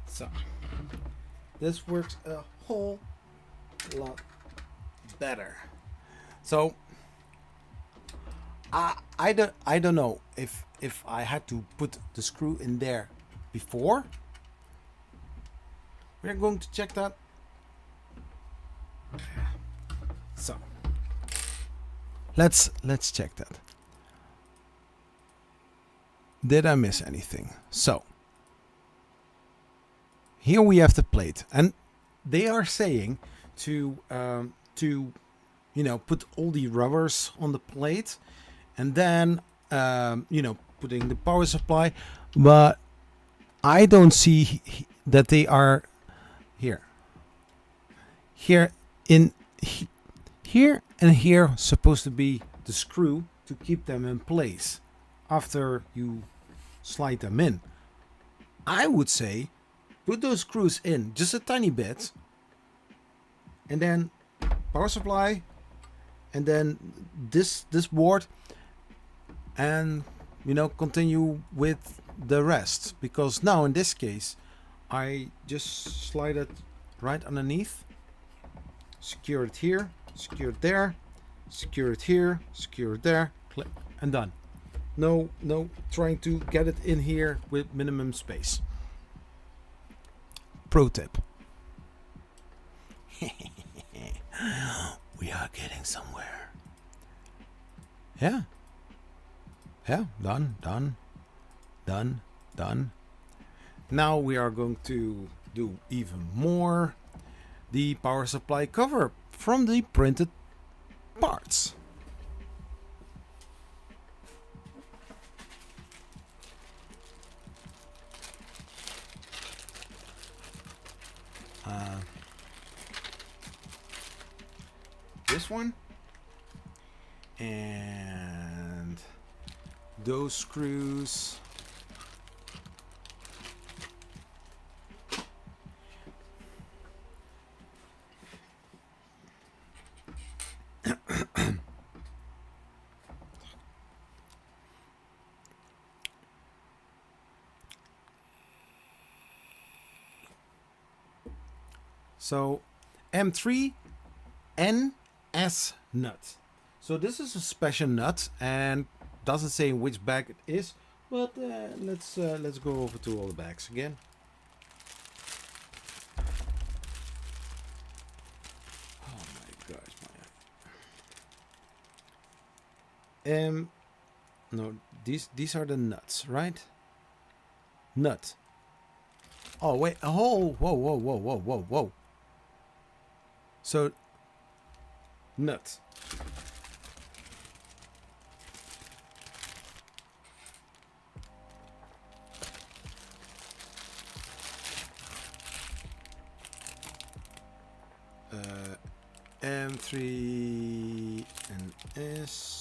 B: So, this works a whole lot better. So, I don't know if I had to put the screw in there before. We're going to check that. So, let's check that. Did I miss anything? So, here we have the plate, and they are saying to put all the rubbers on the plate, and then putting the power supply, but I don't see that they are here and here supposed to be the screw to keep them in place after you slide them in. I would say put those screws in just a tiny bit, and then power supply, and then this board, and continue with the rest, because now in this case I just slide it right underneath, secure it here, secure it there, secure it here, secure it there, click, and done. No trying to get it in here with minimum space. Pro tip. We are getting somewhere. Yeah, done. Now we are going to do even more. The power supply cover from the printed parts. This one and those screws. So M3 NS nut. So this is a special nut and doesn't say which bag it is, but let's go over to all the bags again. Oh my gosh, my no, these are the nuts, right? Nut. Oh wait, oh, whoa. So nut. M3 and S.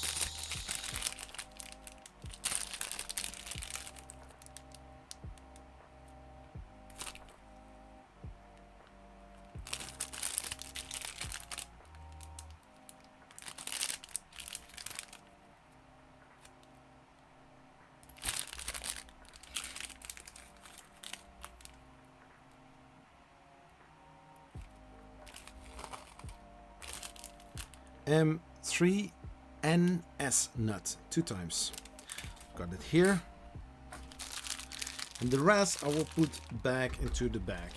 B: M3NS nut 2 times. Got it here. And the rest I will put back into the bag.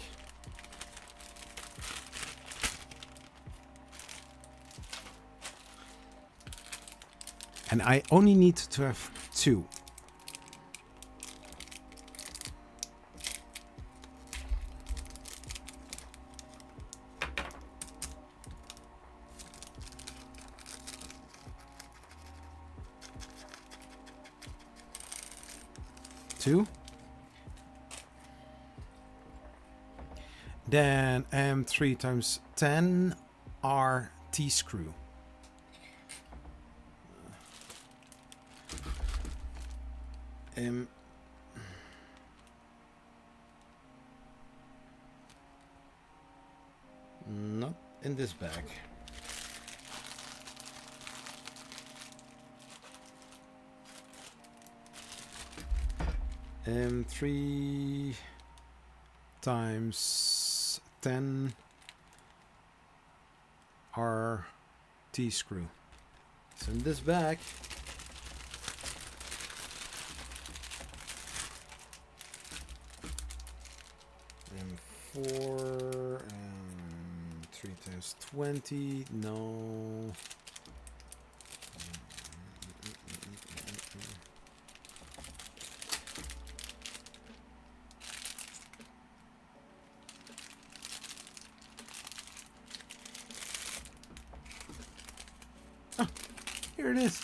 B: And I only need to have 2. Then M3 times 10 RT screw. Not in this bag. M3 times 10 RT screw. So in this bag, M4 and 3 times 20. No. Here it is.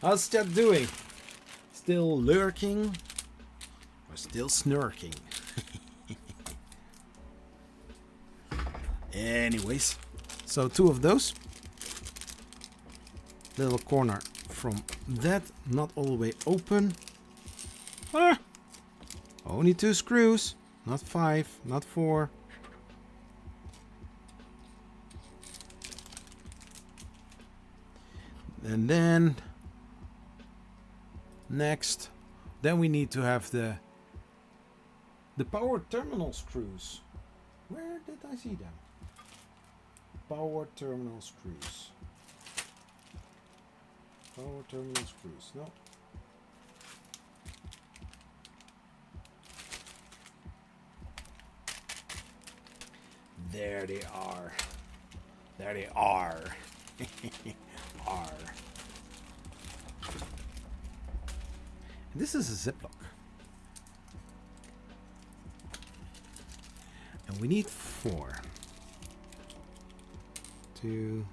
B: How's Chat doing? Still lurking or still snarking? Anyways, so 2 of those. Little corner from that, not all the way open. Only 2 screws, not 5, not 4. And then next, then we need to have the power terminal screws. Where did I see them? Power terminal screws. Power terminal screws. No. There they are. There they are. R. This is a Ziploc. And we need 4. 2.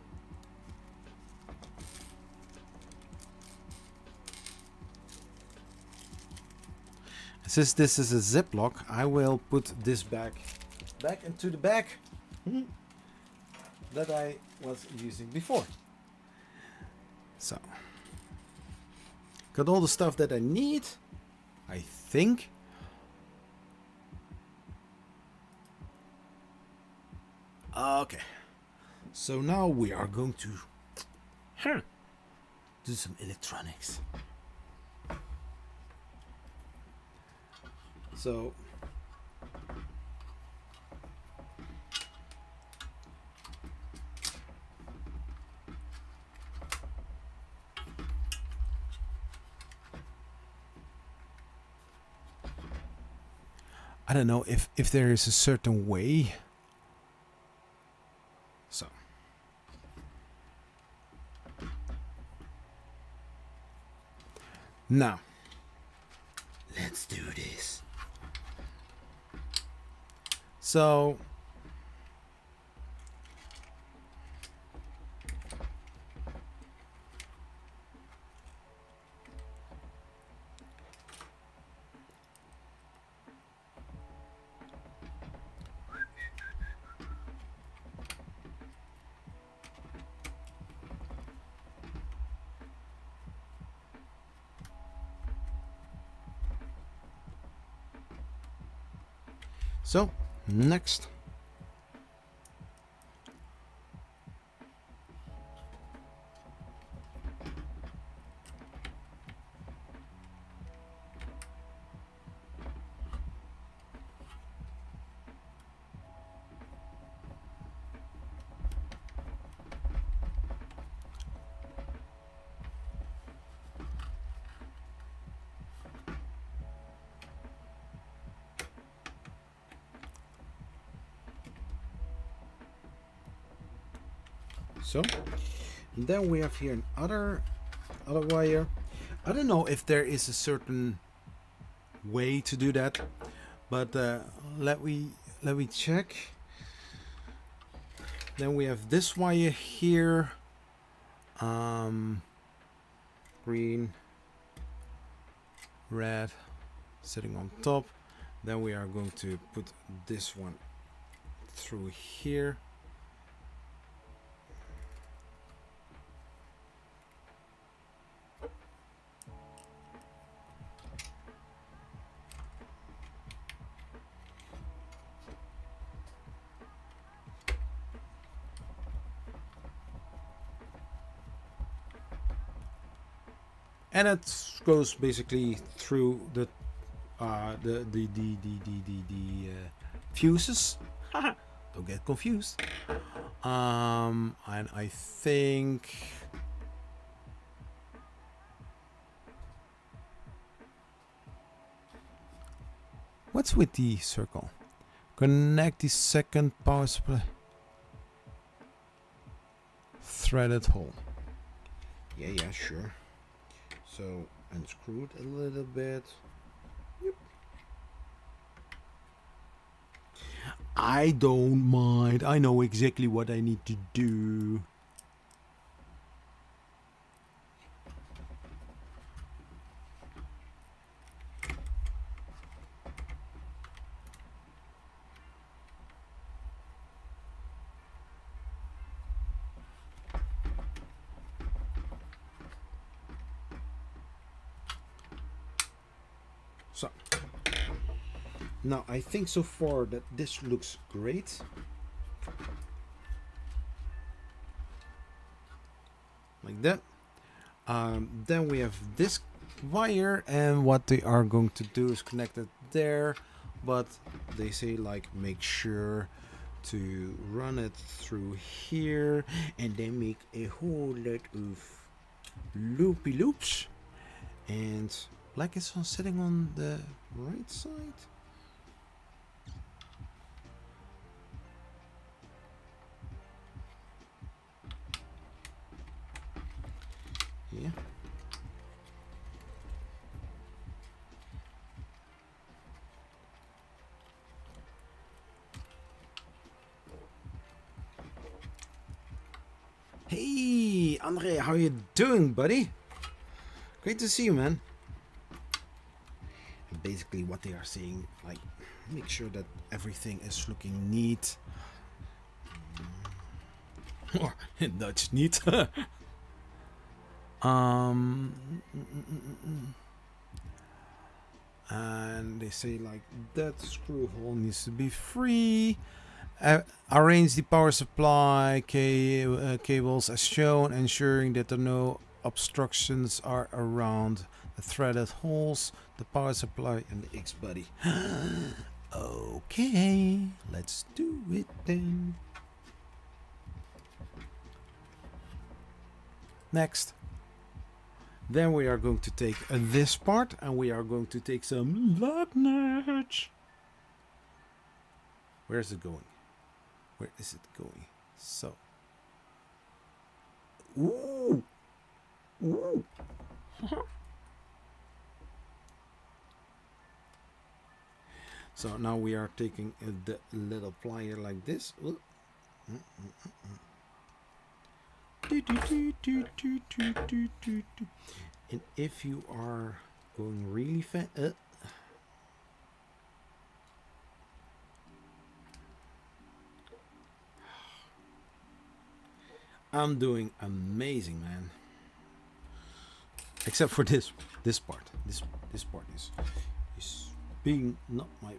B: Since this is a Ziploc, I will put this back into the bag that I was using before. So, got all the stuff that I need, I think. Okay, so now we are going to do some electronics. So, I don't know if there is a certain way. So now let's do this. So next. So then we have here another wire. I don't know if there is a certain way to do that, but let me check. Then we have this wire here, green, red, sitting on top. Then we are going to put this one through here. And it goes basically through the fuses. Don't get confused. And I think what's with the circle? Connect the second power supply threaded hole. Yeah, sure. So unscrew it a little bit. Yep. I don't mind. I know exactly what I need to do. So now I think so far that this looks great. Like that. Then we have this wire, and what they are going to do is connect it there, but they say like make sure to run it through here and then make a whole lot of loopy loops, and like it's sitting on the right side. Yeah. Hey, Andre, how you doing, buddy? Great to see you, man. And basically what they are saying, like, make sure that everything is looking neat. Or Dutch neat. And they say like that screw hole needs to be free. Arrange the power supply cables as shown, ensuring that there are no obstructions are around the threaded holes, the power supply and the X-body. Okay, let's do it then. Next. Then we are going to take this part and we are going to take some lug nuts. Where is it going? Where is it going? So. Ooh! Ooh! So now we are taking the little plier like this. Ooh. And if you are going really fast, I'm doing amazing, man. Except for this part. This part is being not my.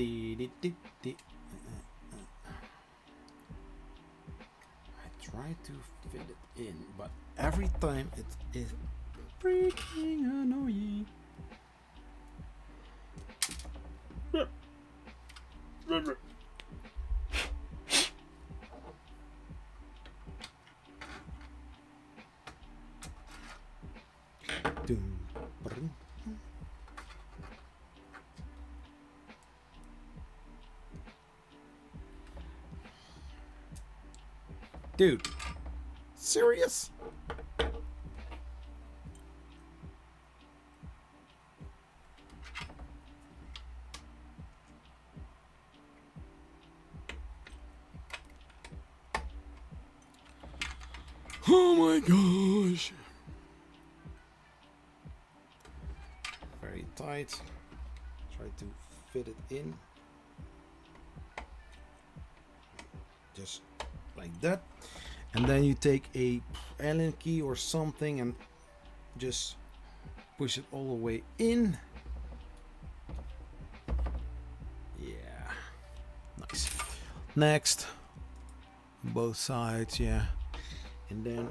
B: I try to fit it in, but every time it is freaking annoying. Dude, serious? Oh my gosh. Very tight. Try to fit it in. Just like that. And then you take a Allen key or something and just push it all the way in. Yeah. Nice. Next. Both sides, yeah. And then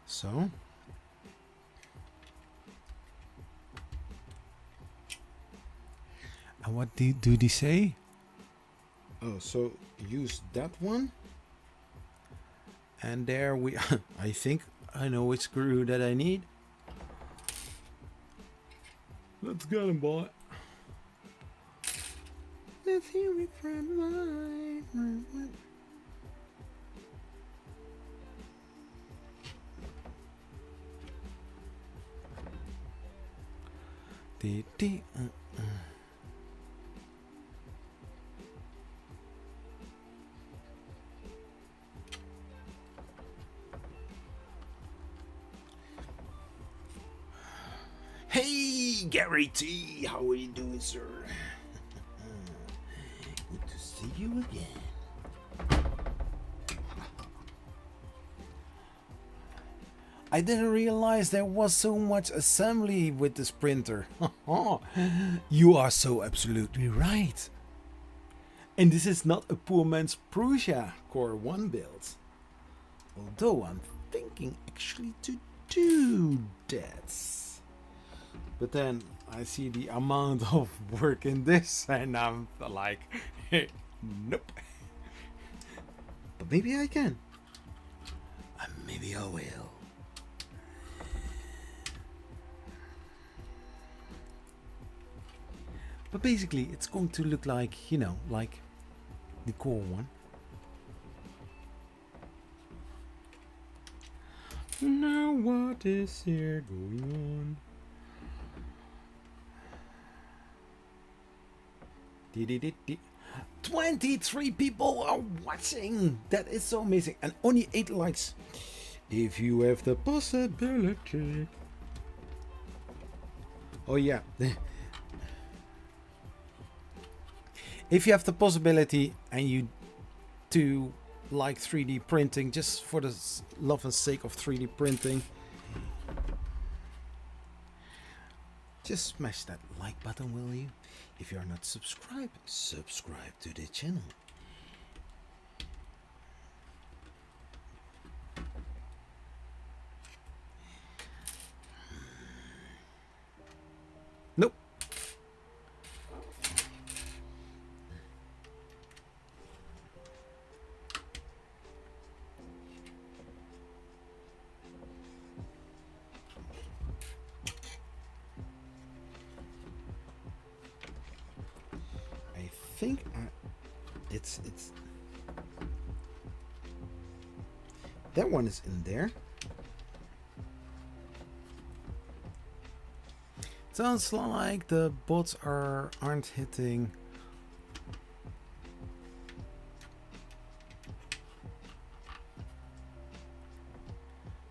B: so. And what do they say? Oh, so use that one. And there we I think I know which screw that I need. Let's get him, boy. Let's hear it from my. Hey, Gary T, how are you doing, sir? Good to see you again. I didn't realize there was so much assembly with this printer. You are so absolutely right. And this is not a poor man's Prusa Core 1 build. Although I'm thinking actually to do that. But then I see the amount of work in this and I'm like, nope. But maybe I can. And maybe I will. But basically it's going to look like, you know, like the Core 1. Now what is here going on. 23 people are watching. That is so amazing. And only 8 likes. If you have the possibility. Oh yeah. If you have the possibility and you do like 3D printing, just for the love and sake of 3D printing, just smash that like button, will you? If you are not subscribed, subscribe to the channel. Nope. I think it's that one is in there. Sounds like the bots aren't hitting.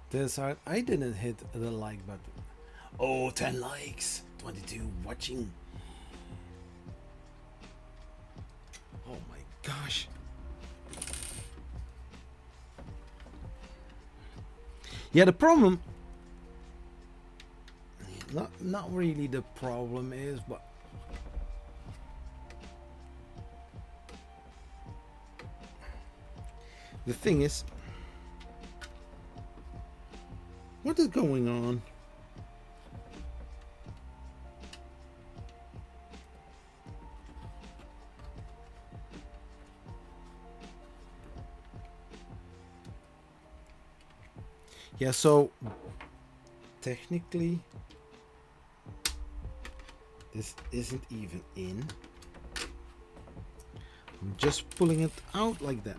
B: This side, I didn't hit the like button. Oh, 10 likes, 22 watching. Oh my gosh. Yeah, the problem, not really the problem is, but the thing is, what is going on? Yeah, so technically this isn't even in. I'm just pulling it out like that.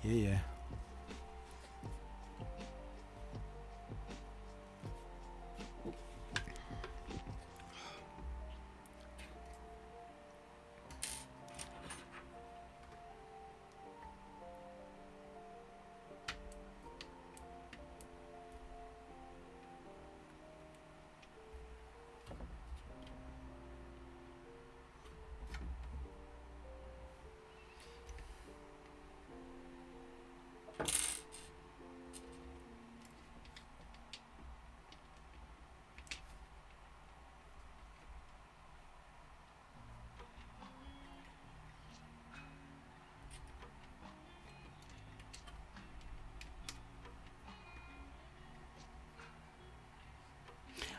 B: Yeah.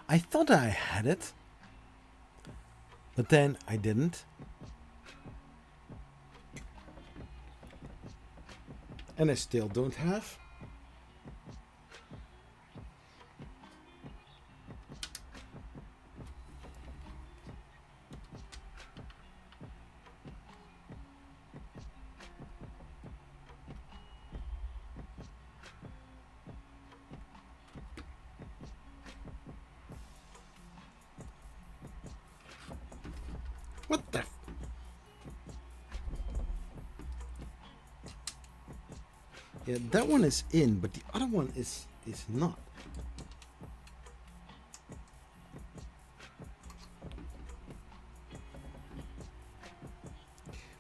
B: I thought I had it, but then I didn't. And I still don't have. What the? Yeah, that one is in, but the other one is not.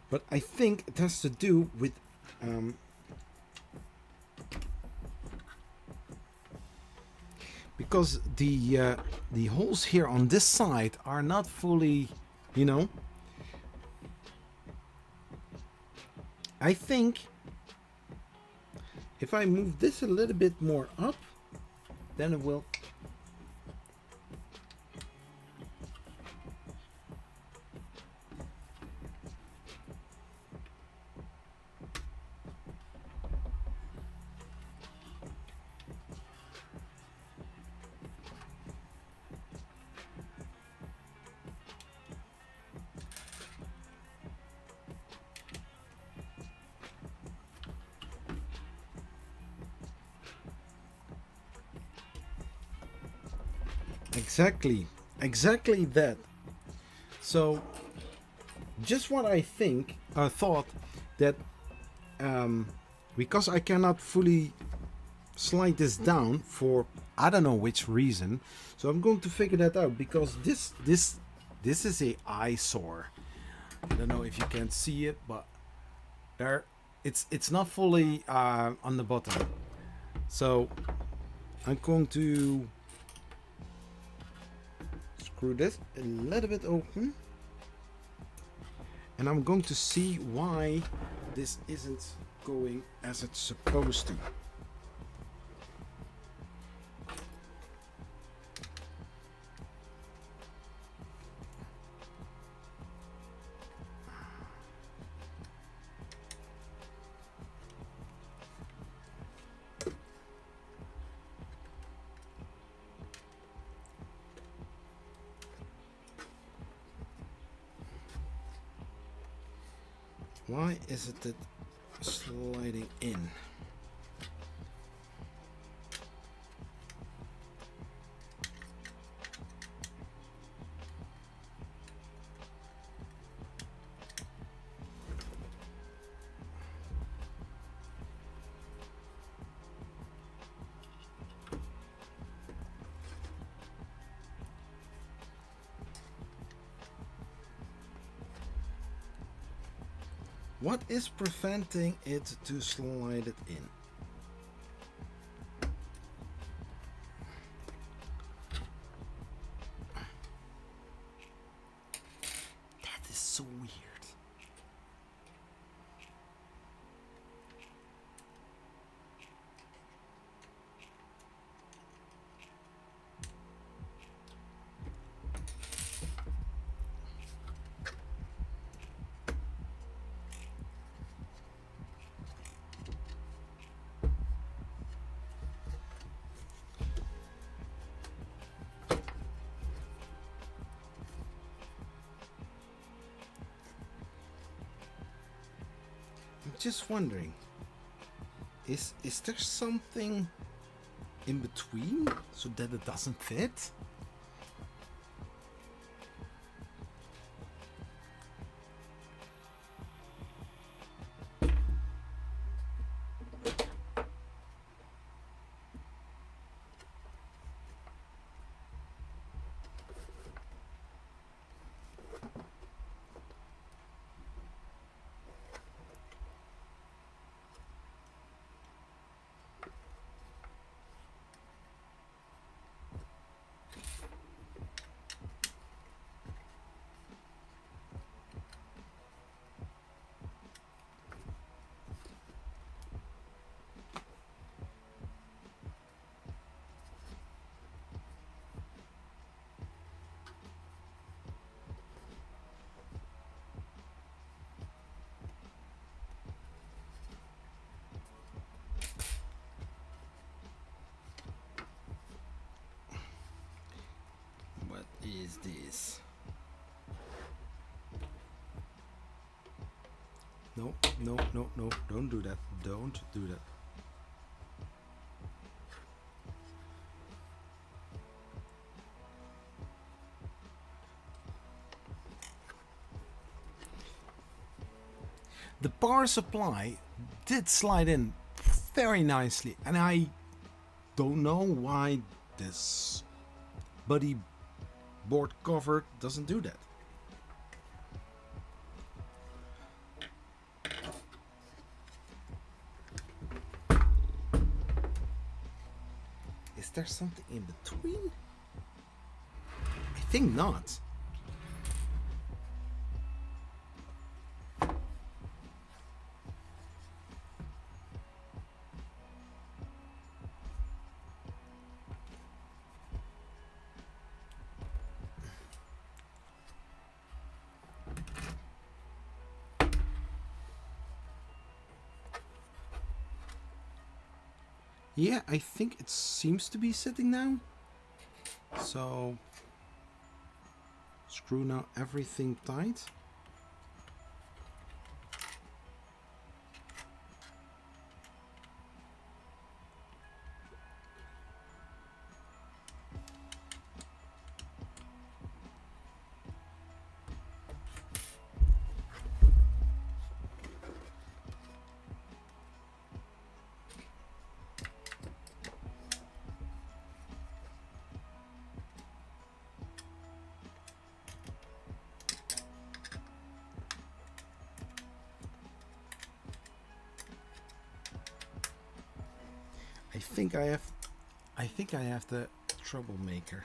B: But I think it has to do with because the holes here on this side are not fully, you know. I think if I move this a little bit more up, then it will. Exactly that. So, just what I thought that because I cannot fully slide this down for I don't know which reason, so I'm going to figure that out because this is a eyesore. I don't know if you can see it, but there it's not fully on the bottom. So I'm going to screw this a little bit open, and I'm going to see why this isn't going as it's supposed to. Why is it that sliding in? What is preventing it to slide it in? That is so weird. I'm just wondering, is there something in between so that it doesn't fit? What is this? No, don't do that. Don't do that. The power supply did slide in very nicely, and I don't know why this buddy board cover doesn't do that. Is there something in between? I think not. Yeah, I think it seems to be sitting now. So screw now everything tight. I think I have the troublemaker.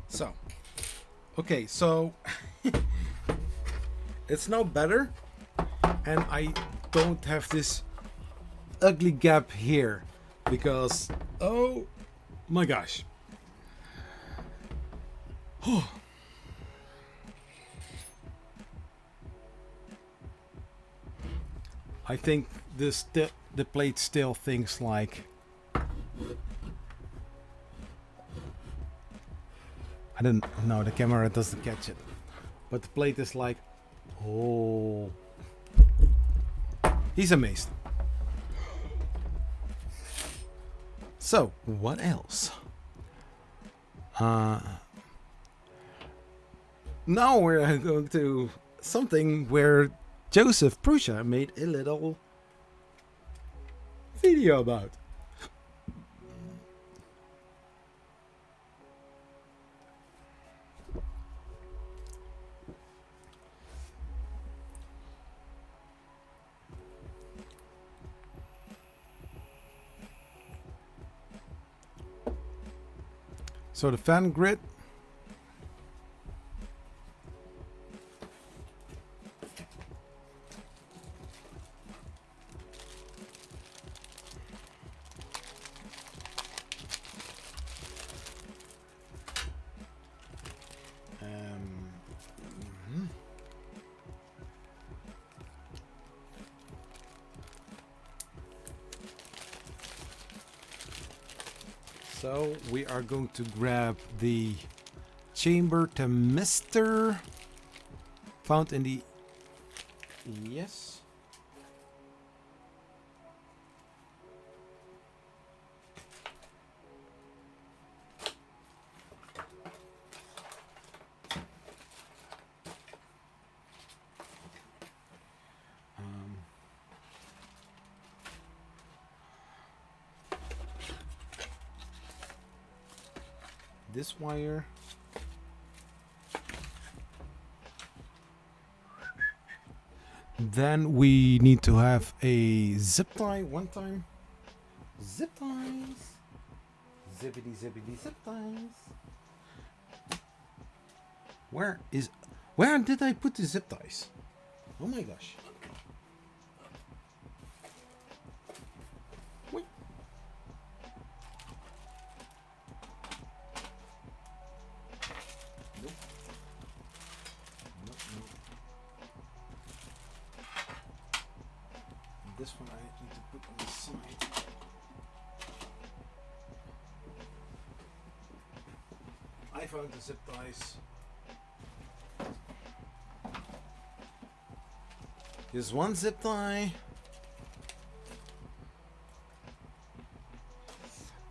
B: So, okay, so it's now better, and I don't have this ugly gap here because, oh my gosh. I think the plate still thinks like, I don't know, the camera doesn't catch it, but the plate is like, oh, he's amazed. So what else? Now we're going to something where Joseph Prusa made a little video about. So the fan grid. So we are going to grab the chamber thermistor found in the yes. This wire. Then we need to have a zip tie one time. Zip ties. Zippity zippity zip ties. Where did I put the zip ties? Oh my gosh. Wait. Nope. Nope, nope. This one I need to put on the side. I found the zip ties. Here's one zip tie.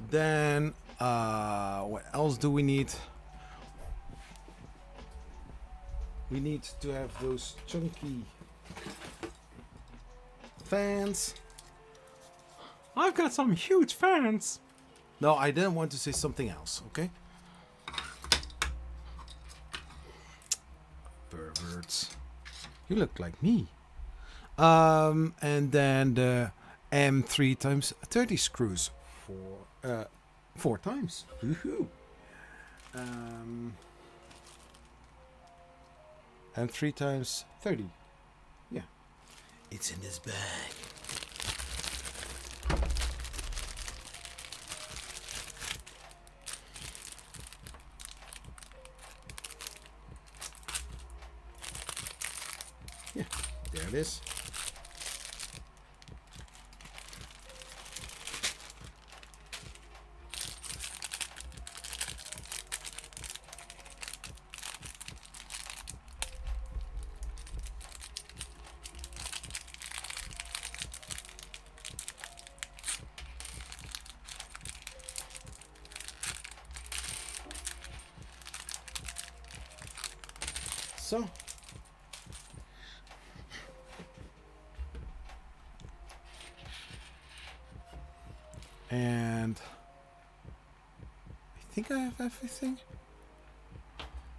B: Then what else do we need? We need to have those chunky fans. I've got some huge fans. No, I didn't want to say something else, okay? Perverts. You look like me. And then the M3 times 30 screws for 4 times. Woohoo! And 3 times 30. Yeah. It's in this bag. Yeah, there it is. Prusa. And I think I have everything.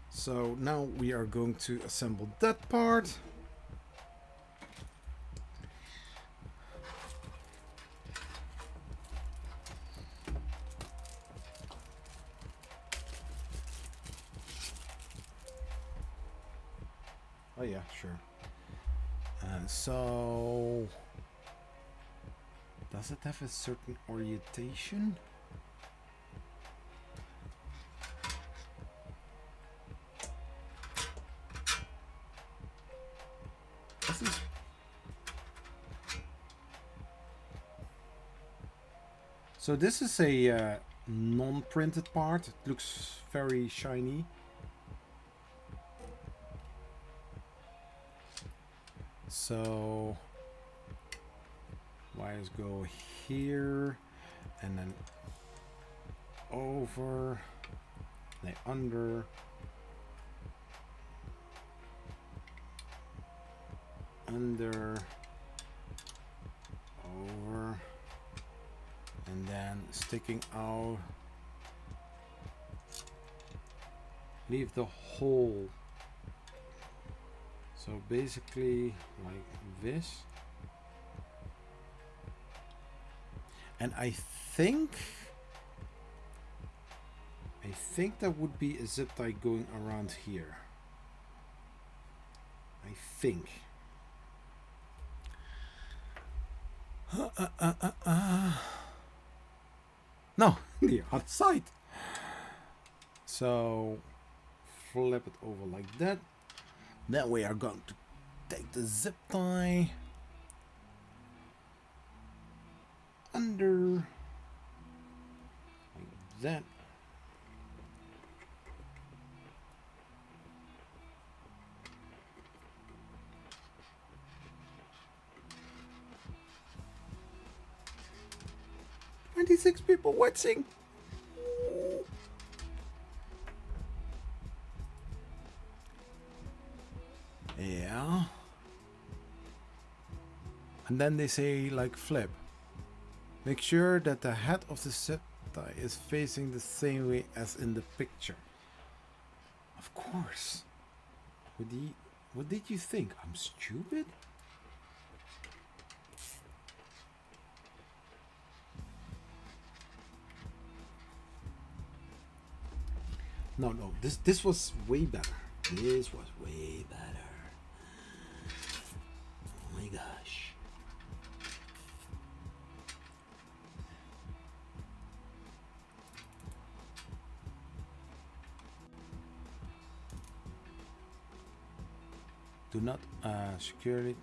B: So now we are going to assemble that part. Oh yeah, sure. And so, does it have a certain orientation? This is so this is a non-printed part. It looks very shiny. So wires go here and then over, then under, under, over, and then sticking out. Leave the hole. So basically like this. And I think that would be a zip tie going around here. I think. No, the other side. So flip it over like that. Then we are going to take the zip tie under like that. "26 people watching." Yeah. And then they say like flip. Make sure that the head of the zip tie is facing the same way as in the picture. Of course. What did you think? I'm stupid? No, this was way better. This was way better. Oh my gosh. Do not secure it.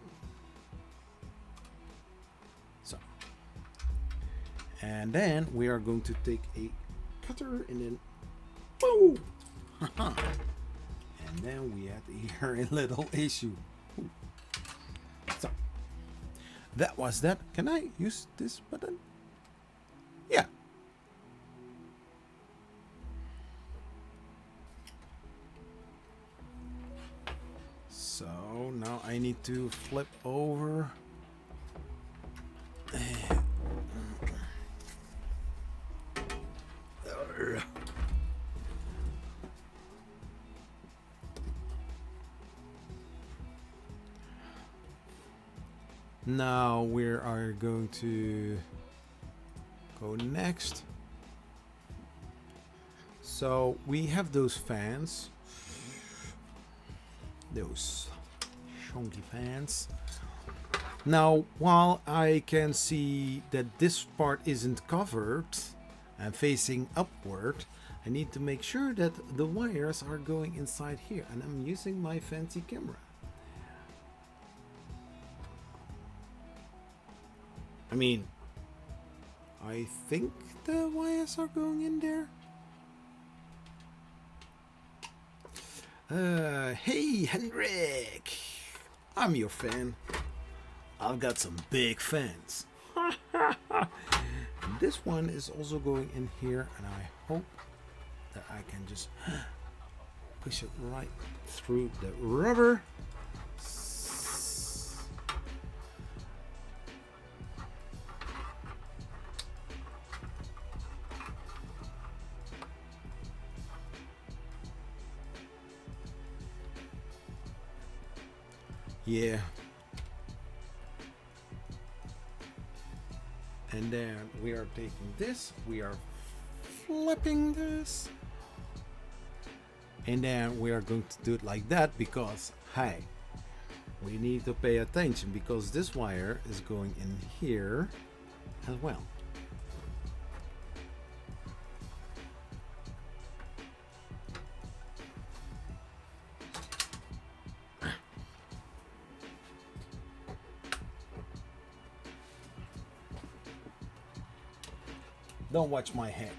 B: So. And then we are going to take a cutter and then boom! And then we had here a little issue. Ooh. So that was that. Can I use this button? Yeah. So now I need to flip over. Now we are going to go next. So we have those fans, those chunky fans. Now, while I can see that this part isn't covered and facing upward, I need to make sure that the wires are going inside here, and I'm using my fancy camera. I mean, I think the wires are going in there. Hey Hendrik, I'm your fan. I've got some big fans. This one is also going in here, and I hope that I can just push it right through the rubber. Yeah. And then we are taking this, we are flipping this. And then we are going to do it like that because, hey, we need to pay attention because this wire is going in here as well. Don't watch my head.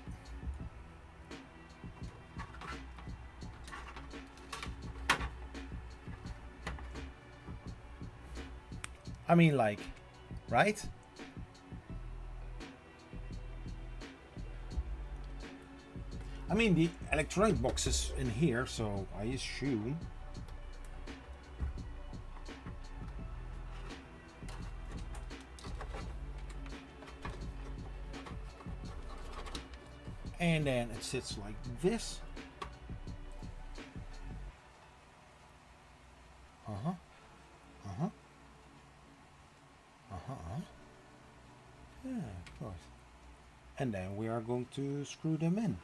B: I mean, like, right? I mean, the electronic box is in here, so I assume. And then it sits like this. Uh-huh. Uh-huh. Uh-huh. Yeah, of course. And then we are going to screw them in.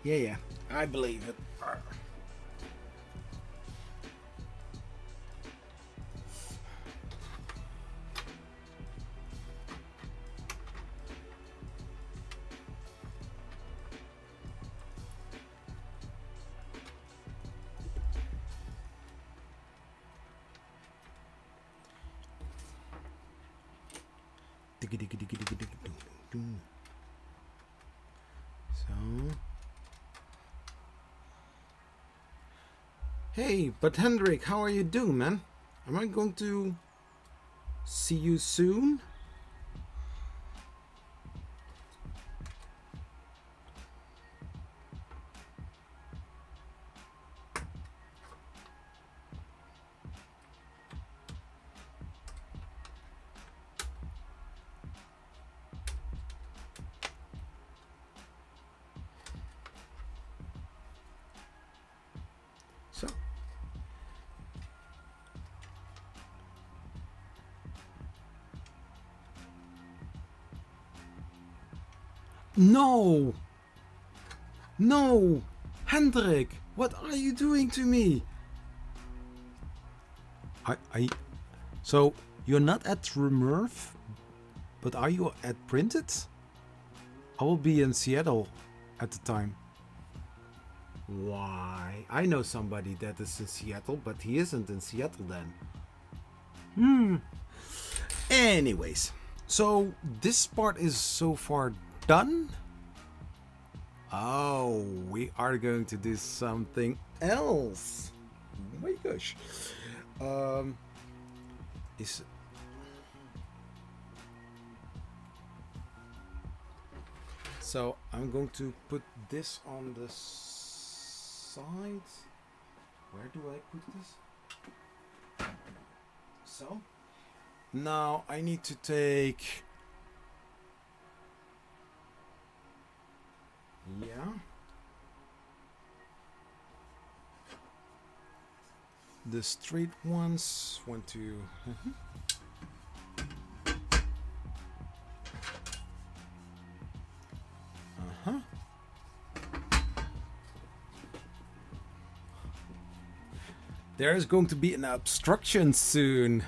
B: Yeah, I believe it. So. Hey, but Hendrik, how are you doing, man? Am I going to see you soon? So. No! No! Hendrik! What are you doing to me? So, you're not at Remerve, but are you at Printed? I will be in Seattle at the time. Why? I know somebody that is in Seattle, but he isn't in Seattle then. Anyways, so this part is so far done. Oh, we are going to do something else. Oh my gosh. So I'm going to put this on the side. Where do I put this? So now I need to take, the straight ones. 1, 2. There's going to be an obstruction soon.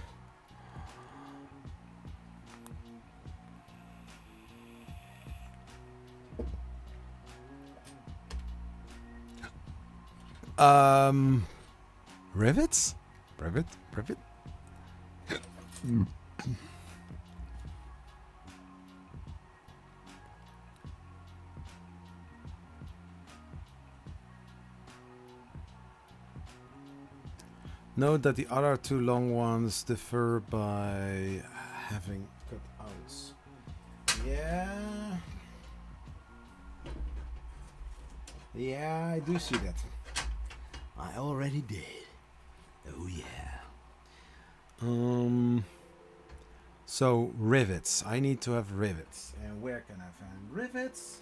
B: Rivets? Rivet? Note that the other two long ones differ by having cutouts. Yeah. Yeah, I do see that. I already did. Oh yeah. So rivets. I need to have rivets. And where can I find rivets?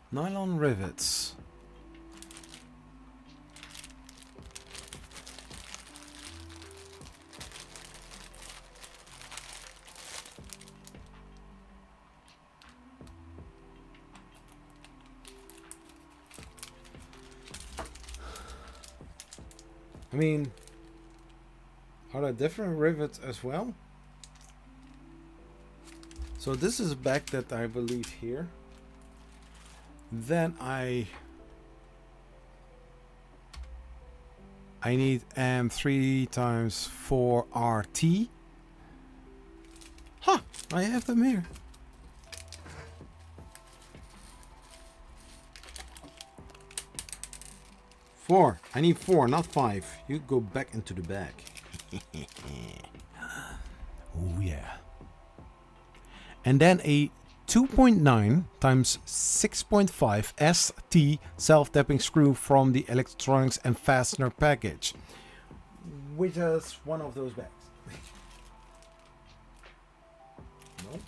B: Nylon rivets. I mean, are there different rivets as well? So this is a back that I believe here. Then I need M3 times 4 RT. Huh, I have them here. Four. I need 4, not 5. You go back into the bag. Oh yeah. And then a 2.9 times 6.5 ST self-tapping screw from the electronics and fastener package, which is one of those bags. No.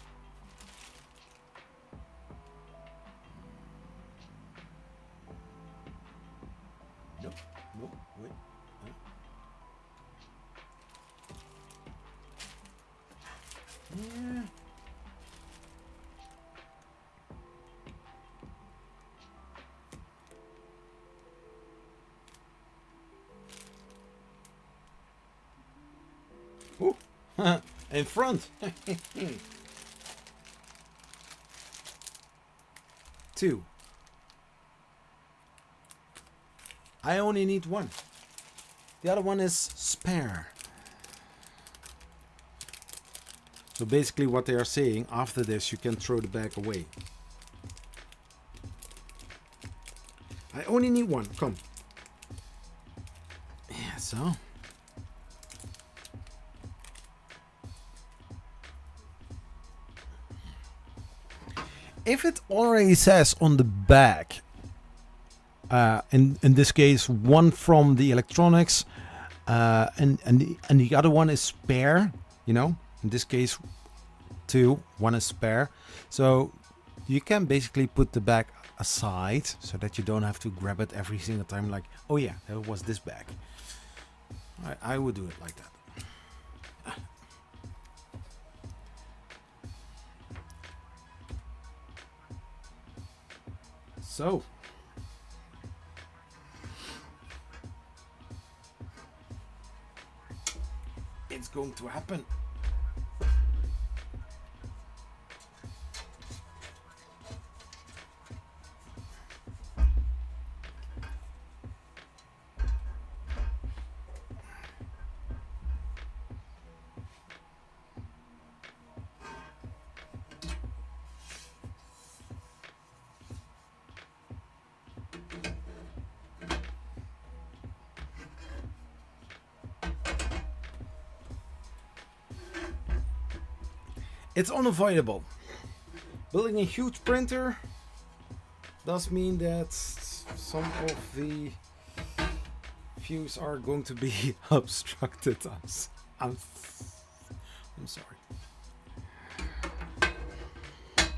B: Nope. Nope. Wait. Yeah. Ooh, in front. 2. I only need 1. The other one is spare. So basically what they are saying, after this you can throw the bag away. I only need 1. Come. Yeah, so. If it already says on the back, in this case, 1 from the electronics, and the other one is spare, you know, in this case, 2, 1 is spare. So you can basically put the bag aside so that you don't have to grab it every single time. Like, oh yeah, there was this bag. I would do it like that. So, it's going to happen. It's unavoidable. Building a huge printer does mean that some of the views are going to be obstructed. I'm sorry.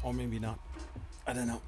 B: Or maybe not. I don't know.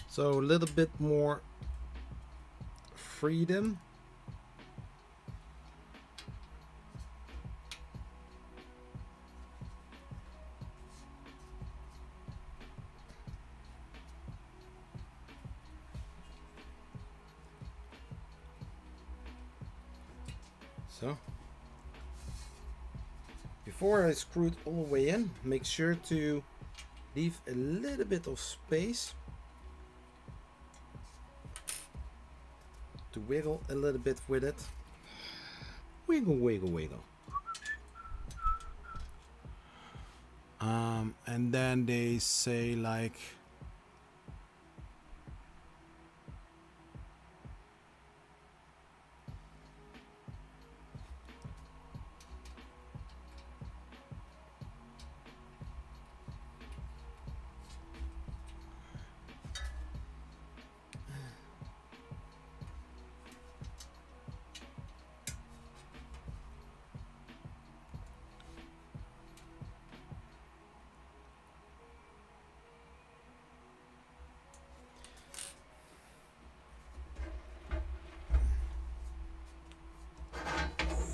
B: So a little bit more freedom. So before I screw it all the way in, make sure to leave a little bit of space to wiggle a little bit with it. Wiggle, wiggle, wiggle. And then they say like,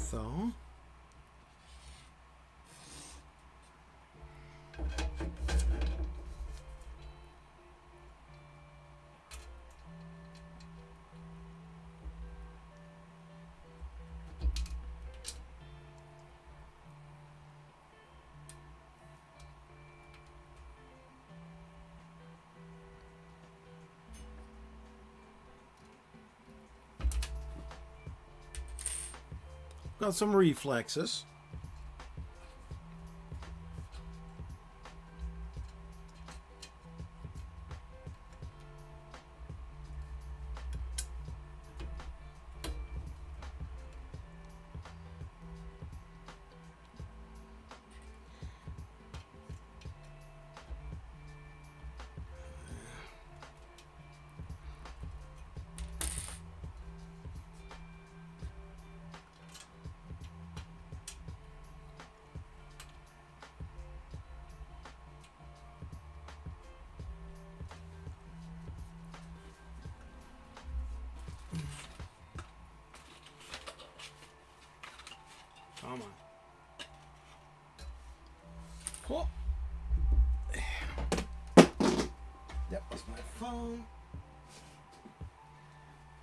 B: so. Got some reflexes. Come on. Cool. That was my phone.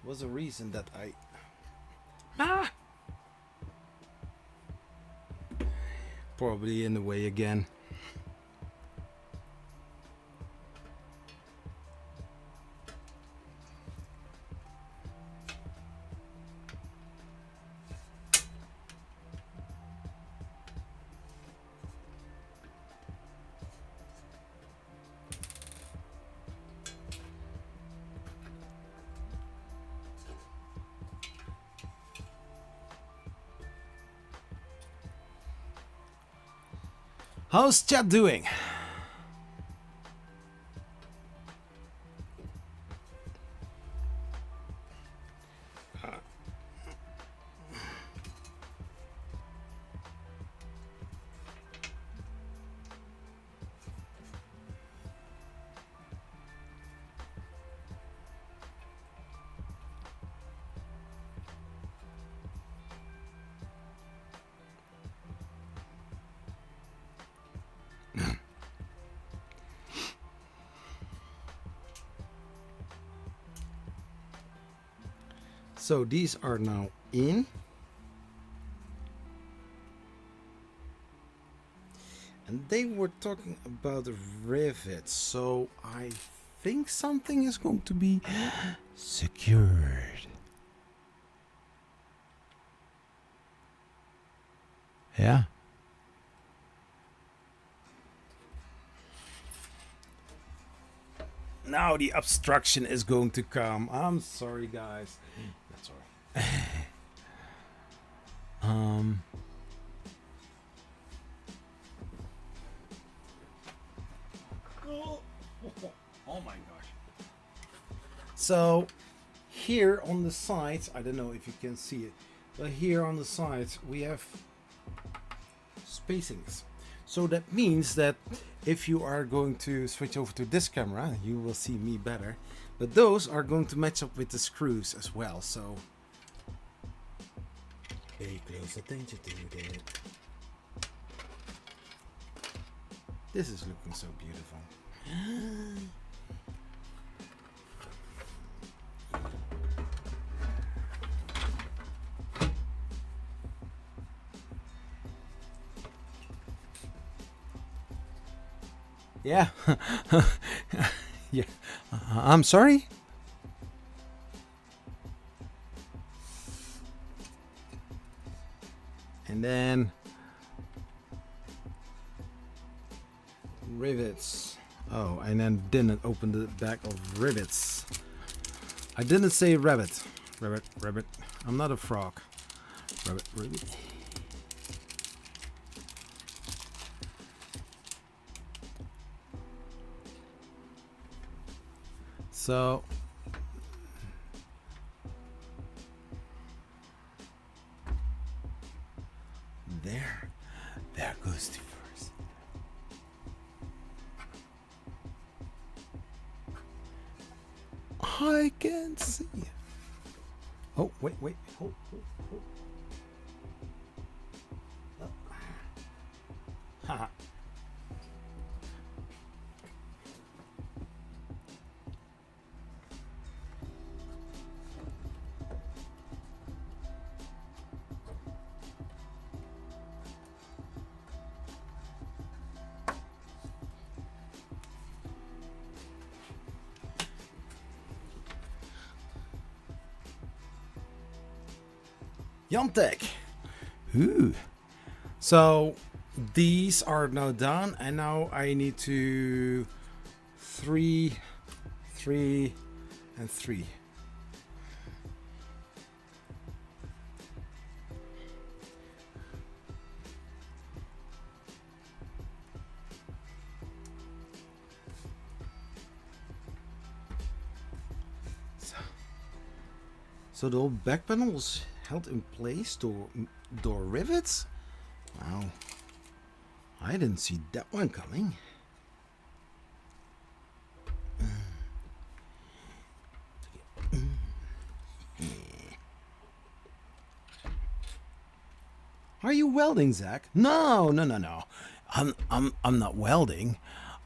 B: Was a reason that I probably in the way again. How's chat doing? So these are now in. And they were talking about rivets. So I think something is going to be secured. Yeah. Now the obstruction is going to come. I'm sorry, guys. That's all right. Oh my gosh. So here on the sides, I don't know if you can see it, but here on the sides we have spacings. So that means that if you are going to switch over to this camera, you will see me better. But those are going to match up with the screws as well. So pay close attention to that. This is looking so beautiful. Yeah. Yeah. I'm sorry. And then rivets. Oh, and then didn't open the back of rivets. I didn't say rabbit. Rabbit. I'm not a frog. Rabbit. So there goes the first. I can see. Oh, wait. Oh. Haha. Jantek. Ooh. So these are now done, and now I need to 3, 3, and 3. So the whole back panel was held in place door rivets. Wow, I didn't see that one coming. Are you welding, Zach? No. I'm not welding.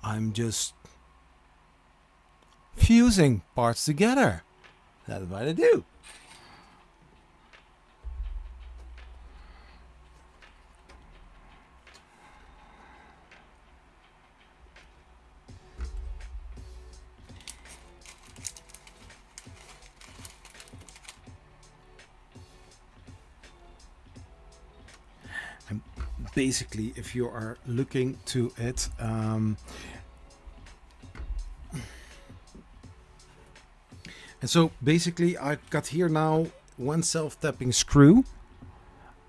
B: I'm just fusing parts together. That's what I do. And basically, if you are looking to it, and so basically I've got here now one self-tapping screw,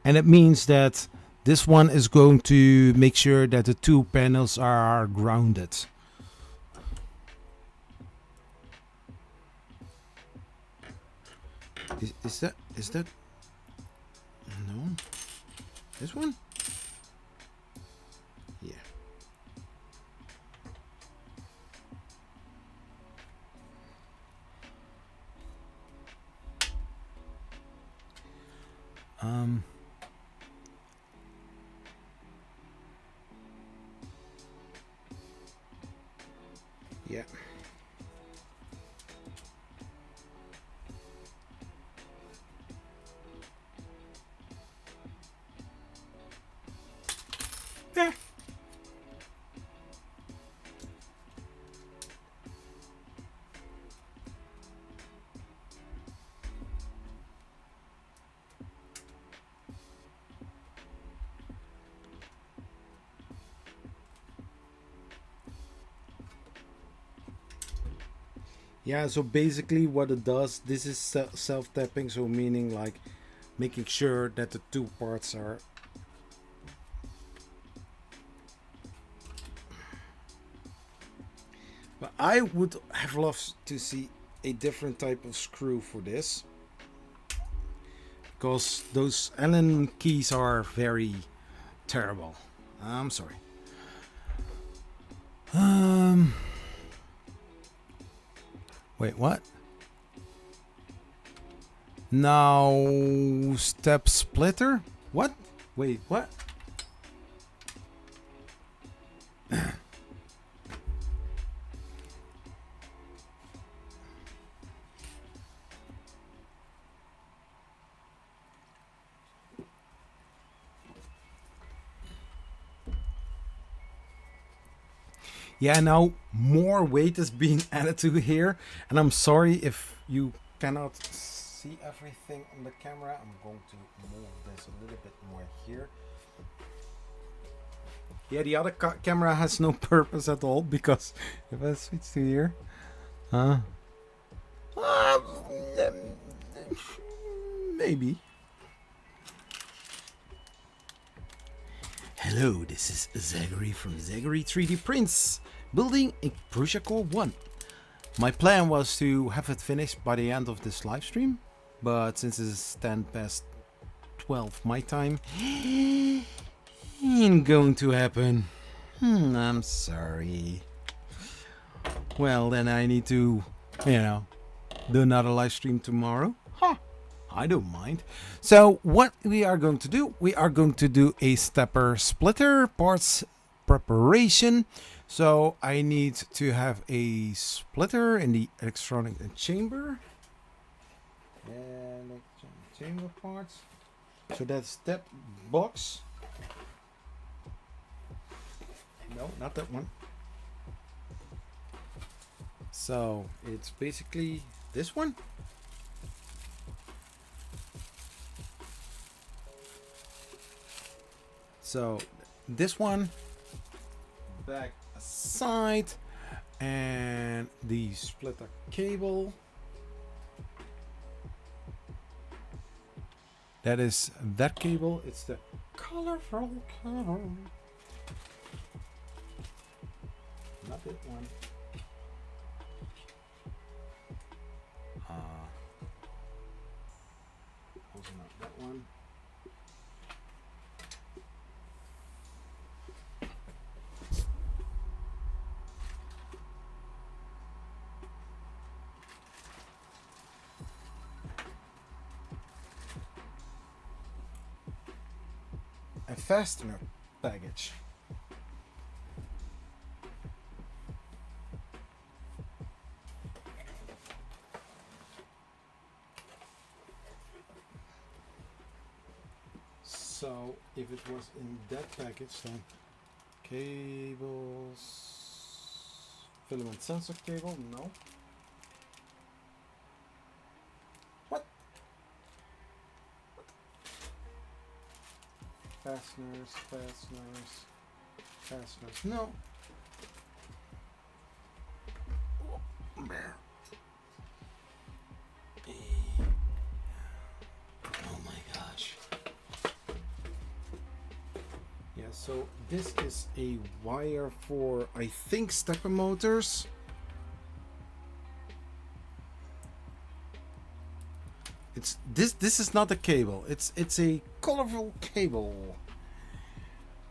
B: and it means that This one is going to make sure that the two panels are grounded. Is that no? This one? Yeah. Yeah. Yeah. Yeah, so basically what it does, this is self-tapping, so meaning like making sure that the two parts are but I would have loved to see a different type of screw for this, because those Allen keys are very terrible. I'm sorry. Wait, what? Now step splitter? What? Wait, what? Yeah, now more weight is being added to here, and I'm sorry if you cannot see everything on the camera. I'm going to move this a little bit more here. Yeah, the other camera has no purpose at all, because if I switch to here, maybe. Hello, this is Zachary from Zachary 3D Prints, building a Prusa Core 1. My plan was to have it finished by the end of this live stream, but since it's 10 past 12 my time, ain't going to happen. I'm sorry. Well, then I need to, do another live stream tomorrow. I don't mind. So what we are going to do, we are going to do a stepper splitter parts preparation. So I need to have a splitter in the electronic chamber. And chamber parts. So that's that box. No, not that one. So it's basically this one. So this one back aside, and the splitter cable. That is that cable. It's the colorful cable. Not that one. Also not that one. A fastener package. So if it was in that package, then cables, filament sensor cable, no. What? Fasteners, no. Oh my gosh. so this is a wire for, I think, stepper motors. It's this is not a cable. It's a colorful cable.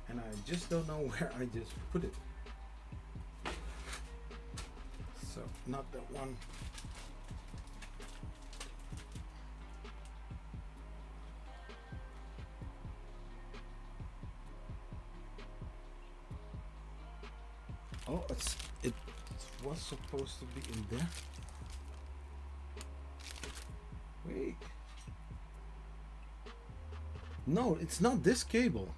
B: And I just don't know where I just put it. So not that one. Oh, it was supposed to be in there. Wait. No, it's not this cable.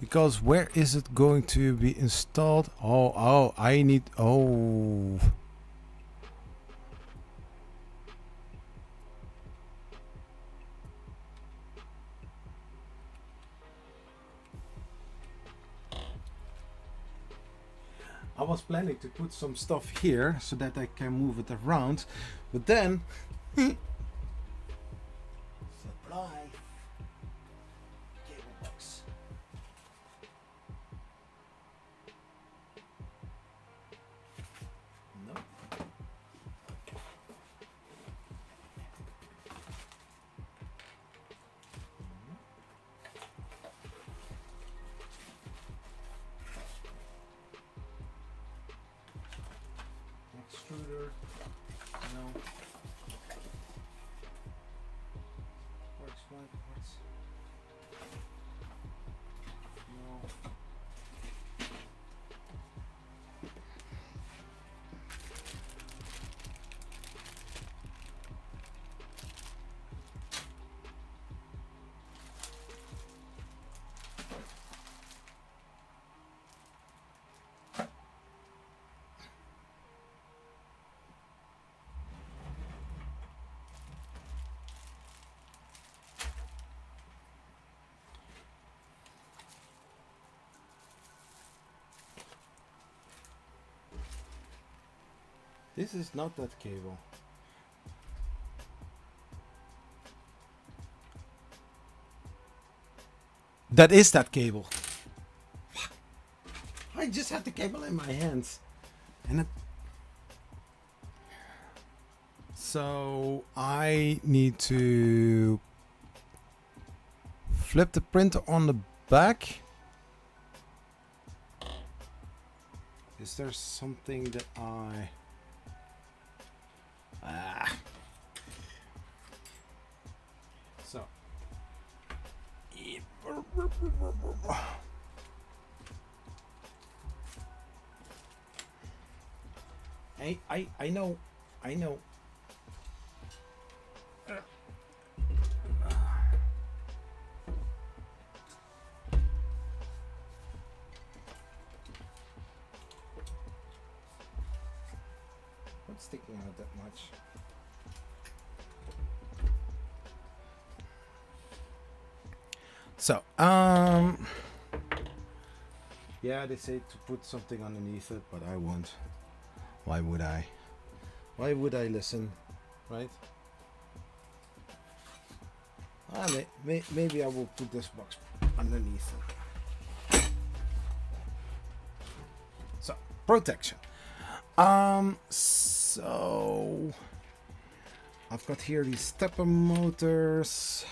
B: Because where is it going to be installed? Oh, I need, oh. I was planning to put some stuff here so that I can move it around, but then supply cable box. No. Extruder. No. Works one parts. No. This is not that cable. That is that cable. I just had the cable in my hands. And it... So I need to flip the printer on the back. Is there something that I... So I know. What's sticking out that much? So, yeah, they say to put something underneath it, but I won't. Why would I? Why would I listen, right? Maybe I will put this box underneath it. So, protection. So I've got here these stepper motors.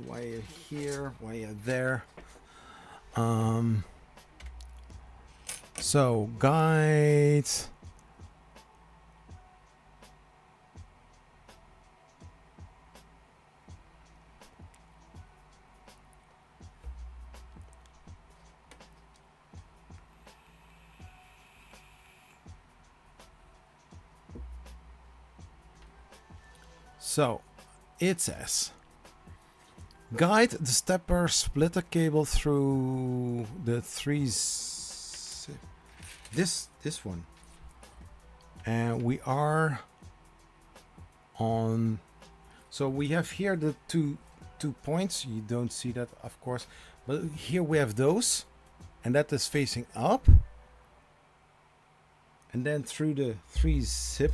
B: Wire here, wire there. So guides. So it says guide the stepper splitter cable through the this one, and we are on. So we have here the two points. You don't see that, of course, but here we have those, and that is facing up, and then through the 3 zip.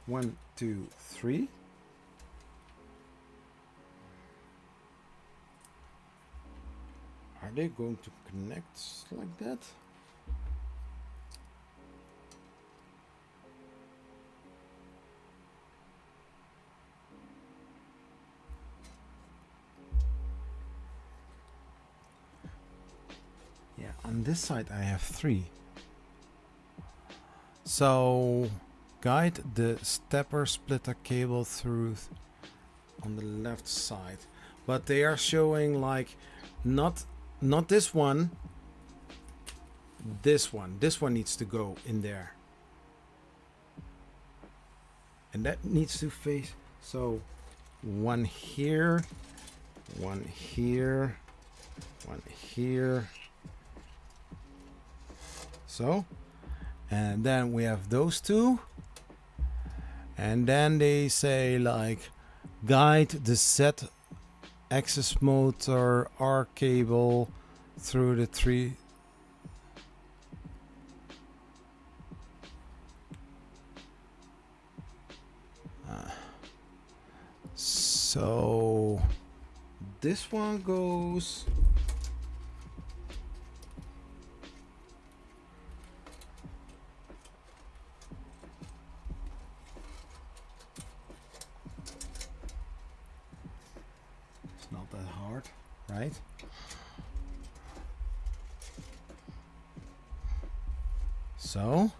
B: 1, 2, 3. Are they going to connect like that? Yeah, on this side I have 3. So guide the stepper splitter cable through on the left side, but they are showing like not this one, this one needs to go in there, and that needs to face, so one here, one here, one here, so, and then we have those two, and then they say like guide the Z axis motor R cable through the 3. So this one goes not that hard, right? So,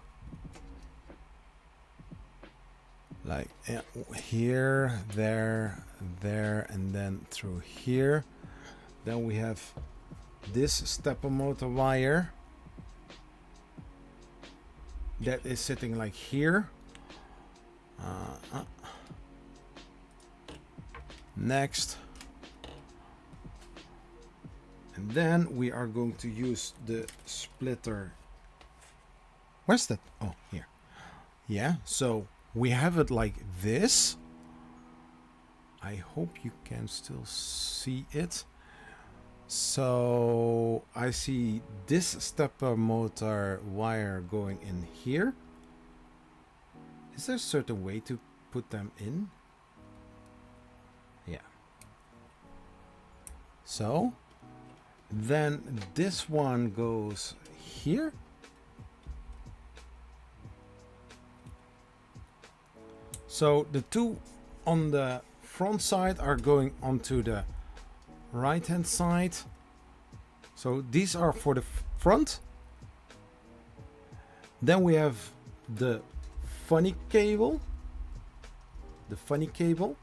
B: like here, there, and then through here. Then we have this stepper motor wire that is sitting like here. Next. And then we are going to use the splitter. Where's that? Oh, here. Yeah, so we have it like this. I hope you can still see it. So I see this stepper motor wire going in here. Is there a certain way to put them in? Yeah. So then this one goes here. So the two on the front side are going onto the right hand side. So these are for the front. Then we have the funny cable. The funny cable.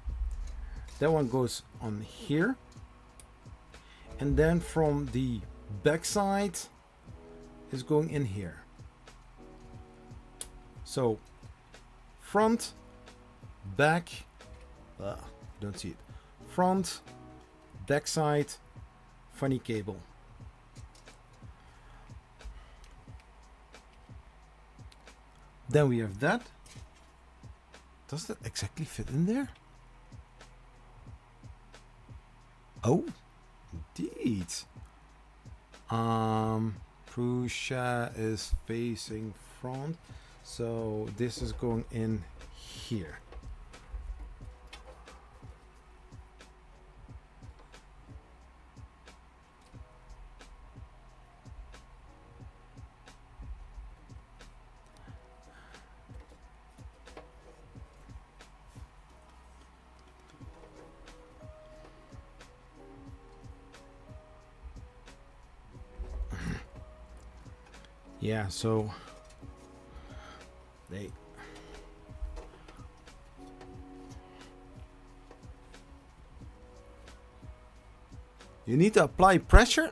B: That one goes on here. And then from the back side is going in here. So front, back, don't see it. Front, back side, funny cable. Then we have that. Does that exactly fit in there? Oh, indeed. Prusa is facing front, so this is going in here. Yeah, so you need to apply pressure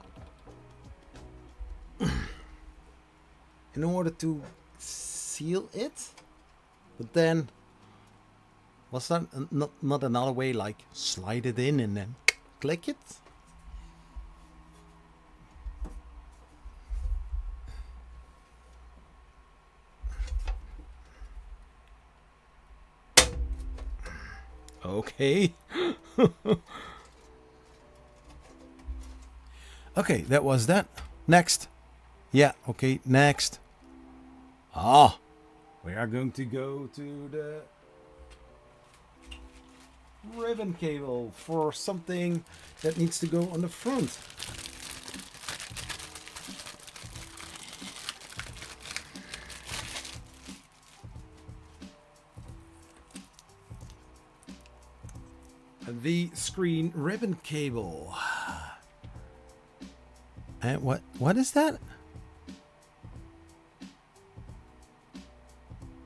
B: in order to seal it, but then was that not another way, like slide it in and then click it? Okay. Okay, that was that. Next. Yeah, okay, next. We are going to go to the ribbon cable for something that needs to go on the front. The screen ribbon cable. And what is that?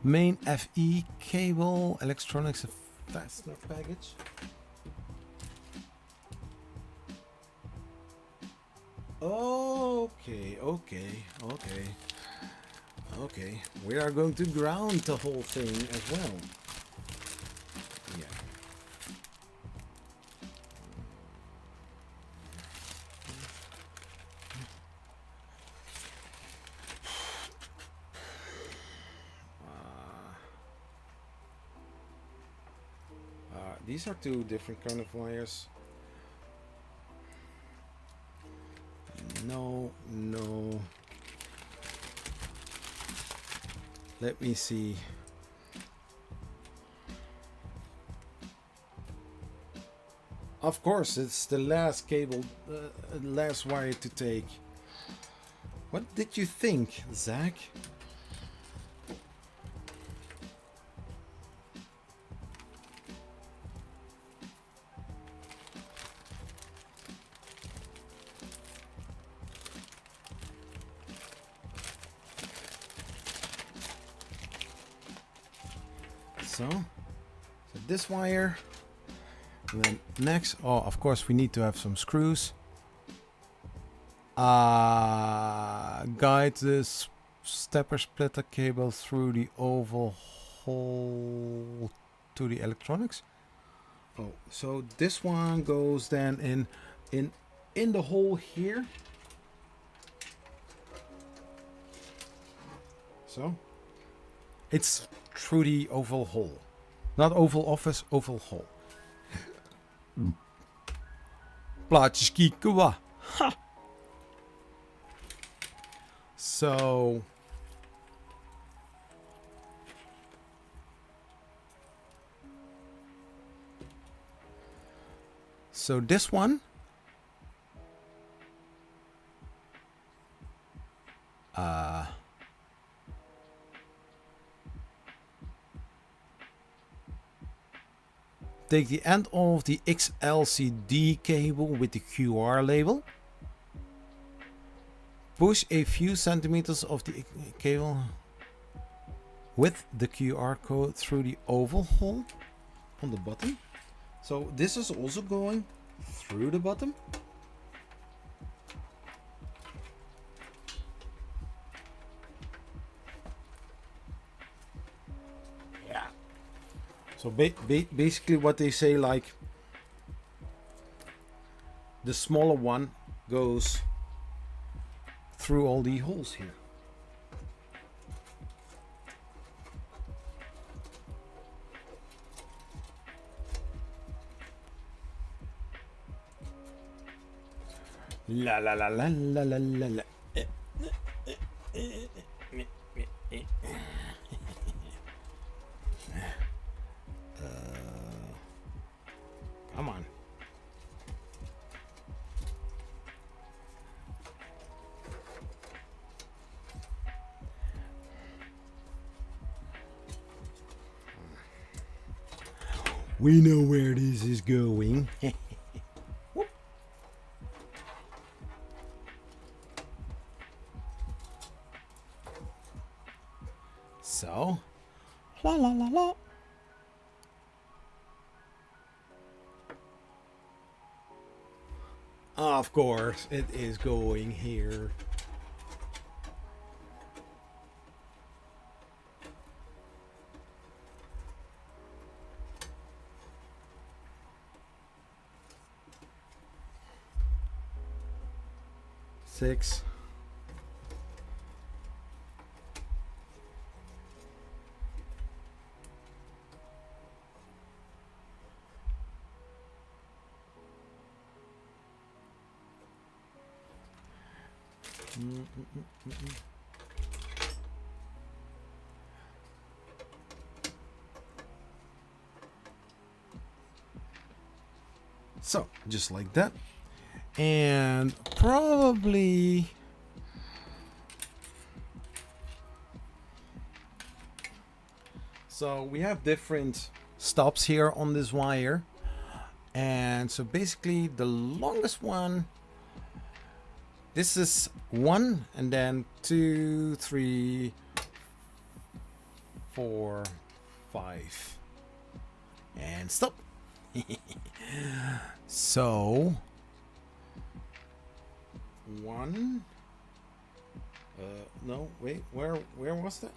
B: Main FE cable, electronics fastener package. Okay. We are going to ground the whole thing as well. Yeah. These are two different kind of wires. No. Let me see. Of course, it's the last cable, last wire to take. What did you think, Zach? So this wire, and then next, of course we need to have some screws. Guide this stepper splitter cable through the oval hole to the electronics. Oh, so this one goes then in the hole here. So it's through the oval hole. Not oval office, oval hole. Plaatjes kieken wa. Ha! So this one take the end of the XLCD cable with the QR label. Push a few centimeters of the cable with the QR code through the oval hole on the bottom. So this is also going through the bottom. Yeah. So basically what they say, like, the smaller one goes through all the holes here. La la la la la la la la. Come on. We know where this is going. So, la la la la. Of course, it is going here. Six. So just like that. And probably so we have different stops here on this wire. And so basically the longest one, this is 1, and then 2, 3, 4, 5, and stop. So 1, no, wait, where was that?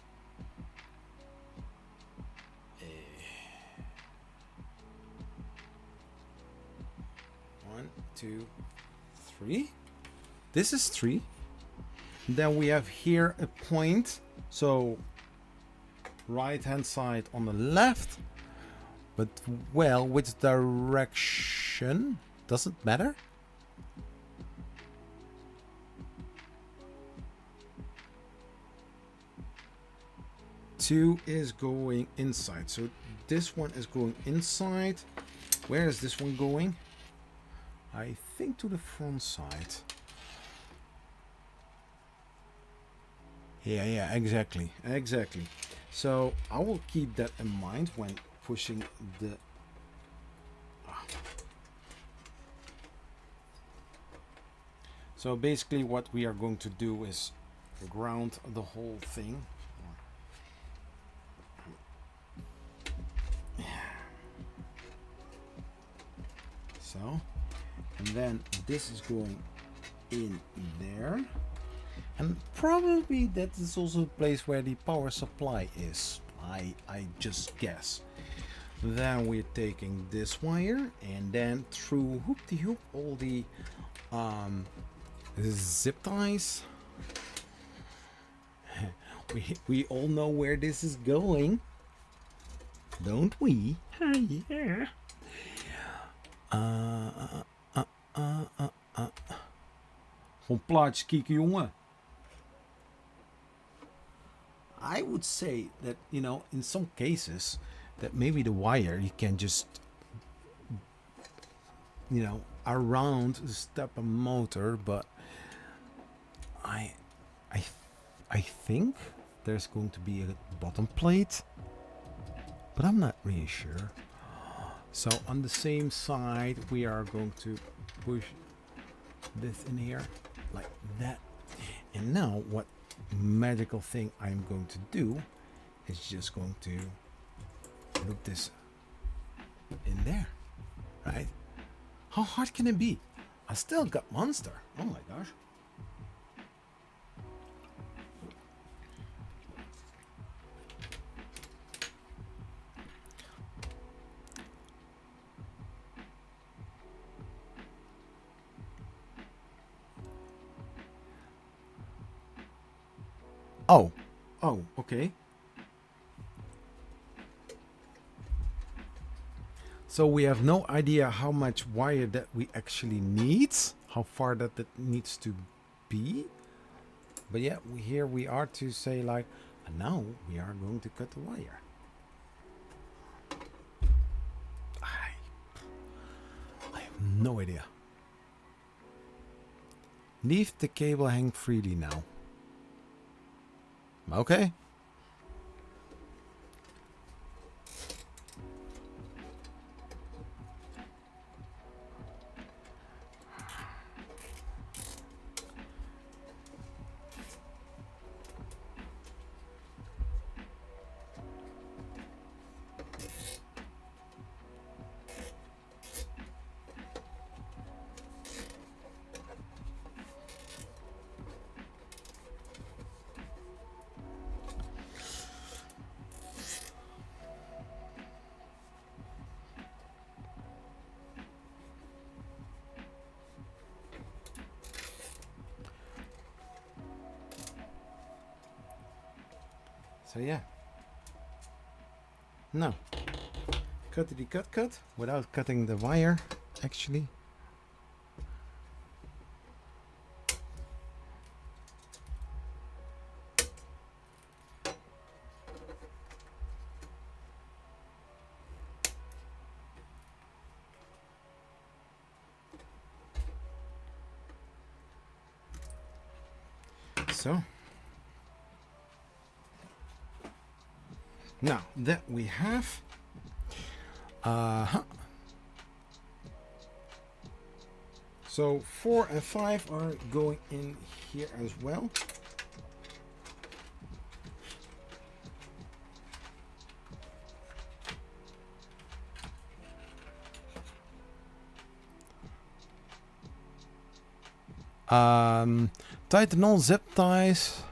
B: 1, 2, 3. This is 3. Then we have here a point. So right hand side on the left. But well, which direction? Doesn't matter. Two is going inside. So this one is going inside. Where is this one going? I think to the front side. Yeah, exactly. So I will keep that in mind when pushing the... So basically what we are going to do is ground the whole thing. So, and then this is going in there. And probably that is also a place where the power supply is. I just guess. Then we're taking this wire and then through hoop-de-hoop all the zip ties. We all know where this is going, don't we? Yeah. Gewoon plaatjes kieken, jongen. I would say that, you know, in some cases that maybe the wire you can just, you know, around the stepper motor, but I think there's going to be a bottom plate, but I'm not really sure. So on the same side we are going to push this in here like that. And now what magical thing I'm going to do is just going to loop this in there, right? How hard can it be? I still got monster. Oh my gosh. Oh, okay. So we have no idea how much wire that we actually need, how far that needs to be. But yeah, here we are to say like, and now we are going to cut the wire. I have no idea. Leave the cable hang freely now. Okay. So yeah. Now, cut without cutting the wire, actually. so. Now that we have, so 4 and 5 are going in here as well. Tighten all zip ties.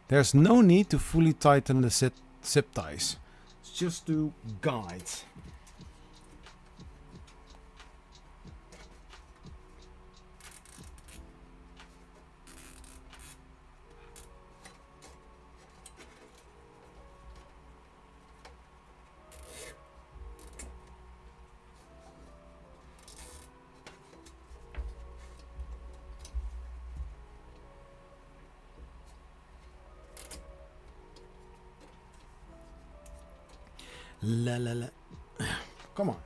B: There's no need to fully tighten the zip ties. It's just to guide. La la la. Come on.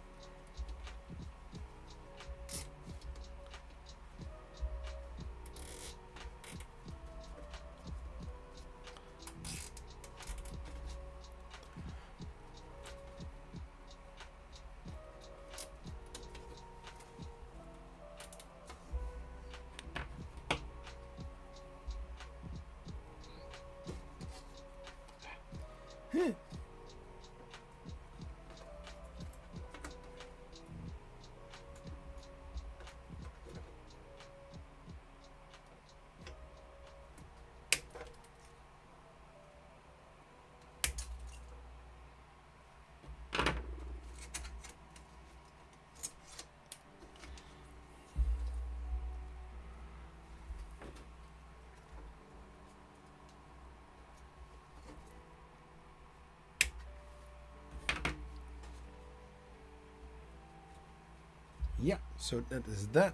B: Yeah, so that is that.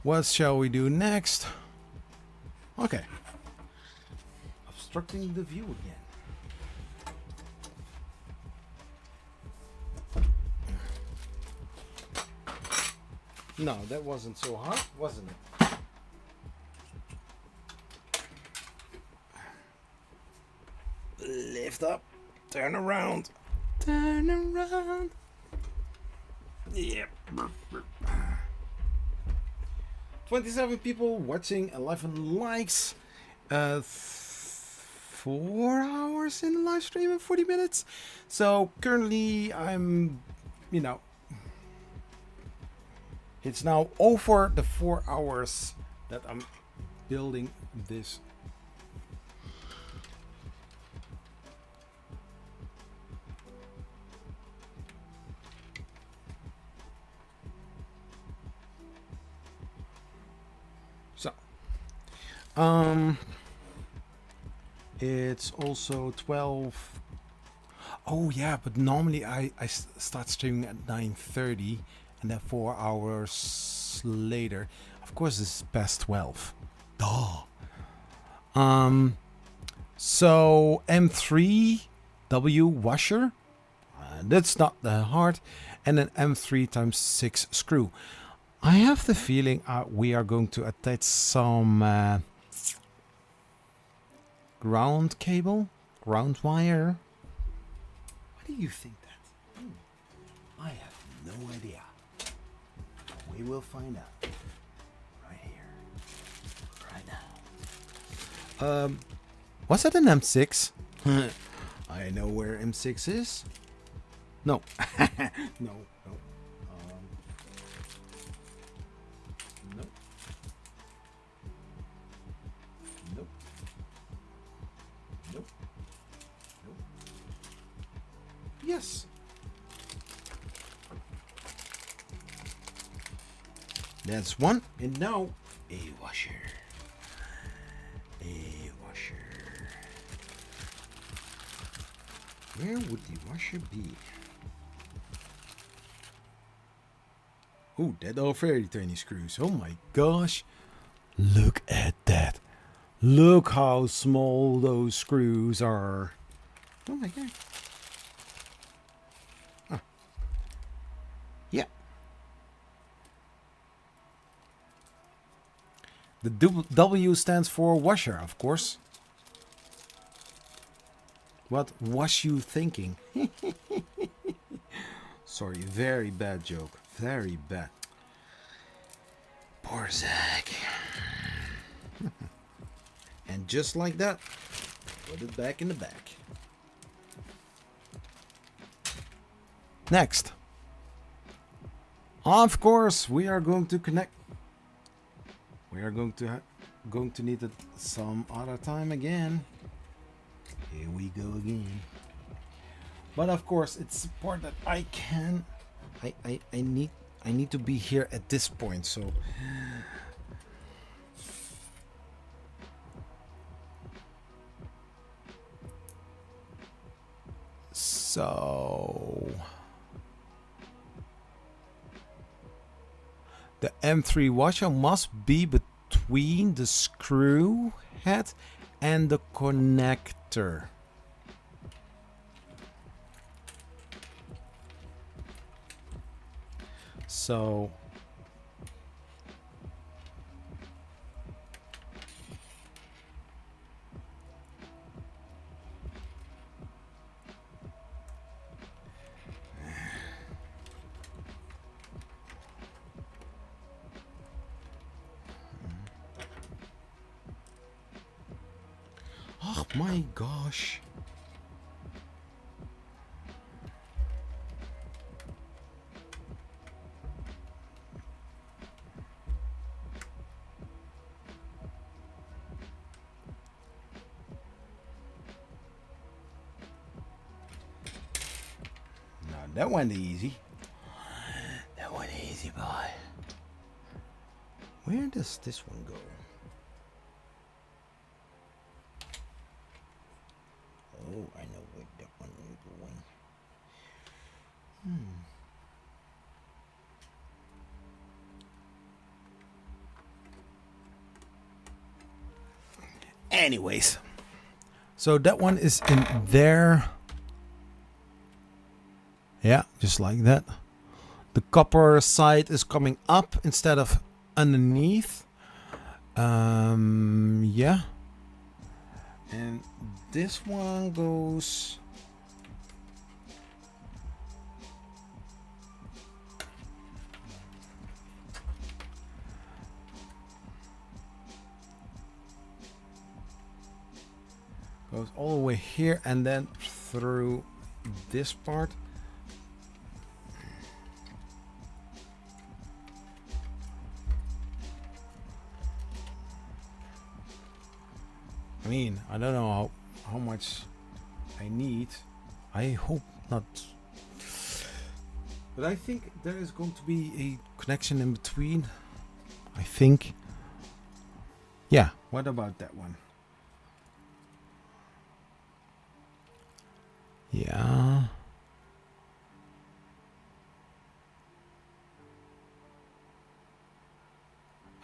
B: What shall we do next? Okay. Obstructing the view again. No, that wasn't so hard, wasn't it? Lift up. Turn around. Turn around. Yep. 27 people watching, 11 likes. 4 hours in the live stream and 40 minutes. So currently I'm, it's now over the 4 hours that I'm building this. It's also 12. Oh yeah, but normally I start streaming at 9:30 and then 4 hours later. Of course, this is past 12. Duh. So M3W washer. That's not that hard. And an M3 times 6 screw. I have the feeling we are going to attach some ground cable, ground wire. What do you think that? I have no idea. We will find out right here, right now. Was that an M6? I know where M6 is. No, no. Yes. That's one. And now a washer. A washer. Where would the washer be? Oh, that are very tiny screws. Oh my gosh. Look at that. Look how small those screws are. Oh my god. Yeah. The W stands for washer, of course. What was you thinking? Sorry, very bad joke. Very bad. Poor Zach. And just like that, put it back in the bag. Next. Of course, we are going to connect. We are going to need it some other time again. Here we go again. But of course, it's a part that I can. I need to be here at this point. So the M3 washer must be between the screw head and the connector. So oh my gosh. Now that one easy. That one easy, boy. Where does this one go? Oh, I know where that one is going. Anyways, so that one is in there. Yeah, just like that. The copper side is coming up instead of underneath. Yeah. And this one goes all the way here and then through this part. I mean, I don't know how much I need. I hope not. But I think there is going to be a connection in between. I think. Yeah, what about that one? Yeah.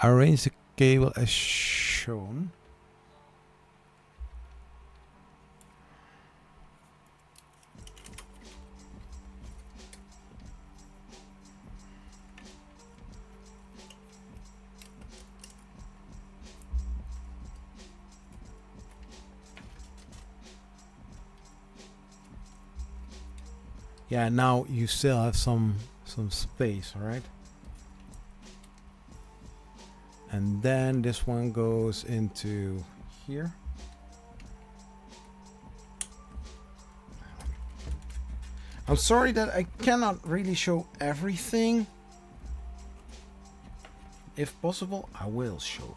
B: Arrange the cable as shown. Yeah, now you still have some space, all right? And then this one goes into here. I'm sorry that I cannot really show everything. If possible, I will show.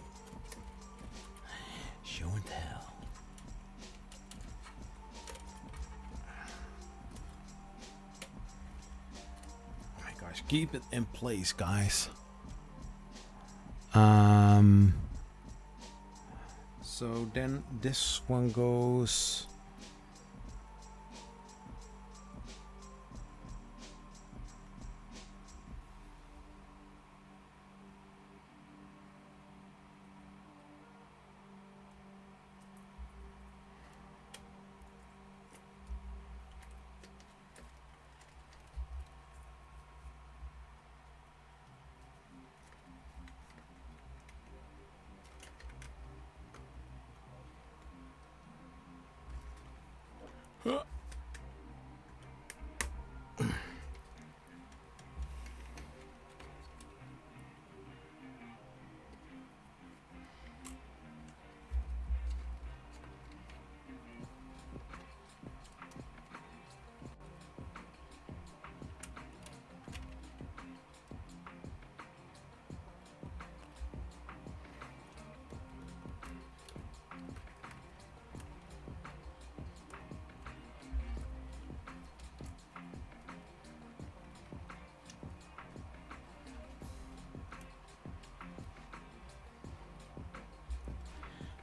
B: Show and tell. Oh my gosh, keep it in place, guys. So then this one goes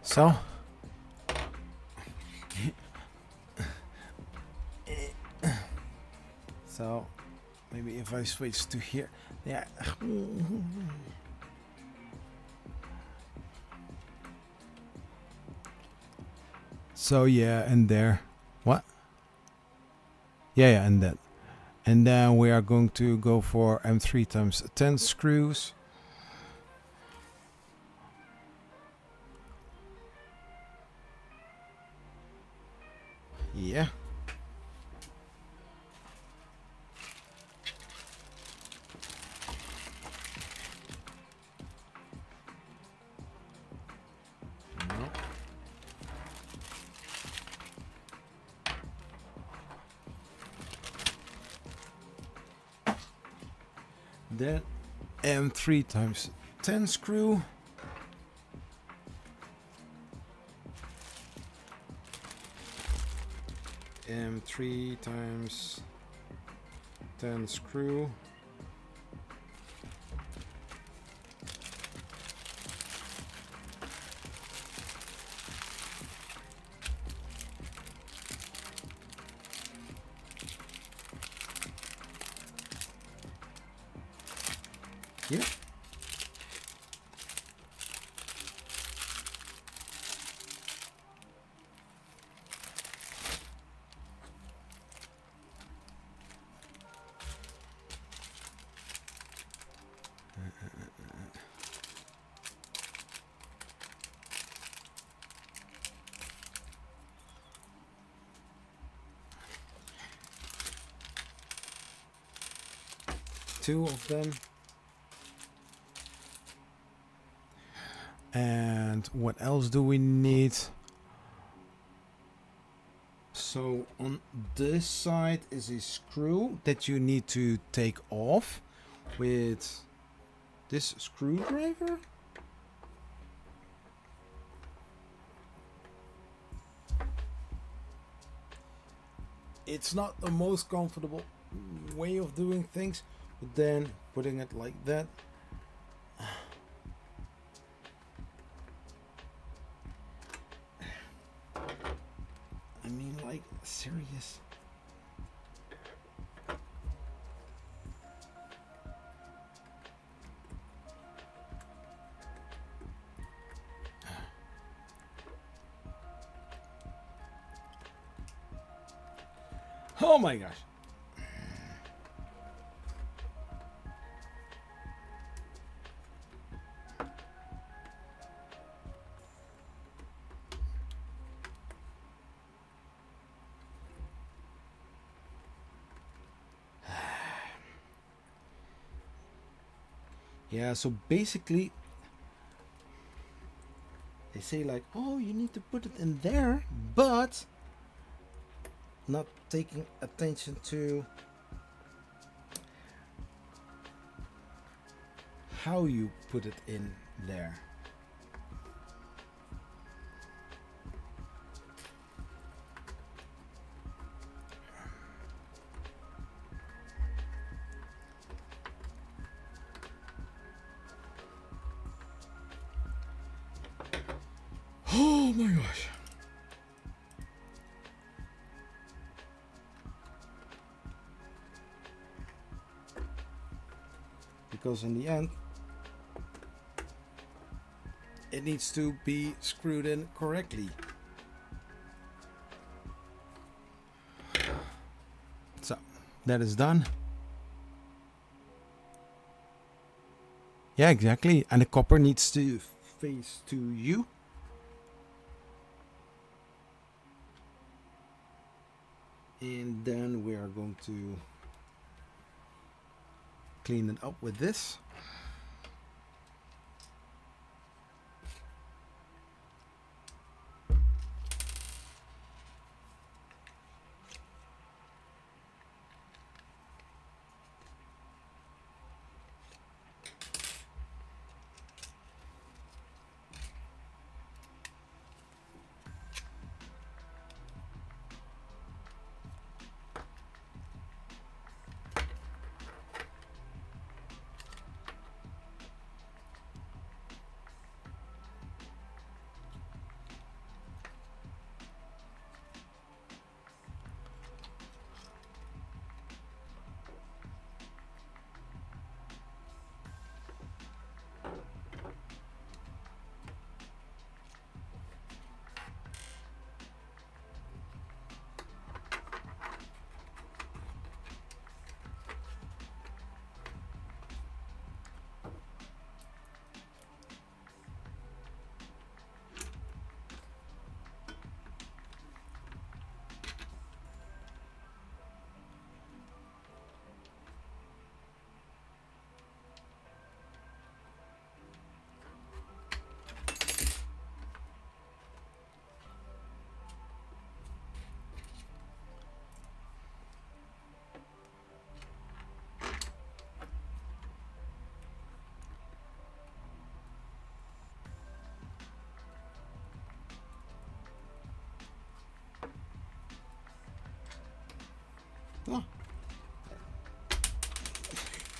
B: So so maybe if I switch to here, yeah. So yeah, and there. What? Yeah, and that. And then we are going to go for M3 times 10 screws. Yeah. No. Then M3 times 10 screw. M3 times 10 screw. Yeah. Two of them. And what else do we need? So on this side is a screw that you need to take off with this screwdriver. It's not the most comfortable way of doing things, but then putting it like that. I mean, like, serious. Oh my gosh. Yeah, so basically they say like, oh, you need to put it in there, but not taking attention to how you put it in there. Oh my gosh. Because in the end, it needs to be screwed in correctly. So that is done. Yeah, exactly. And the copper needs to face to you. And then we are going to clean it up with this.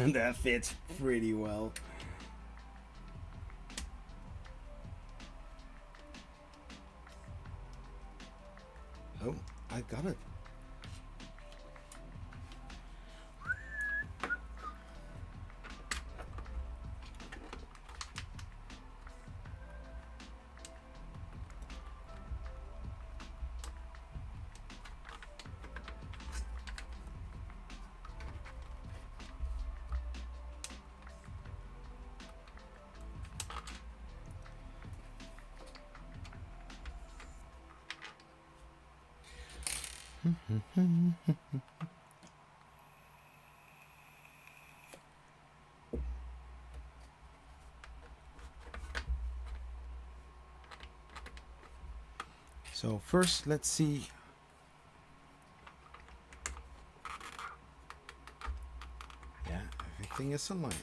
B: And that fits pretty well. Oh, I got it. So first, let's see. Yeah, everything is aligned.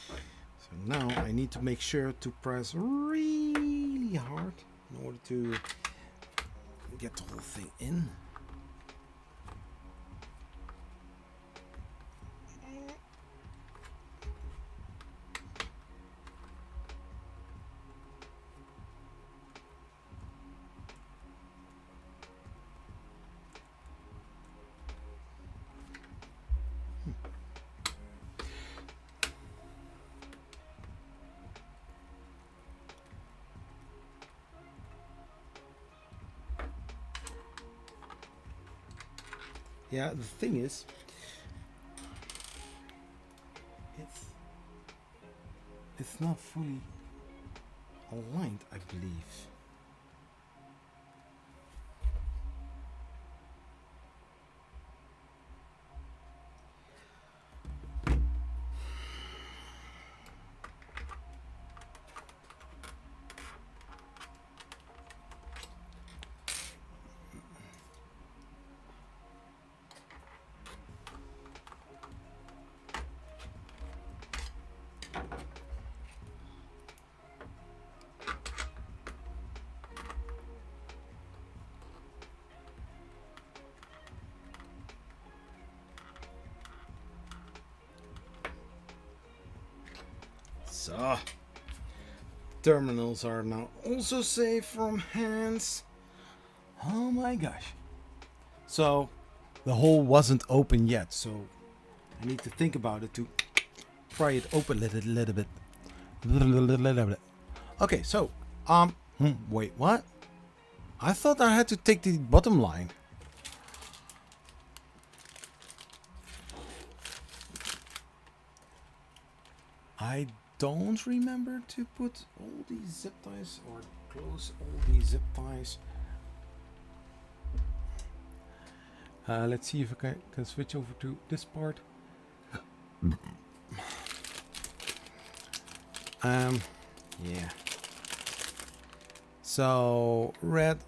B: So now I need to make sure to press really hard in order to get the whole thing in. Yeah, the thing is, it's not fully aligned, I believe. So, terminals are now also safe from hands. Oh my gosh. So, the hole wasn't open yet, so I need to think about it to pry it open a little bit. Okay, so, wait, what? I thought I had to take the bottom line. I don't remember to put all these zip ties or close all these zip ties. Let's see if I can switch over to this part. Yeah. So red,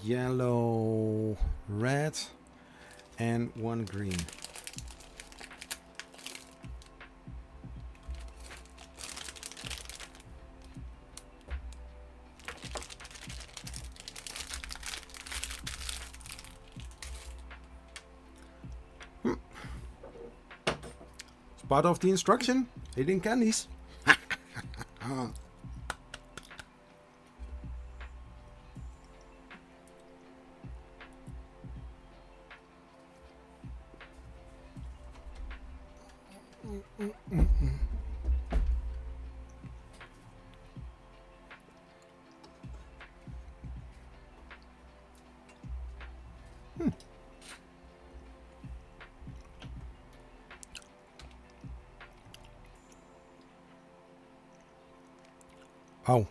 B: yellow, red, and one green. Part of the instruction, eating candies. Oh,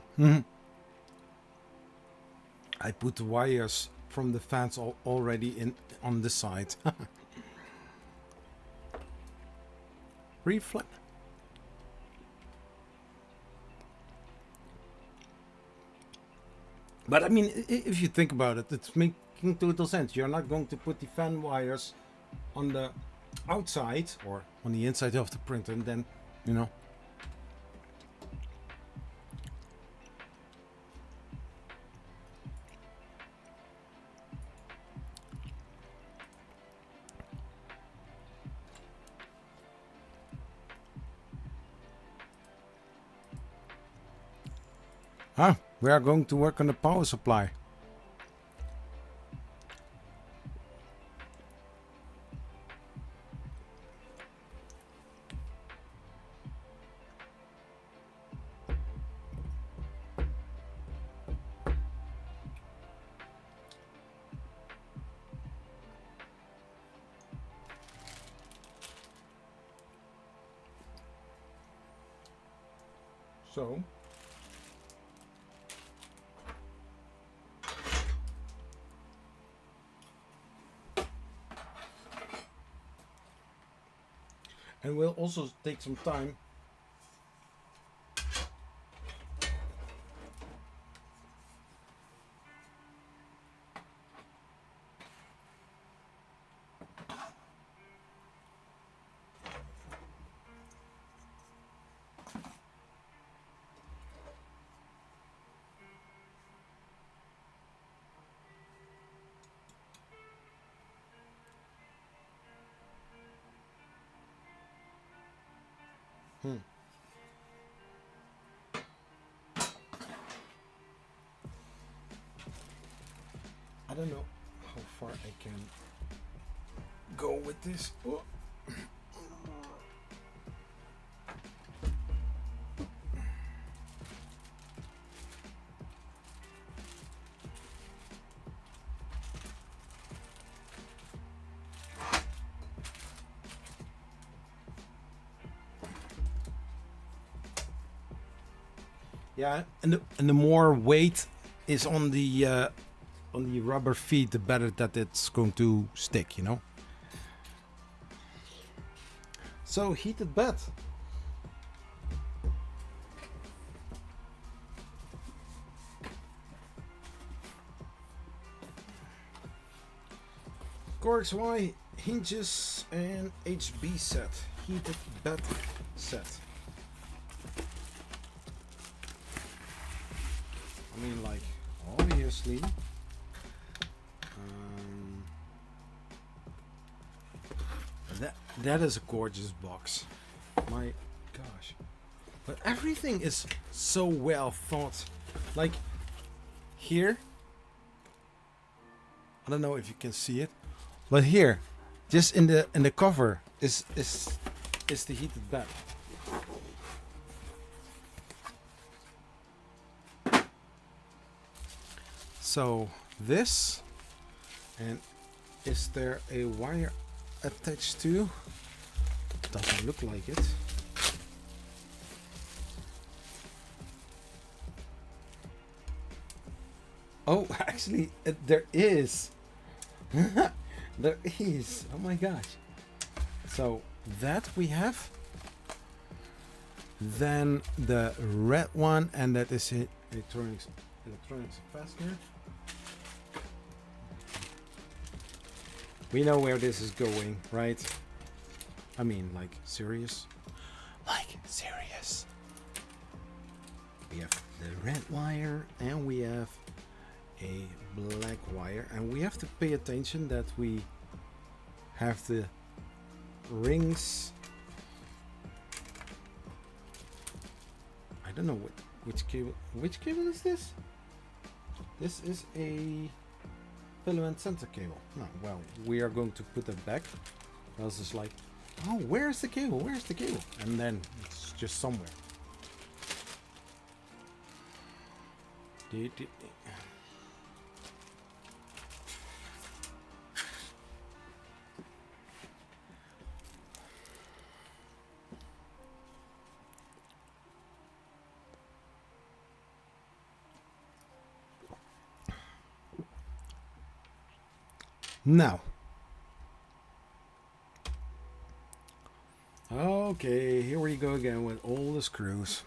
B: I put the wires from the fans already in on the side. Reflect. But I mean, if you think about it, it's making total sense. You're not going to put the fan wires on the outside or on the inside of the printer, and then, you know. Ah, we are going to work on the power supply. So, and we'll also take some time I don't know how far I can go with this. Oh. Yeah, and the more weight is on the rubber feet, the better that it's going to stick, you know. So heated bed. Corks Y hinges and HB set. Heated bed set. I mean, like, obviously. That is a gorgeous box. My gosh. But everything is so well thought. Like, here. I don't know if you can see it. But here, just in the cover is the heated bed. So this, and is there a wire attached to? Doesn't look like it. Oh, actually, there is. There is. Oh my gosh. So that we have. Then the red one, and that is it. Electronics fastener. We know where this is going, right? I mean, like, serious? Like, serious. We have the red wire and we have a black wire. And we have to pay attention that we have the rings. I don't know which cable. Which cable is this? This is a filament center cable. No, well, we are going to put it back. Else it's like, oh, where's the cable? Where's the cable? And then it's just somewhere. Now, okay, here we go again with all the screws.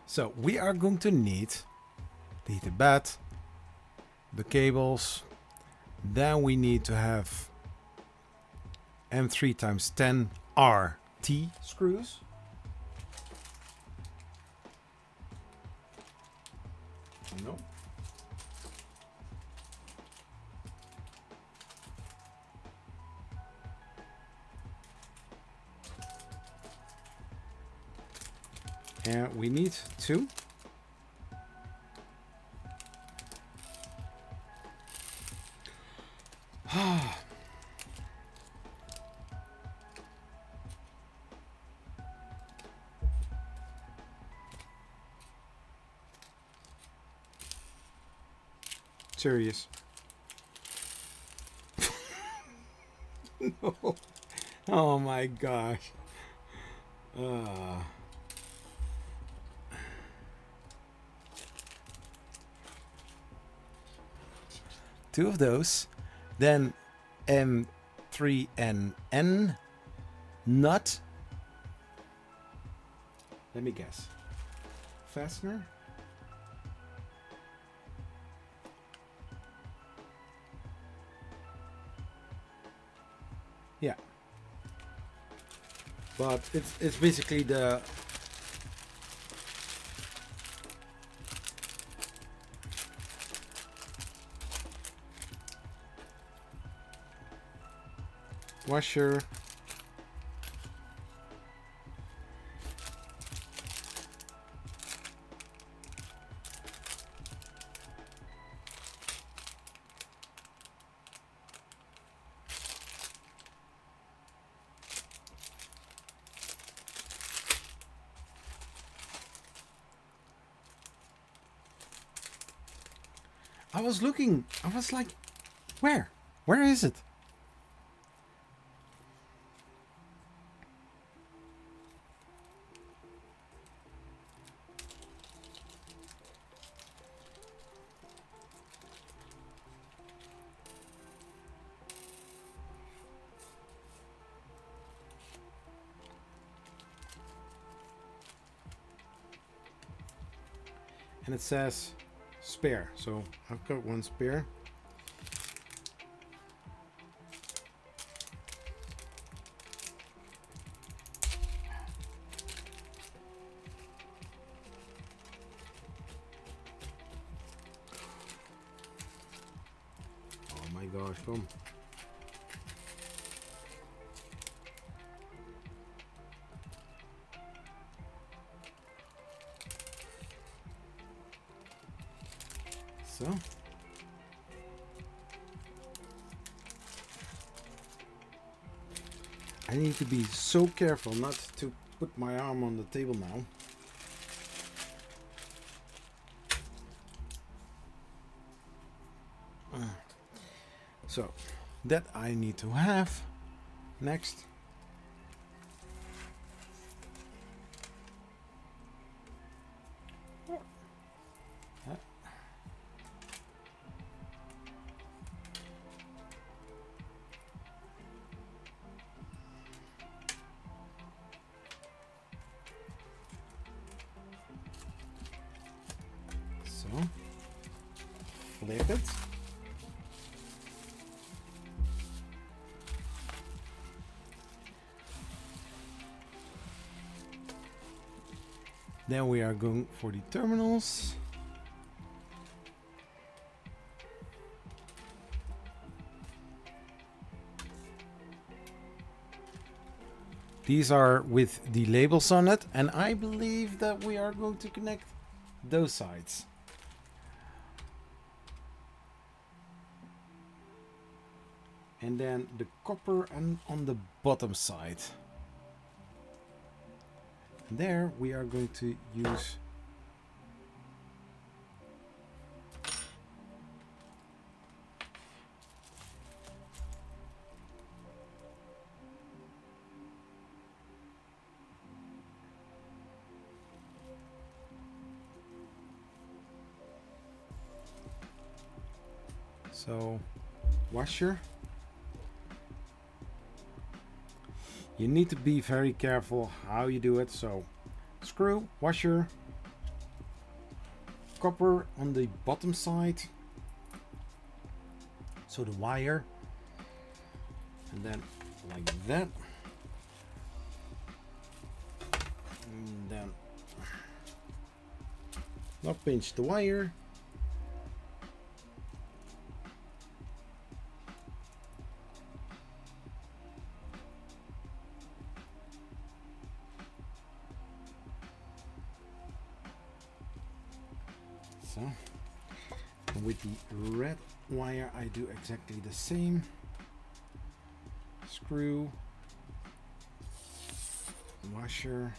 B: So we are going to need the heated bed, the cables, then we need to have M3 times 10 RT screws. No, And we need 2. Serious. No. Oh my gosh. Two of those. Then M3NN. Nut. Let me guess. Fastener. Yeah. But it's basically the washer. I was looking. I was like, where? Where is it? And it says spare. So I've got 1 spare. Oh my gosh, come. So I need to be so careful not to put my arm on the table now. So that I need to have. Next. Flip it. Then we are going for the terminals. These are with the labels on it, and I believe that we are going to connect those sides. And then the copper and on the bottom side. And there we are going to use so washer. You need to be very careful how you do it. So screw, washer, copper on the bottom side. So the wire. And then like that. And then now pinch the wire. So, and with the red wire, I do exactly the same. Screw, washer,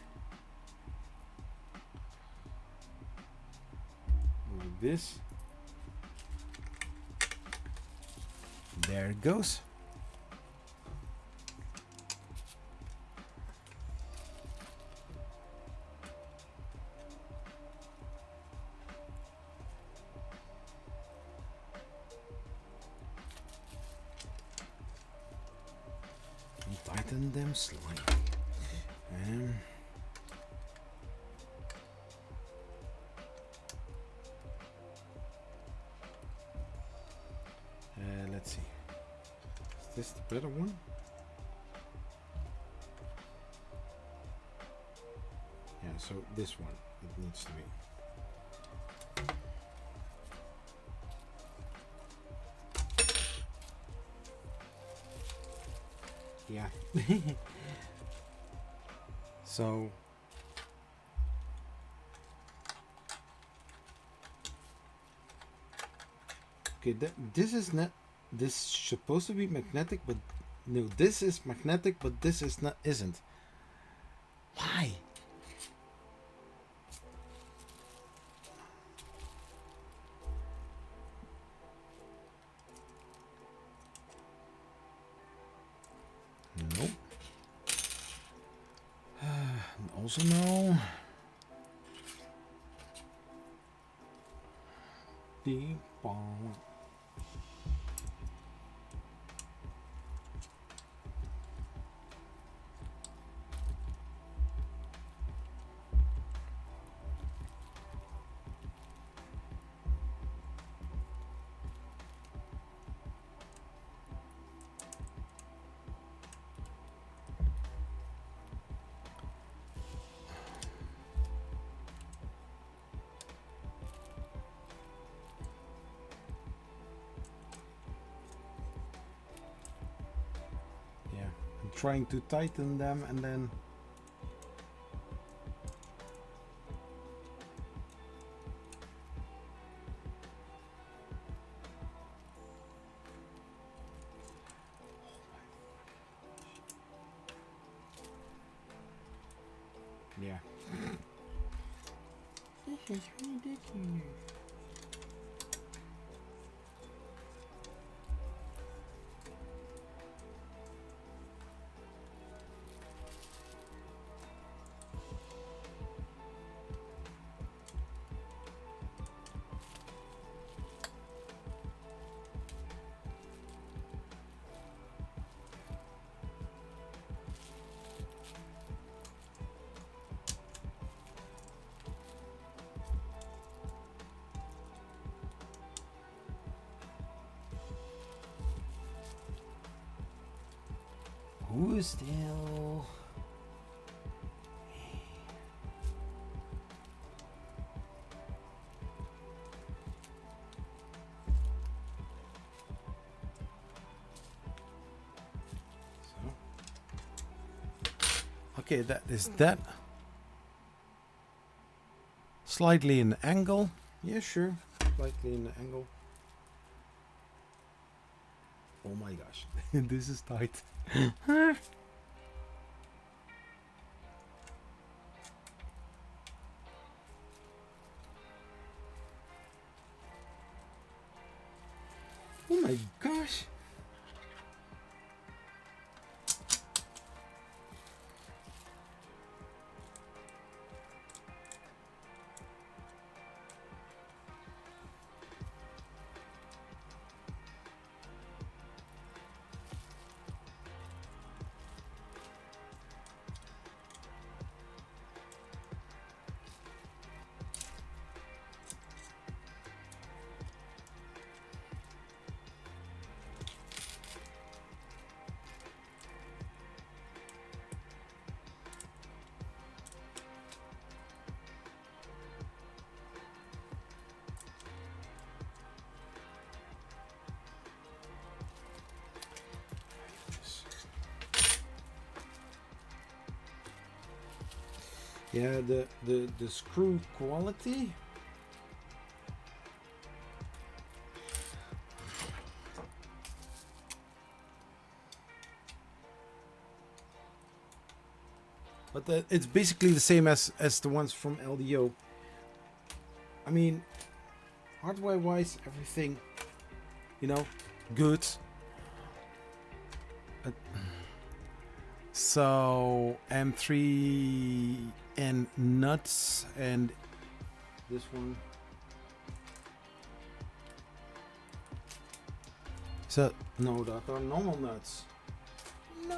B: like this. There it goes. Tighten them slightly. Let's see. Is this the better one? Yeah, so this one it needs to be. Yeah. So okay, this is not, this is supposed to be magnetic, but no, this is magnetic, but this is not, isn't. Why? Nope. Also no. Ding pong. Trying to tighten them and then yeah. This is ridiculous. Who is still? So, okay, that is that. Slightly in the angle. Yeah, sure. Slightly in the angle. Oh my gosh, this is tight. Oh my gosh. Yeah, the screw quality but it's basically the same as the ones from LDO. I mean, hardware wise, everything, you know, good. So M3 and nuts, and this one. So no, that are normal nuts. No.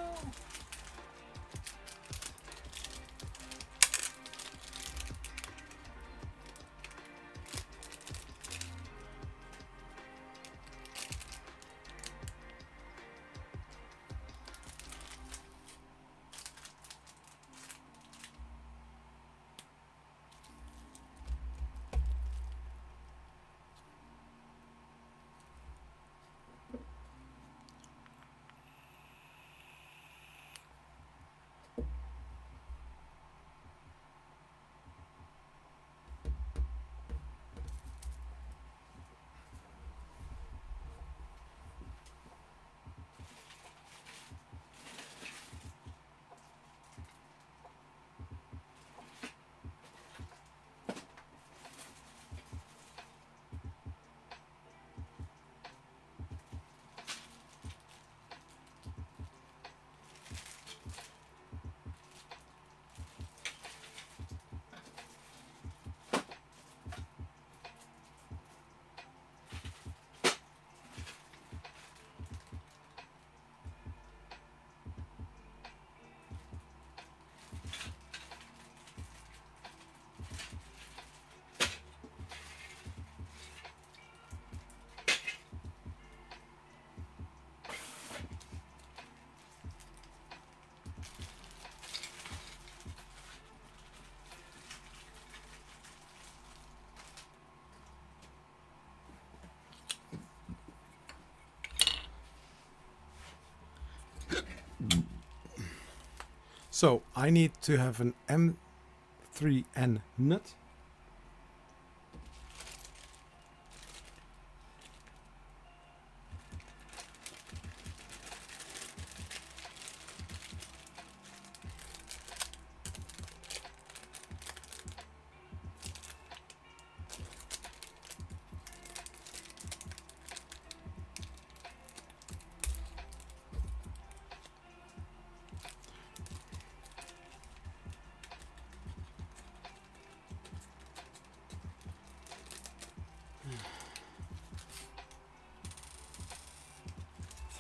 B: So I need to have an M3N nut.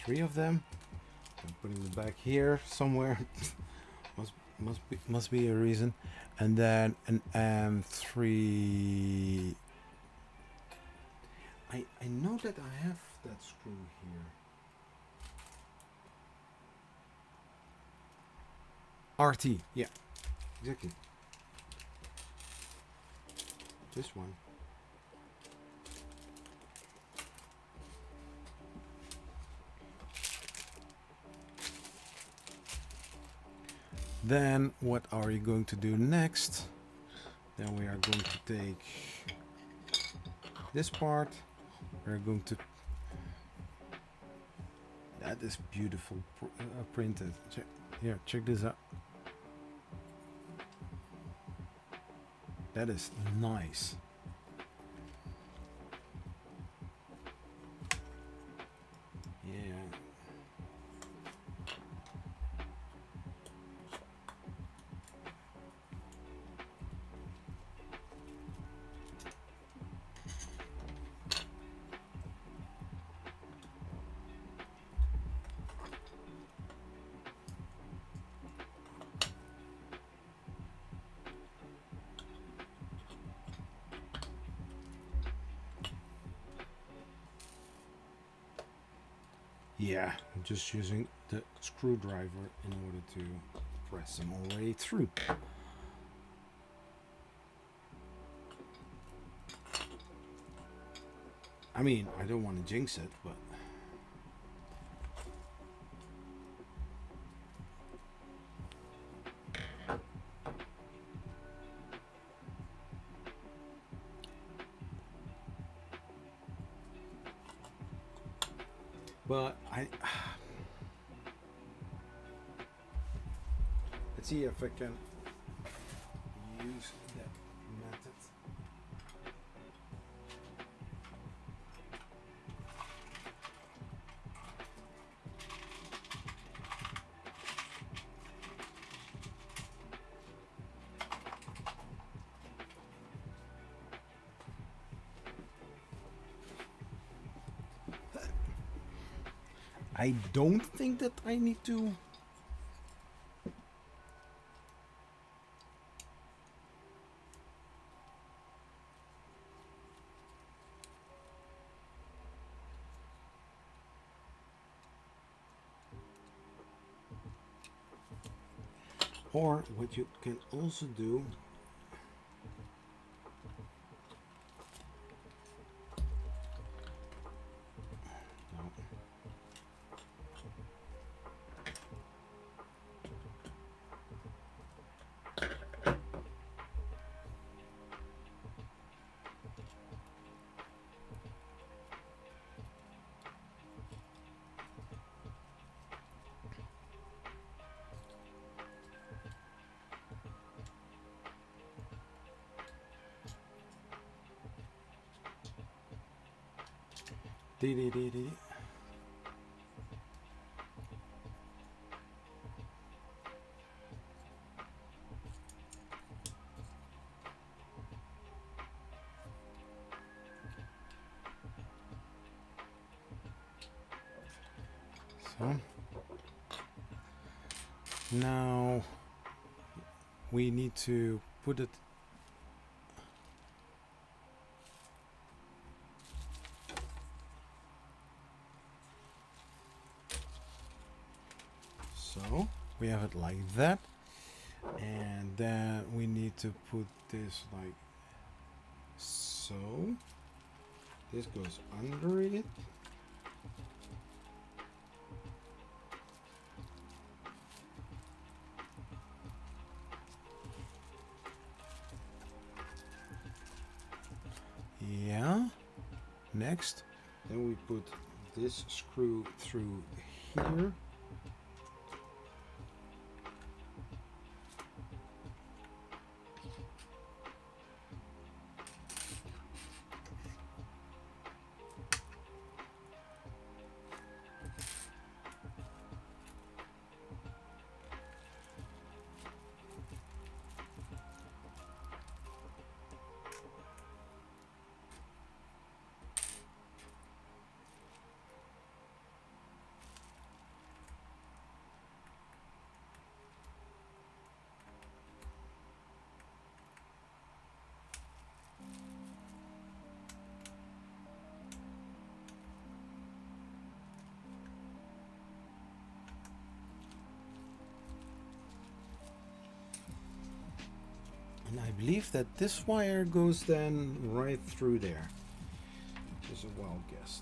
B: Three of them. I'm putting them back here somewhere. must be a reason. And then an M3. I know that I have that screw here. RT, yeah, exactly. This one. Then what are you going to do next? Then we are going to take this part. We're going to... That is beautiful printed. Here, check this out. That is nice. Yeah. Yeah, I'm just using the screwdriver in order to press them all the way through. I mean, I don't want to jinx it, but... But let's see if I can use that method. I don't think that I need to. Or what you can also do. So now we need to put it so we have it like that, and then we need to put this like so. This goes under it. Yeah. Next, then we put this screw through here. And I believe that this wire goes then right through there. Just a wild guess.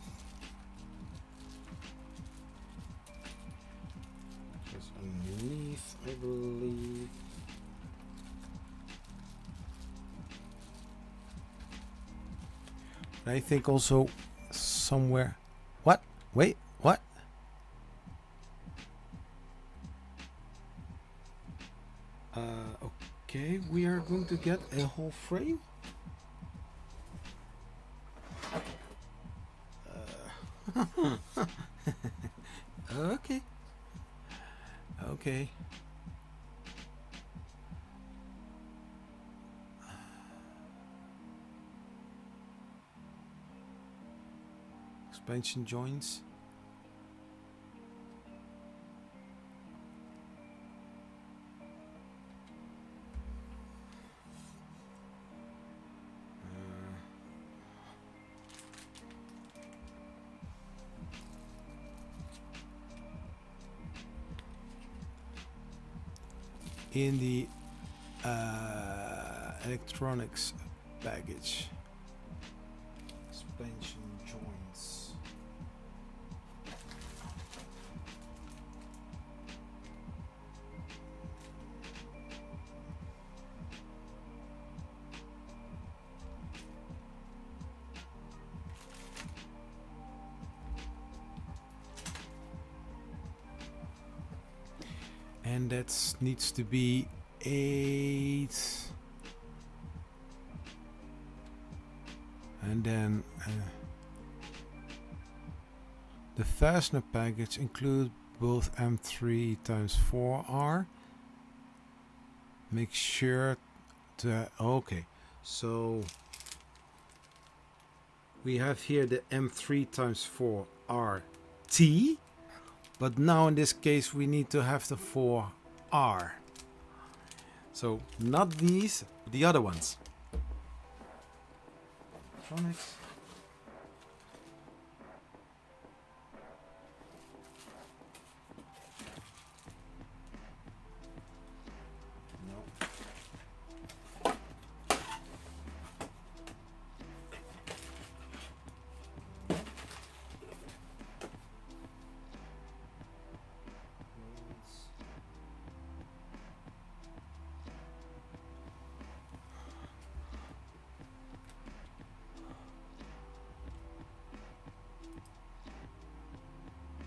B: Just underneath, I believe. But I think also somewhere. What? Wait, what? Okay, we are going to get a whole frame. Okay. Okay. Expansion joints. In the electronics package, suspension joints. And that needs to be 8 And then the fastener package includes both M3 times 4R. Make sure to okay, so we have here the M3 times 4RT, but now in this case we need to have the 4R. So not these, the other ones. Electronics.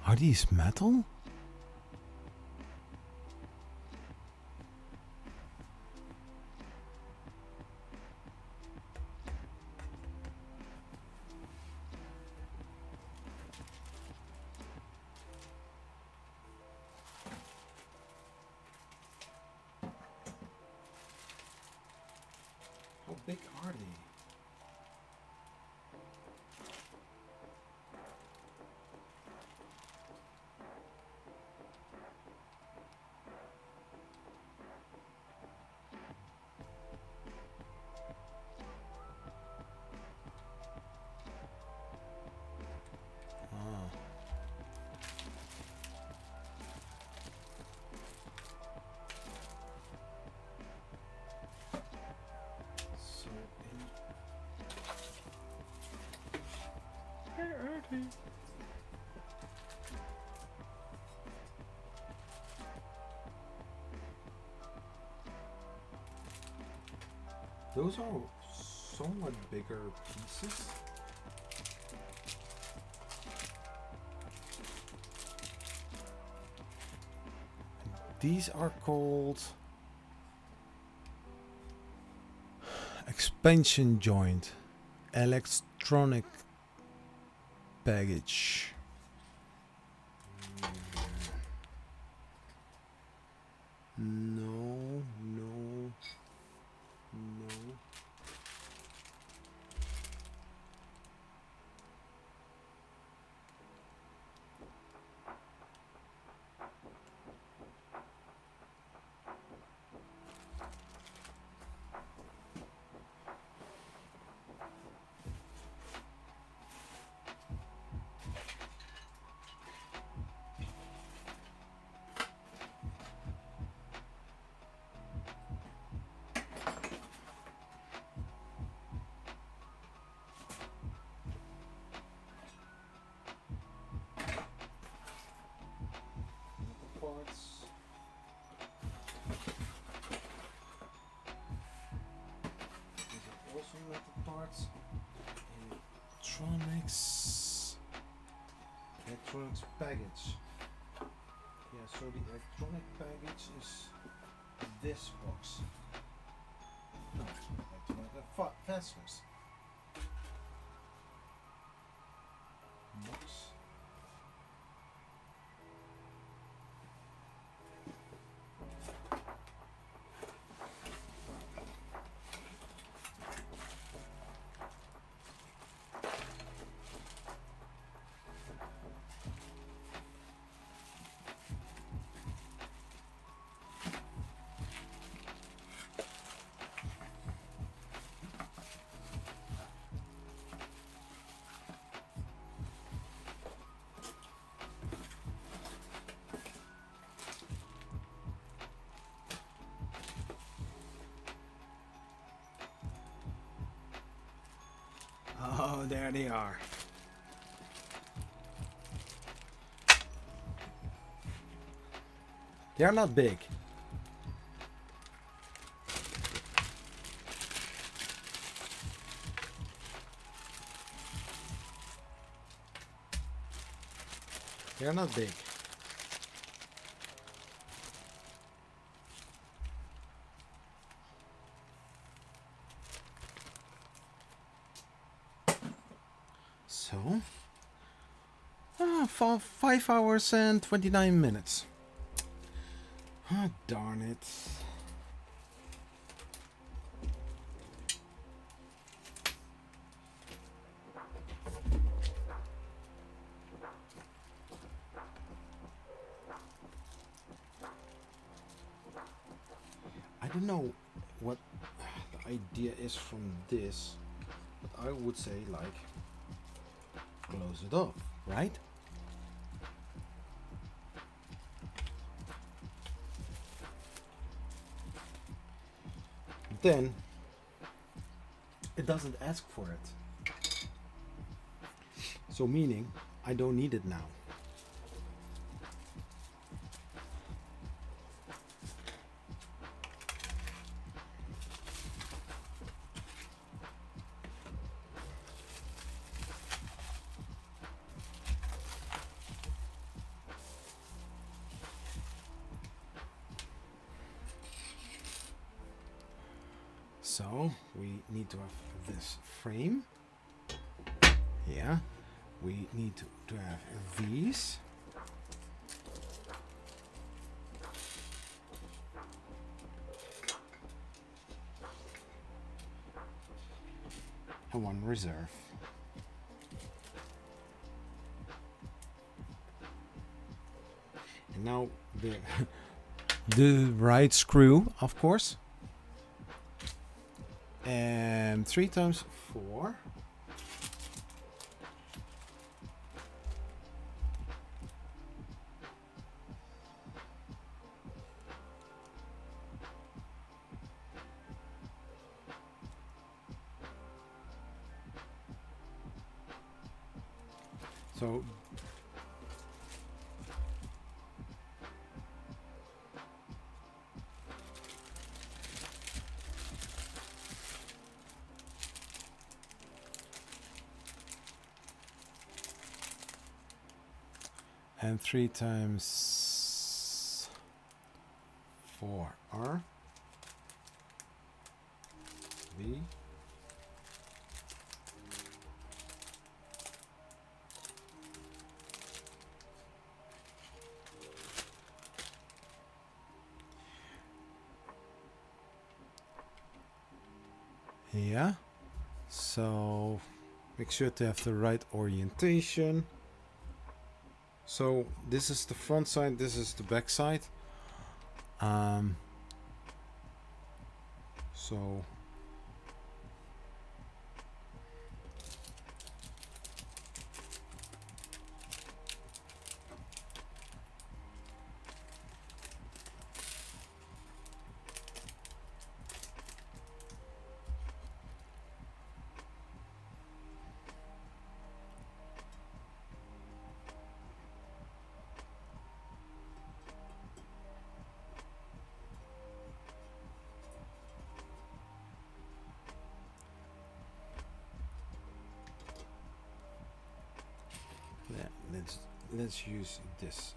B: Are these metal? How big are they? Those are somewhat bigger pieces. These are called expansion joint, electronic package. No, no, no. Parts. These are also metal parts. Electronics package. Yeah, so the electronic package is this box. No, electronic fasteners. Box. Oh, there they are. They're not big. They're not big. So, for 5 hours and 29 minutes. Ah, darn it. I don't know what the idea is from this, but I would say like close it off, right? Then it doesn't ask for it. So meaning I don't need it now. So we need to have this frame. Yeah. We need to have these. And one reserve. And now the right screw, of course. And 3 times 4. So and 3 times 4 R V. Yeah, so make sure to have the right orientation. So this is the front side, this is the back side. So let's use this.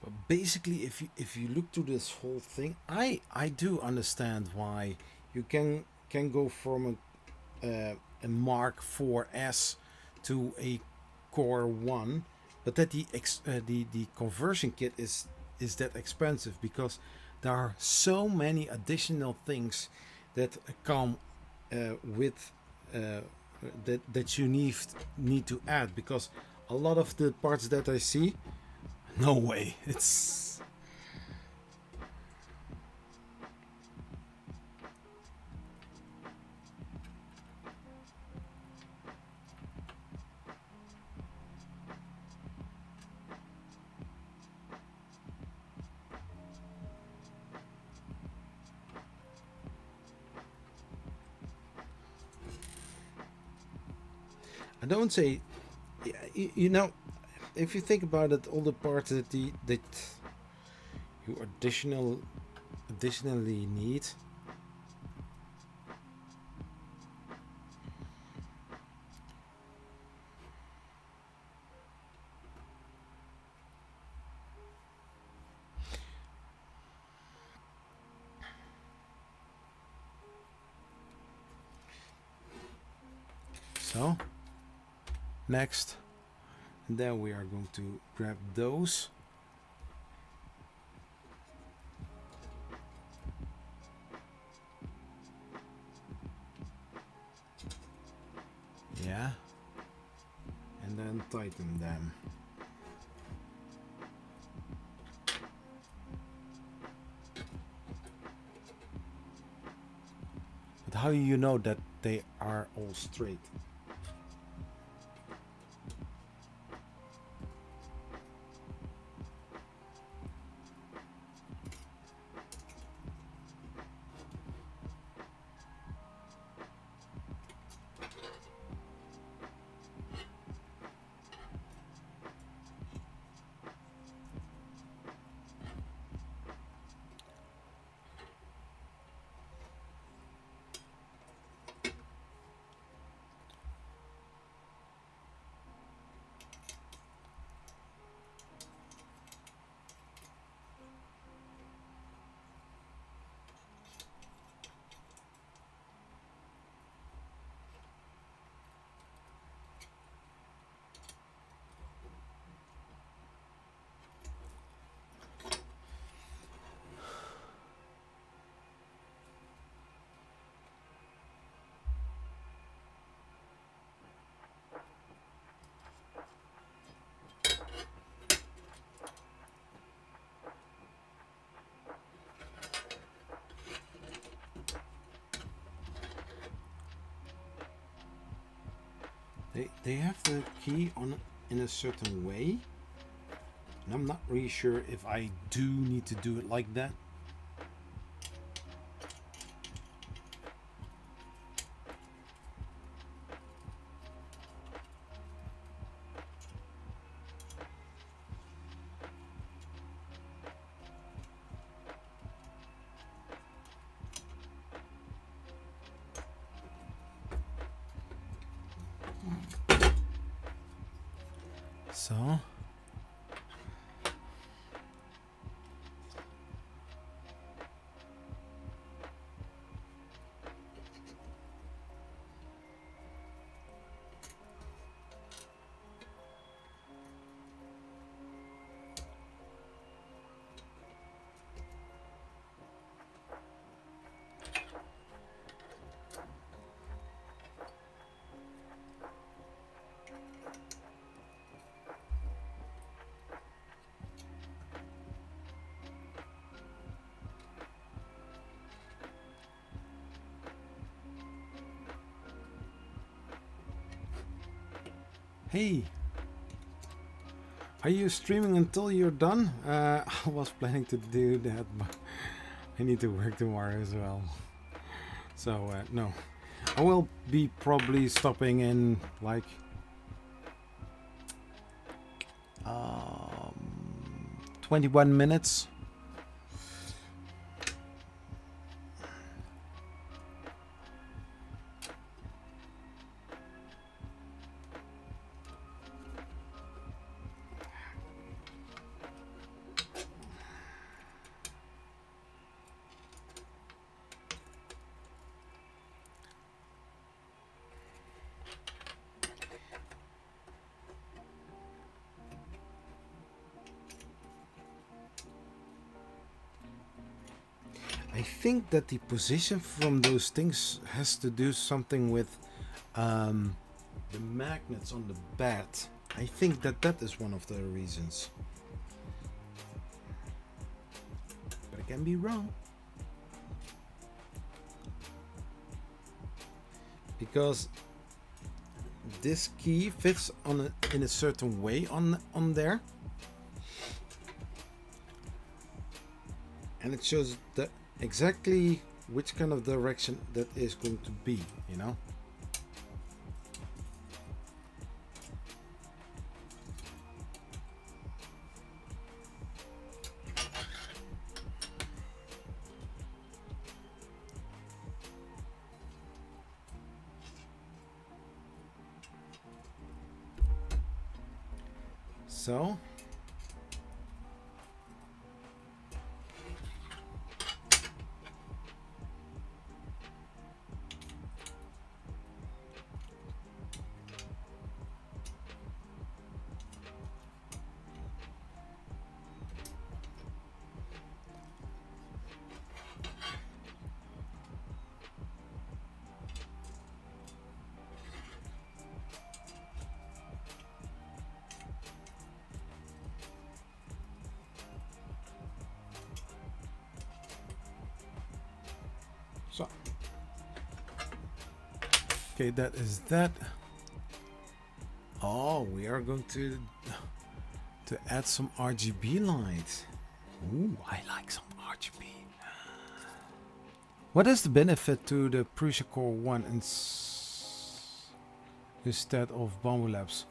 B: But basically, if you look to this whole thing, I do understand why you can go from a Mark 4S to a Core 1, but that the conversion kit is is that expensive, because there are so many additional things that come with that you need to add, because a lot of the parts that I see, no way, it's I don't say, you know, if you think about it, all the parts that that you additionally need. So next, and then we are going to grab those. Yeah, and then tighten them. But how do you know that they are all straight? They have the key on in a certain way, and I'm not really sure if I do need to do it like that. So hey, are you streaming until you're done? I was planning to do that, but I need to work tomorrow as well. So no, I will be probably stopping in like 21 minutes. I think that the position from those things has to do something with the magnets on the bed. I think that that is one of the reasons. But I can be wrong. Because this key fits on in a certain way on there. And it shows that exactly which kind of direction that is going to be, you know. So okay, that is that. Oh, we are going to add some RGB lights. Ooh, I like some RGB. What is the benefit to the Prusa Core 1 instead of Bambu Labs?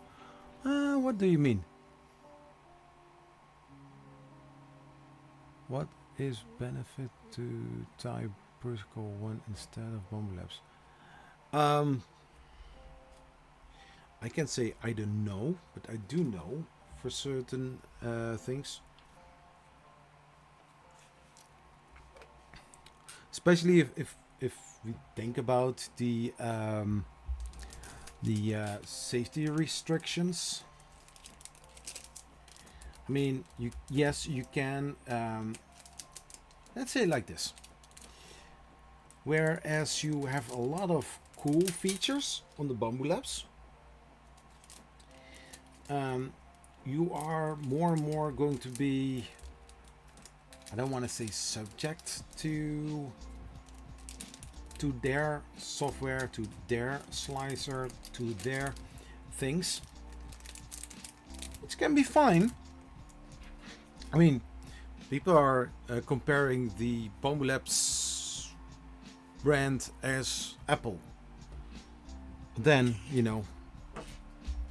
B: What do you mean? What is benefit to type Prusa Core 1 instead of Bambu Labs? I can say I don't know, but I do know for certain things. Especially if we think about the safety restrictions. I mean, yes, you can. Let's say like this. Whereas you have a lot of cool features on the Bambu Labs, you are more and more going to be, I don't want to say subject to their software, to their slicer, to their things, which can be fine. I mean, people are comparing the Bambu Labs brand as Apple. Then, you know,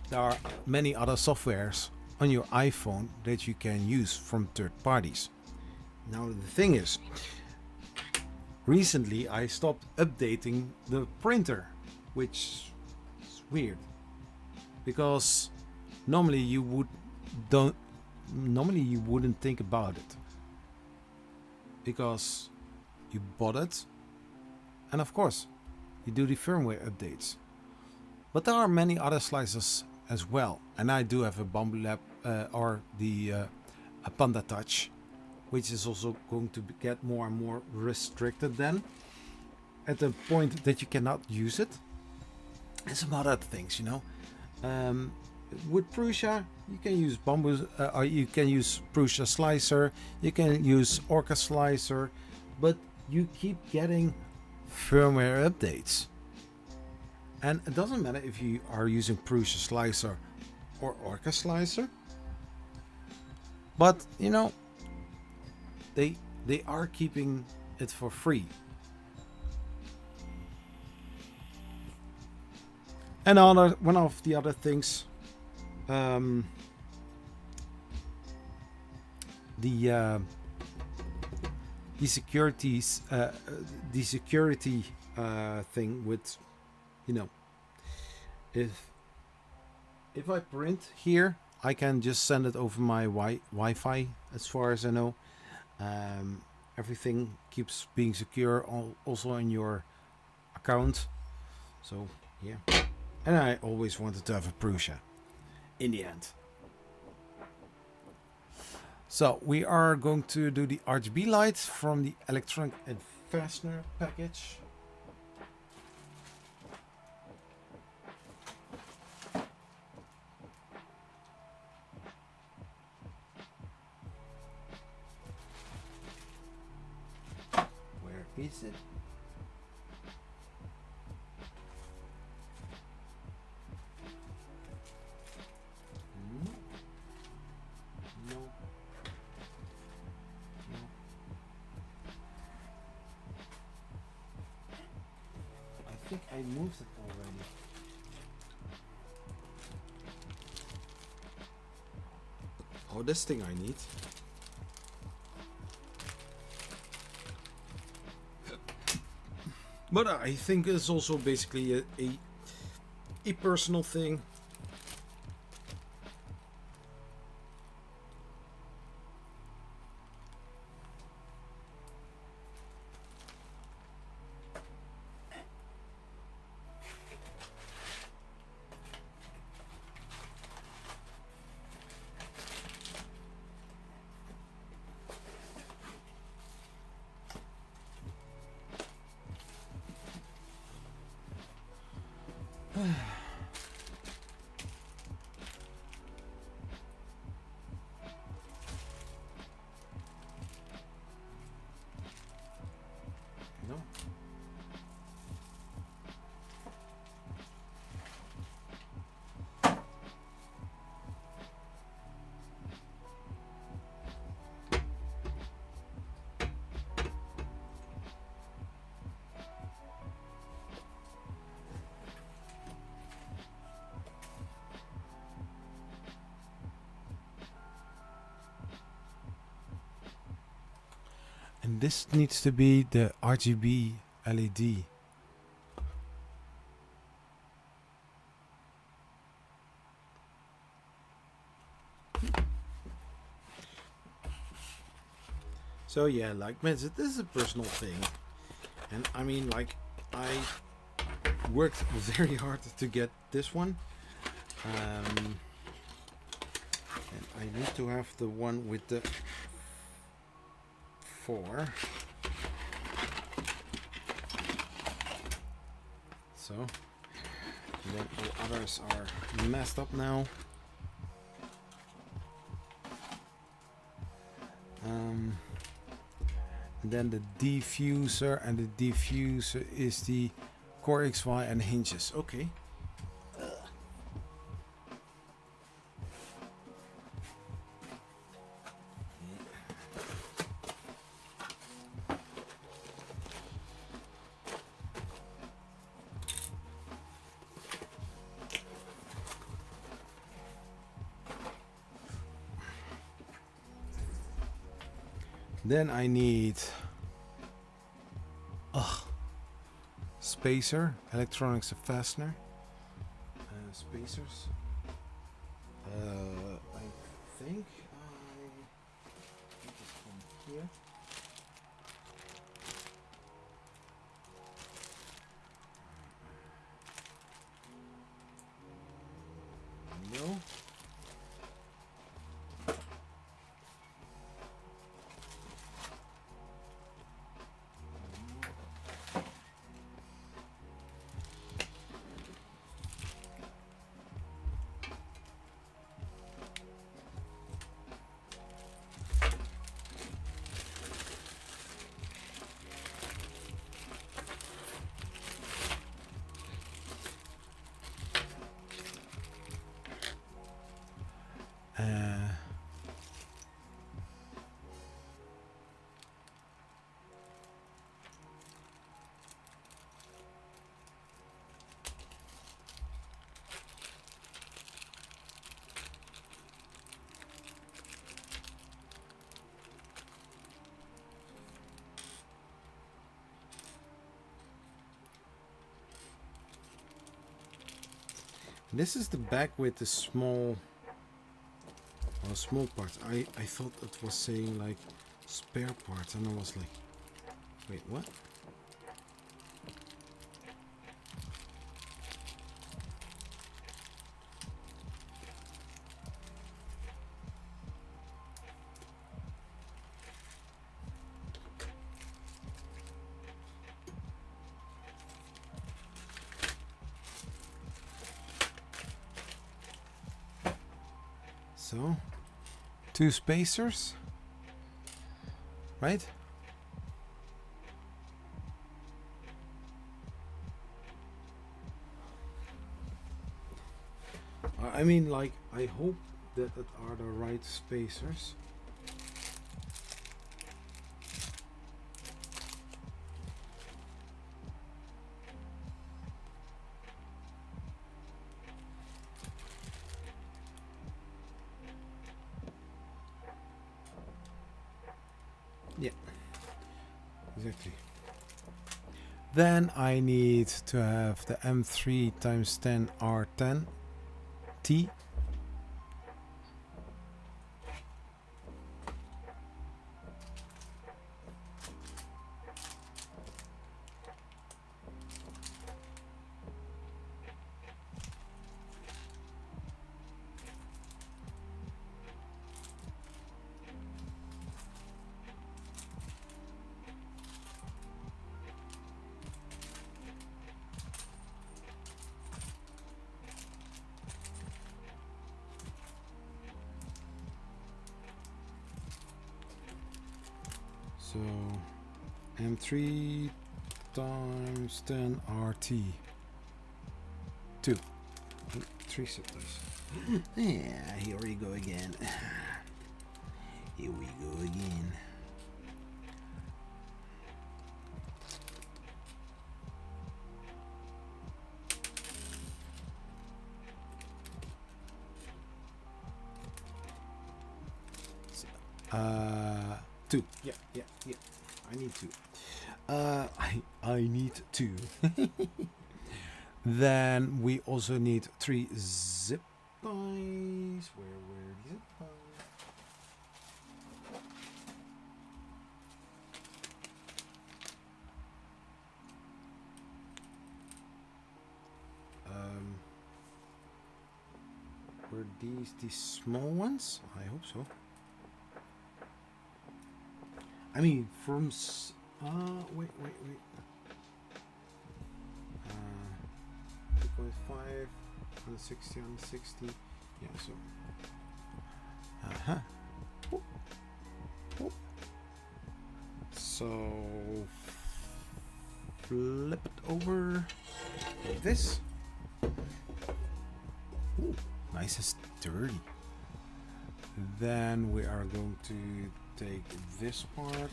B: there are many other softwares on your iPhone that you can use from third parties. Now the thing is, recently I stopped updating the printer, which is weird, because normally you wouldn't think about it, because you bought it, and of course you do the firmware updates. But there are many other slicers as well, and I do have a Bambu Lab or the a Panda Touch, which is also going to get more and more restricted then, at the point that you cannot use it, and some other things, you know. With Prusa, you can use Bambu, or you can use Prusa Slicer, you can use Orca Slicer, but you keep getting firmware updates. And it doesn't matter if you are using Prusa Slicer or Orca Slicer, but you know, they are keeping it for free. And one of the other things, the security thing with, you know, if I print here, I can just send it over my Wi-Fi, as far as I know. Everything keeps being secure, also in your account. So yeah, and I always wanted to have a Prusa in the end. So we are going to do the RGB lights from the electronic and fastener package. Where is it? No. I think I moved it already. Oh, this thing I need. But I think it's also basically a personal thing. No. And this needs to be the RGB LED. So yeah, like this is a personal thing. And I mean, like, I worked very hard to get this one. And I need to have the one with the 4. So, and then all others are messed up now. And then the diffuser, and the diffuser is the core XY and hinges. Okay. Then I need spacer, electronics and fastener, spacers. I think I get this from here. No. This is the back with the small parts. I thought it was saying like spare parts, and I was like, wait, what? So 2 spacers, right? I mean, like, I hope that it are the right spacers. Yeah, exactly. Then I need to have the M3 times 10 R10 T. So M3 times 10 RT 2 3 siblings. Yeah, here we go again. Here we go again. Two. Yeah. I need two. I need two. Then we also need 3 zip ties. Where the zip ties? Were these small ones? I hope so. I mean, from wait. 2.5, 160, 160. Yeah, so. So flip it over like this. Ooh, nice and sturdy. Then we are going to take this part.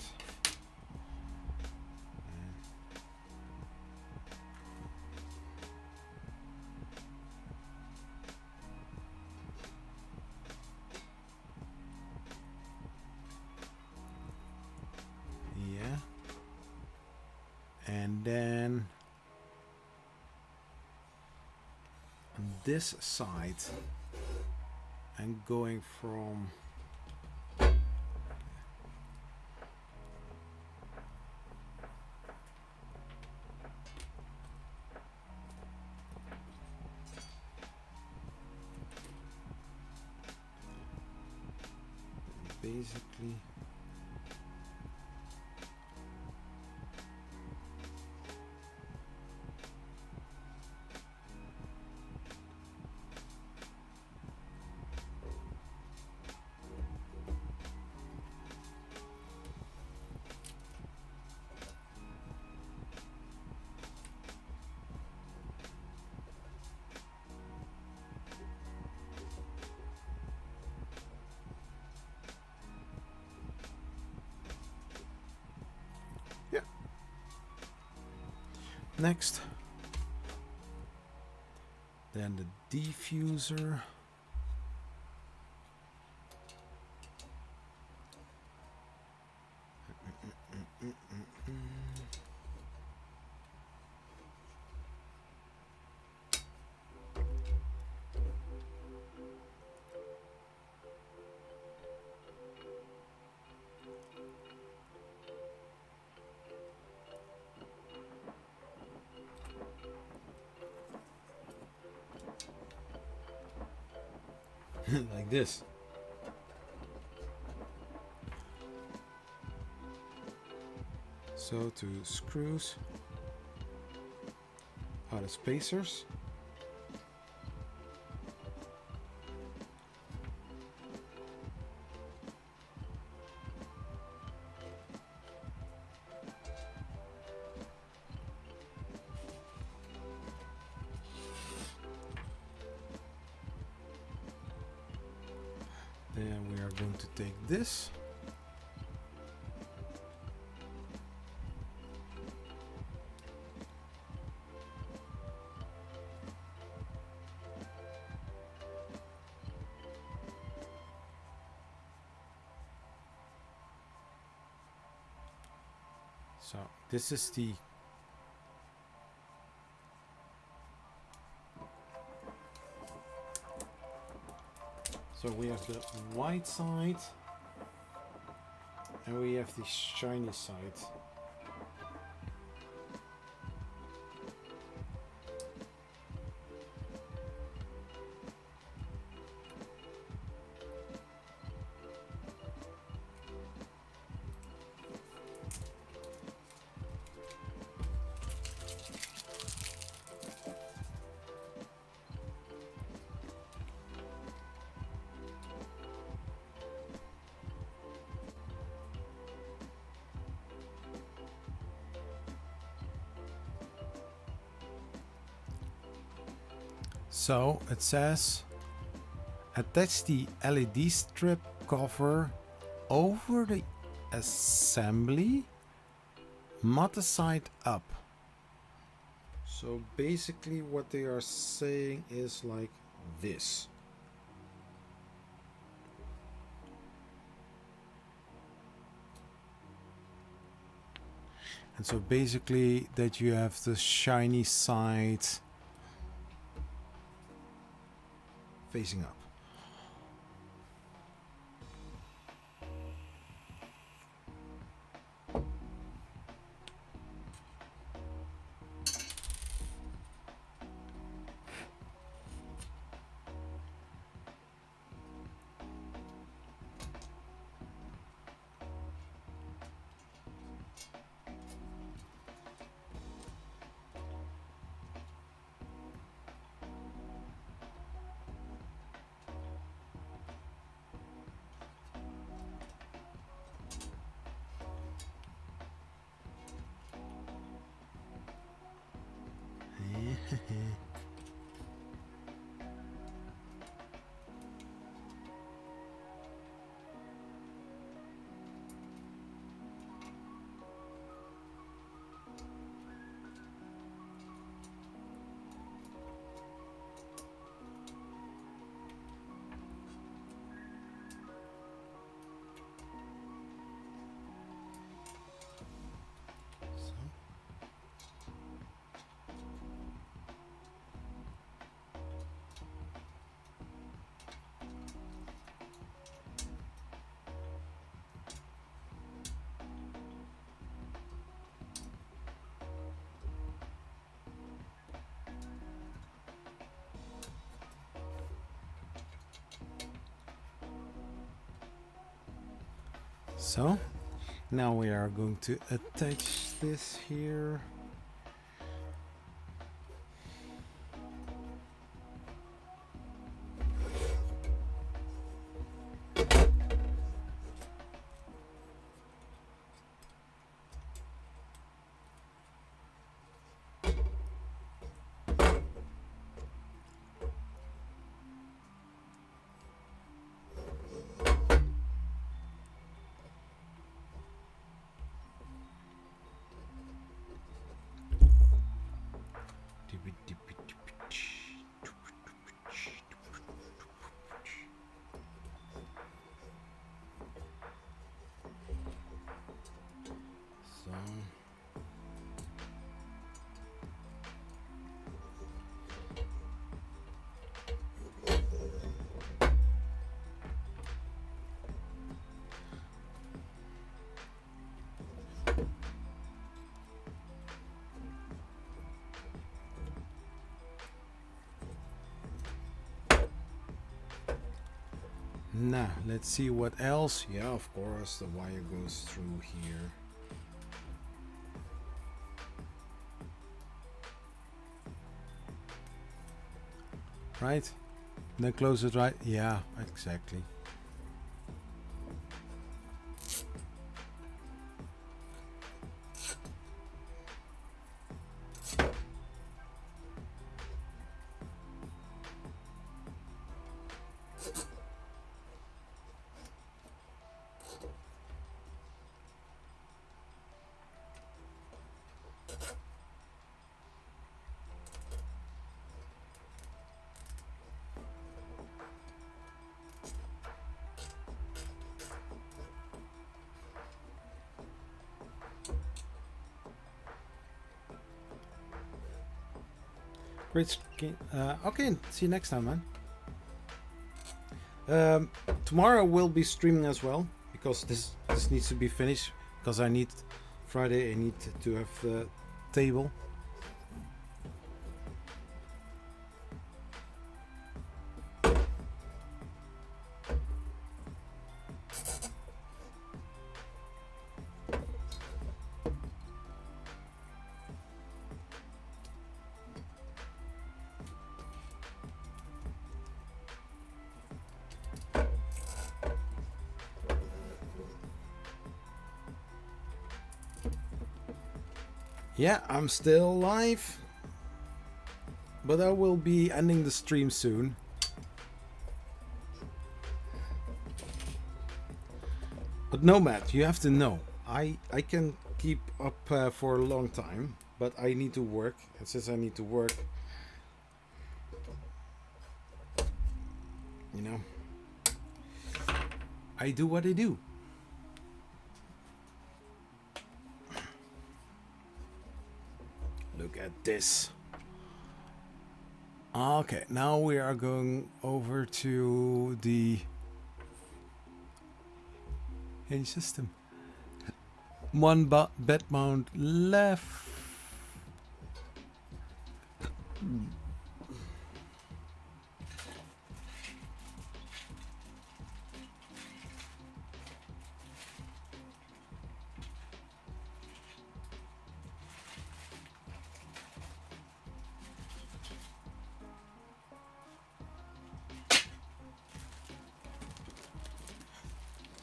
B: And then on this side, I'm going from basically next, then the diffuser. Like this. So 2 screws are the spacers. going to take this. So this is the so we have the white side and we have the shiny side. So it says attach the LED strip cover over the assembly, matte side up. So basically what they are saying is like this. And so basically that you have the shiny side facing up. So now we are going to attach this here. Now, let's see what else. Yeah, of course, the wire goes through here. Right? Then close it right. Yeah, exactly. Great skin. Okay, see you next time, man. Tomorrow we'll be streaming as well because this needs to be finished because I need Friday. I need to have the table. Yeah, I'm still live, but I will be ending the stream soon. But Nomad, you have to know, I can keep up for a long time, but I need to work. And since I need to work, you know, I do what I do. Look at this. Okay, now we are going over to the hinge system. One bed mount left.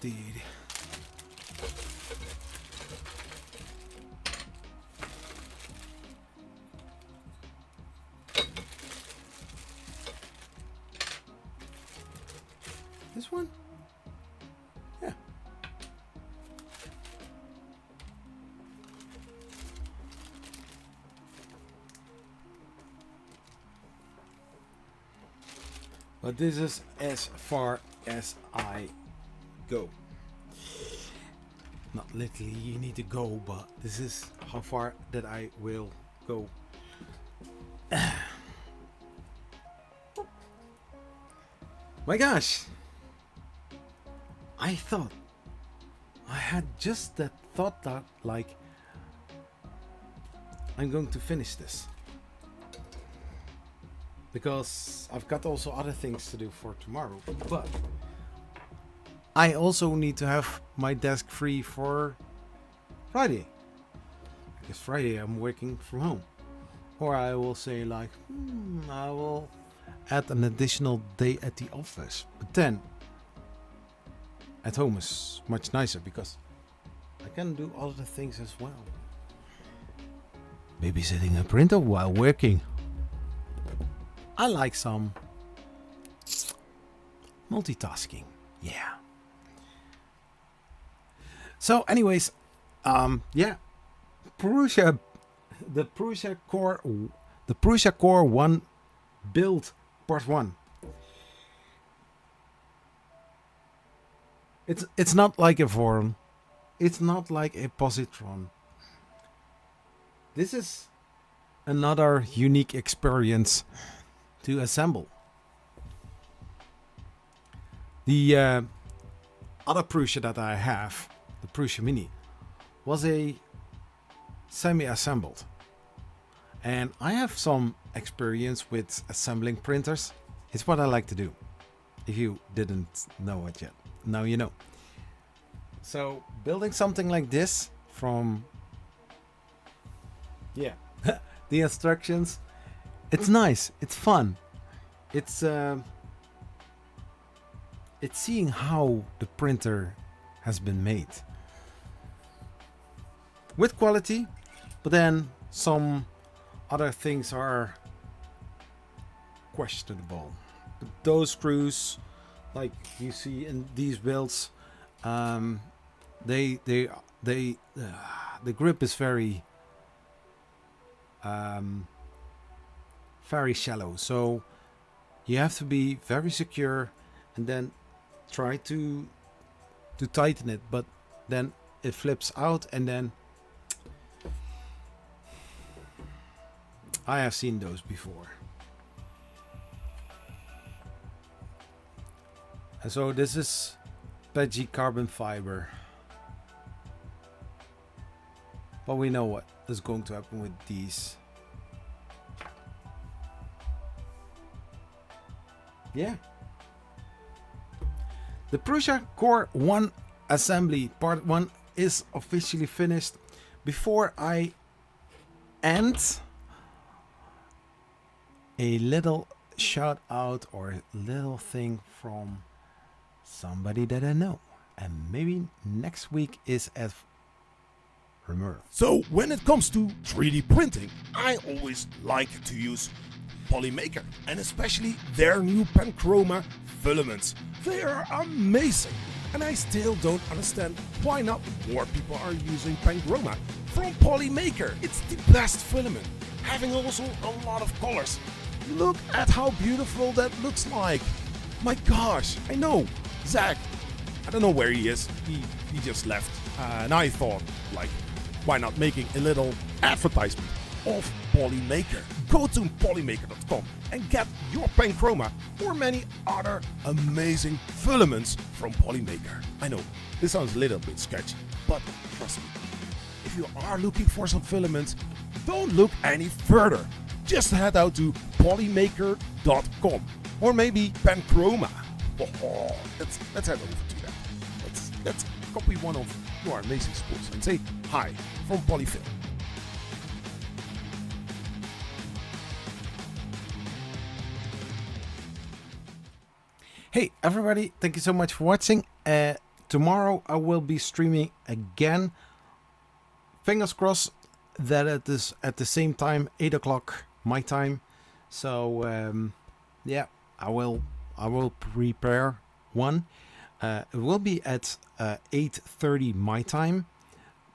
B: Indeed. This one? Yeah. But this is as far as I go. Not literally you need to go, but this is how far that I will go. My gosh, I thought I had just that thought that like I'm going to finish this because I've got also other things to do for tomorrow, but I also need to have my desk free for Friday. Because Friday I'm working from home. Or I will say like, I will add an additional day at the office. But then, at home is much nicer because I can do other things as well. Babysitting a printer while working. I like some multitasking. Yeah. So, anyways, yeah, Prusa, the Prusa Core 1 build part 1. It's not like a forum. It's not like a positron. This is another unique experience to assemble. The other Prusa that I have, the Prusa Mini, was a semi-assembled. And I have some experience with assembling printers. It's what I like to do. If you didn't know it yet, now you know. So building something like this from, yeah, the instructions, it's nice, it's fun. It's seeing how the printer has been made. With quality, but then some other things are questionable. But those screws, like you see in these builds, the grip is very shallow, so you have to be very secure and then try to tighten it, but then it flips out and then I have seen those before. And so this is PETG carbon fiber. But we know what is going to happen with these. Yeah. The Prusa Core 1 assembly part 1 is officially finished. Before I end, a little shout out or a little thing from somebody that I know. And maybe next week is at Remurf.
A: So when it comes to 3D printing, I always like to use Polymaker, and especially their new Panchroma filaments. They are amazing, and I still don't understand why not more people are using Panchroma from Polymaker. It's the best filament, having also a lot of colors. Look at how beautiful that looks like. My gosh, I know, Zach, I don't know where he is, he just left, and I thought, like, why not making a little advertisement of Polymaker? Go to polymaker.com and get your Panchroma or many other amazing filaments from Polymaker. I know, this sounds a little bit sketchy, but trust me, if you are looking for some filaments, don't look any further. Just head out to polymaker.com or maybe Panchroma. Oh, let's head over to that. Let's copy one of your amazing spools and say hi from Polyfilm.
B: Hey everybody, thank you so much for watching. Tomorrow I will be streaming again. Fingers crossed that it is at the same time, 8 o'clock my time. So yeah, I will prepare one. It will be at 8:30 my time.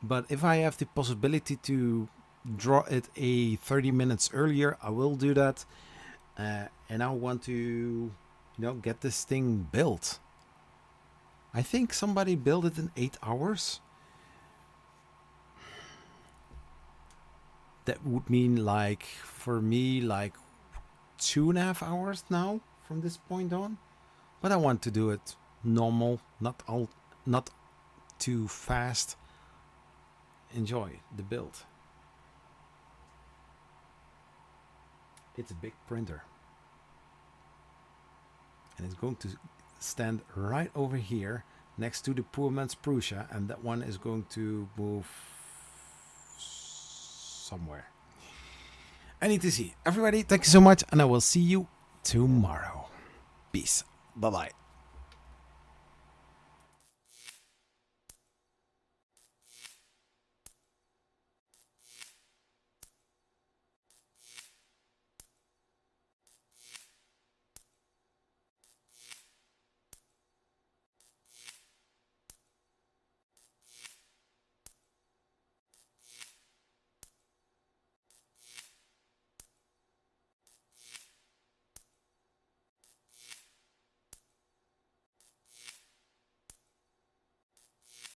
B: But if I have the possibility to draw it 30 minutes earlier, I will do that. And I want to, get this thing built. I think somebody built it in 8 hours. That would mean, like, for me, like 2.5 hours now from this point on. But I want to do it normal, not too fast. Enjoy the build. It's a big printer. And it's going to stand right over here next to the poor man's Prusa, and that one is going to move somewhere. I need to see. Everybody, thank you so much, and I will see you tomorrow. Peace. Bye-bye.